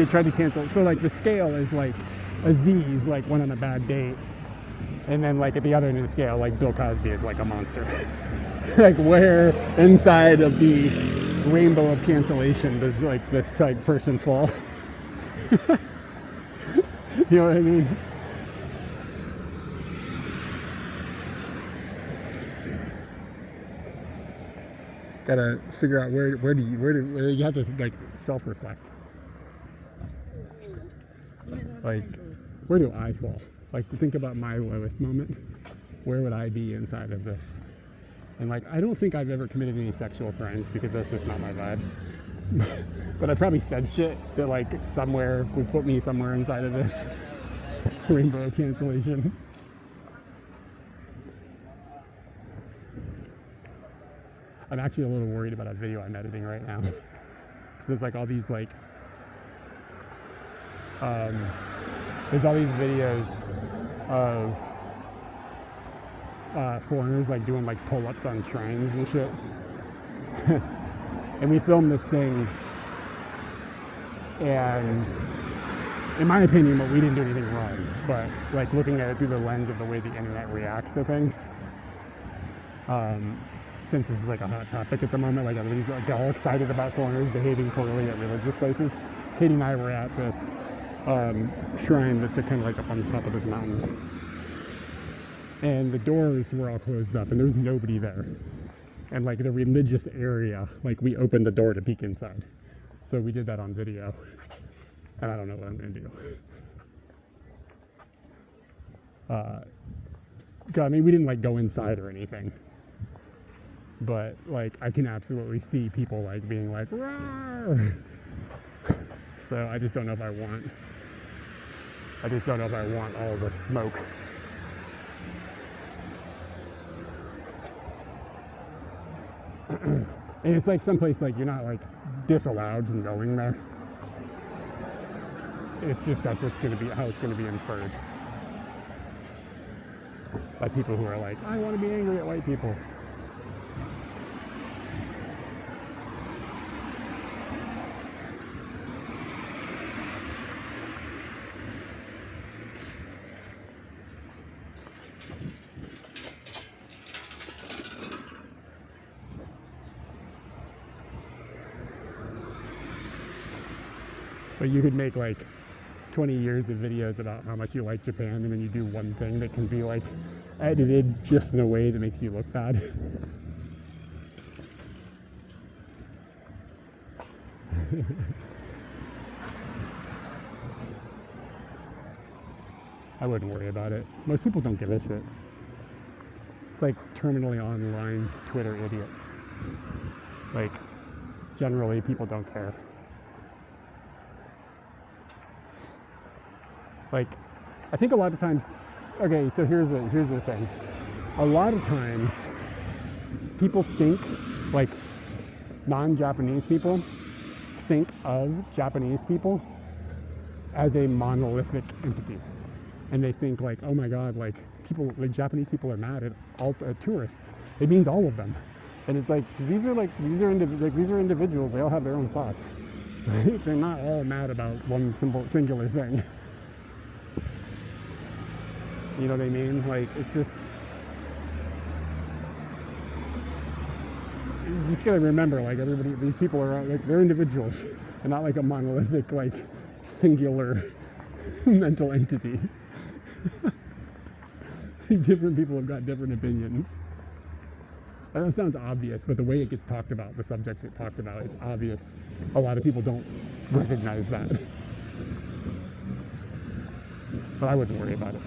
Speaker 1: tried to cancel. So like the scale is like Aziz like went on a bad date, and then like at the other end of the scale, like Bill Cosby is like a monster. Like where inside of the rainbow of cancellation does like this like person fall? You know what I mean? Gotta figure out where do you have to like self-reflect. Like, where do I fall? Like, think about my lowest moment. Where would I be inside of this? And like, I don't think I've ever committed any sexual crimes because that's just not my vibes. But I probably said shit that like somewhere would put me somewhere inside of this rainbow of cancellation. I'm actually a little worried about a video I'm editing right now. Because there's like all these like there's all these videos of foreigners like doing like pull-ups on shrines and shit. And we filmed this thing, and in my opinion, we didn't do anything wrong, but like looking at it through the lens of the way the internet reacts to things, since this is like a hot topic at the moment, like everybody's like all excited about foreigners behaving poorly at religious places. Katie and I were at this shrine that's kind of like up on the top of this mountain, and the doors were all closed up and there was nobody there. And like the religious area, like we opened the door to peek inside. So we did that on video. And I don't know what I'm gonna do. I mean, we didn't like go inside or anything. But like I can absolutely see people like being like, "Rawr!" So I just don't know if I want all the smoke. And it's like someplace like you're not like disallowed from going there. It's just how it's gonna be inferred by people who are like, I want to be angry at white people. But you could make like 20 years of videos about how much you like Japan, and then you do one thing that can be like edited just in a way that makes you look bad. I wouldn't worry about it. Most people don't give a shit. It's like terminally online Twitter idiots. Like, generally, people don't care. Like, I think a lot of times, okay, so here's the thing. A lot of times, people think, like, non-Japanese people think of Japanese people as a monolithic entity. And they think, like, oh my God, like, people, like, Japanese people are mad at all tourists. It means all of them. And it's like, these are individuals. They all have their own thoughts. Right? They're not all mad about one singular thing. You know what I mean? Like, it's just, you just gotta remember, like, everybody, these people are, like, they're individuals and not like a monolithic, like, singular mental entity. Different people have got different opinions. That sounds obvious, but the way it gets talked about, the subjects get talked about, it's obvious. A lot of people don't recognize that. But I wouldn't worry about it.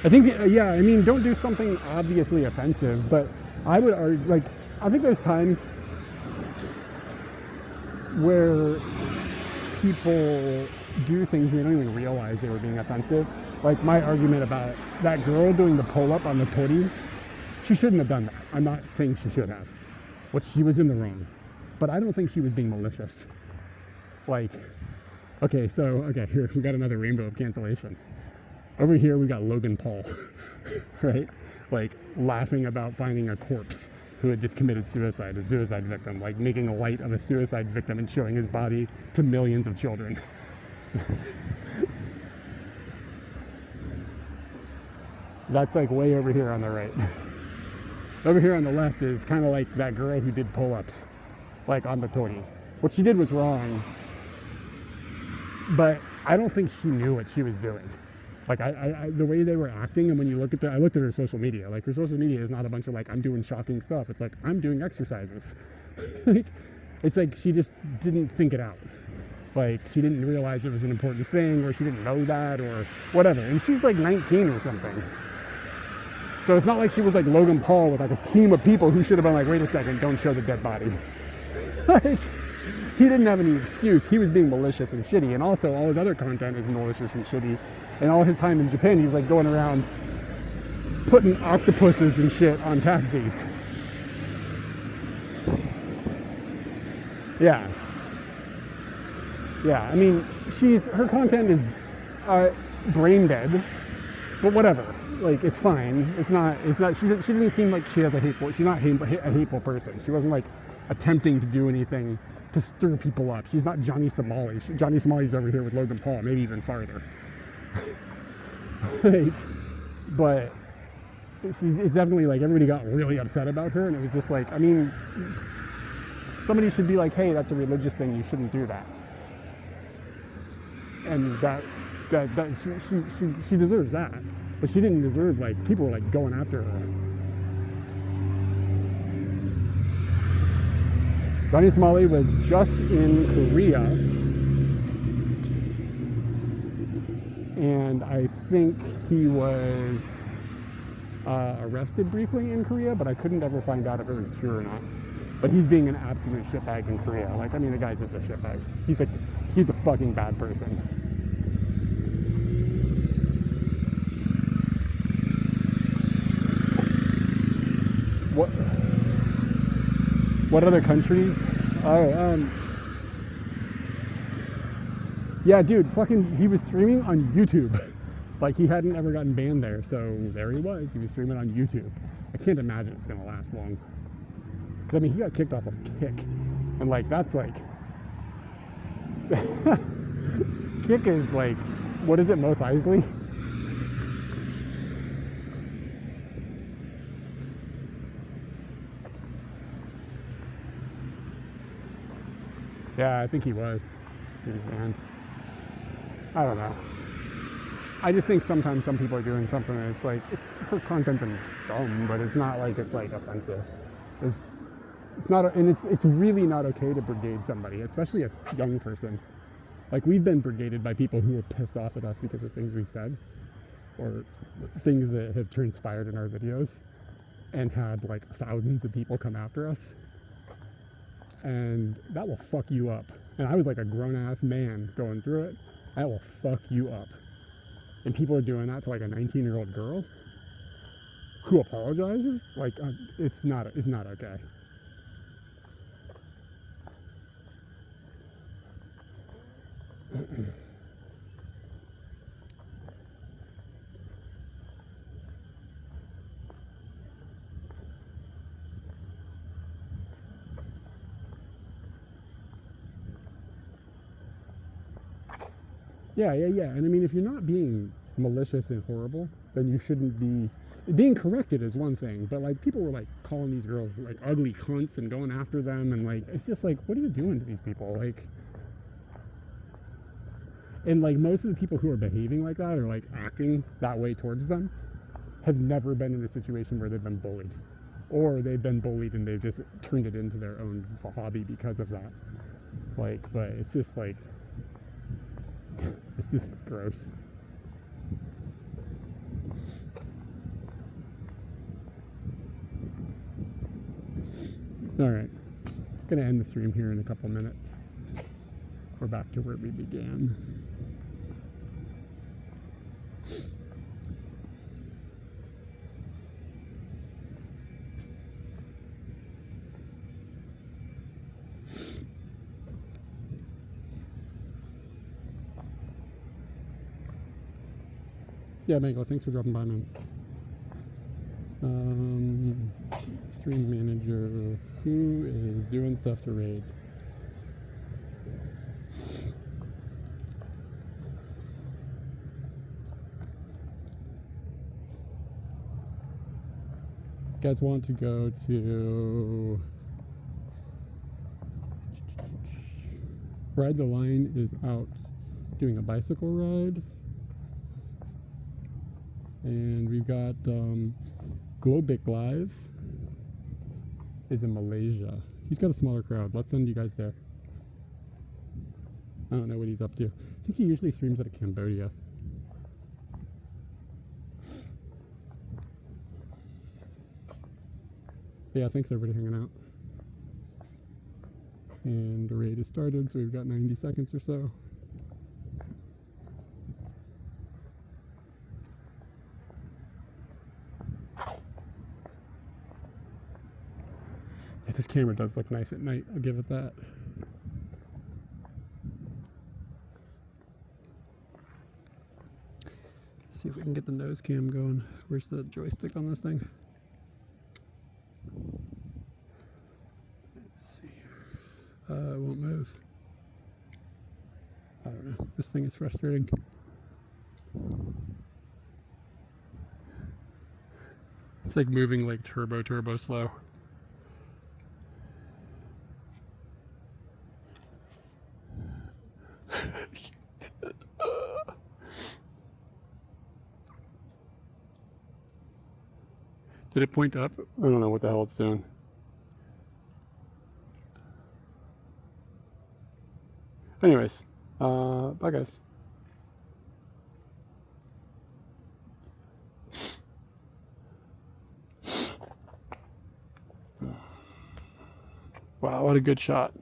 Speaker 1: I think, yeah, I mean, don't do something obviously offensive, but I would argue, like, I think there's times where people do things they don't even realize they were being offensive. Like my argument about that girl doing the pull-up on the tori, she shouldn't have done that. I'm not saying she should have, but she was in the wrong. But I don't think she was being malicious. Like, okay, here, we got another rainbow of cancellation. Over here, we got Logan Paul, right? Like, laughing about finding a corpse who had just committed suicide, a suicide victim, like making a light of a suicide victim and showing his body to millions of children. That's like way over here on the right. Over here on the left is kind of like that girl who did pull-ups, like on the tori. What she did was wrong, but I don't think she knew what she was doing. Like the way they were acting, and when you look at I looked at her social media. Like her social media is not a bunch of like I'm doing shocking stuff. It's like I'm doing exercises. It's like she just didn't think it out. Like she didn't realize it was an important thing, or she didn't know that, or whatever. And she's like 19 or something. So it's not like she was like Logan Paul with like a team of people who should have been like, wait a second, don't show the dead body. Like, he didn't have any excuse. He was being malicious and shitty, and also all his other content is malicious and shitty. And all his time in Japan, he was like going around putting octopuses and shit on taxis. Yeah. Yeah, I mean, her content is brain dead, but whatever. Like, it's fine. It's not, she didn't seem like she's not a hateful person. She wasn't like attempting to do anything to stir people up. She's not Johnny Somali. Johnny Somali's over here with Logan Paul, maybe even farther. Like, but it's definitely like everybody got really upset about her, and it was just like, I mean, somebody should be like, hey, that's a religious thing, you shouldn't do that. And that she deserves that, but she didn't deserve like people were like going after her. Johnny Somali was just in Korea, and I think he was arrested briefly in Korea, but I couldn't ever find out if it was true or not. But he's being an absolute shitbag in Korea. Like, I mean, the guy's just a shitbag. He's a fucking bad person. What other countries? Yeah, dude, fucking, he was streaming on YouTube. Like, he hadn't ever gotten banned there, so there he was. He was streaming on YouTube. I can't imagine it's gonna last long. Because, I mean, he got kicked off of Kick. And, like, that's, like... Kick is, like, what is it, Mos Eisley? Yeah, I think he was. He was banned. I don't know. I just think sometimes some people are doing something and it's like, her content's dumb, but it's not like it's like offensive. It's not, and it's really not okay to brigade somebody, especially a young person. Like, we've been brigaded by people who are pissed off at us because of things we said or things that have transpired in our videos, and had like thousands of people come after us, and that will fuck you up. And I was like a grown-ass man going through it. That will fuck you up. And people are doing that to like a 19-year-old girl who apologizes. Like, it's not okay. Yeah. And I mean, if you're not being malicious and horrible, then you shouldn't be. Being corrected is one thing, but like, people were like calling these girls like ugly cunts and going after them, and like, it's just like, what are you doing to these people? Like, and like, most of the people who are behaving like that or like acting that way towards them have never been in a situation where they've been bullied, or they've been bullied and they've just turned it into their own hobby because of that. Like, but it's just like, it's just gross. All right, gonna end the stream here in a couple minutes. We're back to where we began. Yeah, Mango, thanks for dropping by, man. Let's see, stream manager, who is doing stuff to raid? You guys want to go to Ride the Line is out doing a bicycle ride. And we've got Globic Live is in Malaysia. He's got a smaller crowd. Let's send you guys there. I don't know what he's up to. I think he usually streams out of Cambodia. But yeah, thanks everybody hanging out. And the raid has started, so we've got 90 seconds or so. This camera does look nice at night, I'll give it that. Let's see if we can get the nose cam going. Where's the joystick on this thing? Let's see here. It won't move. I don't know. This thing is frustrating. It's like moving like turbo slow. Did it point up? I don't know what the hell it's doing. Anyways, bye guys. Wow, what a good shot.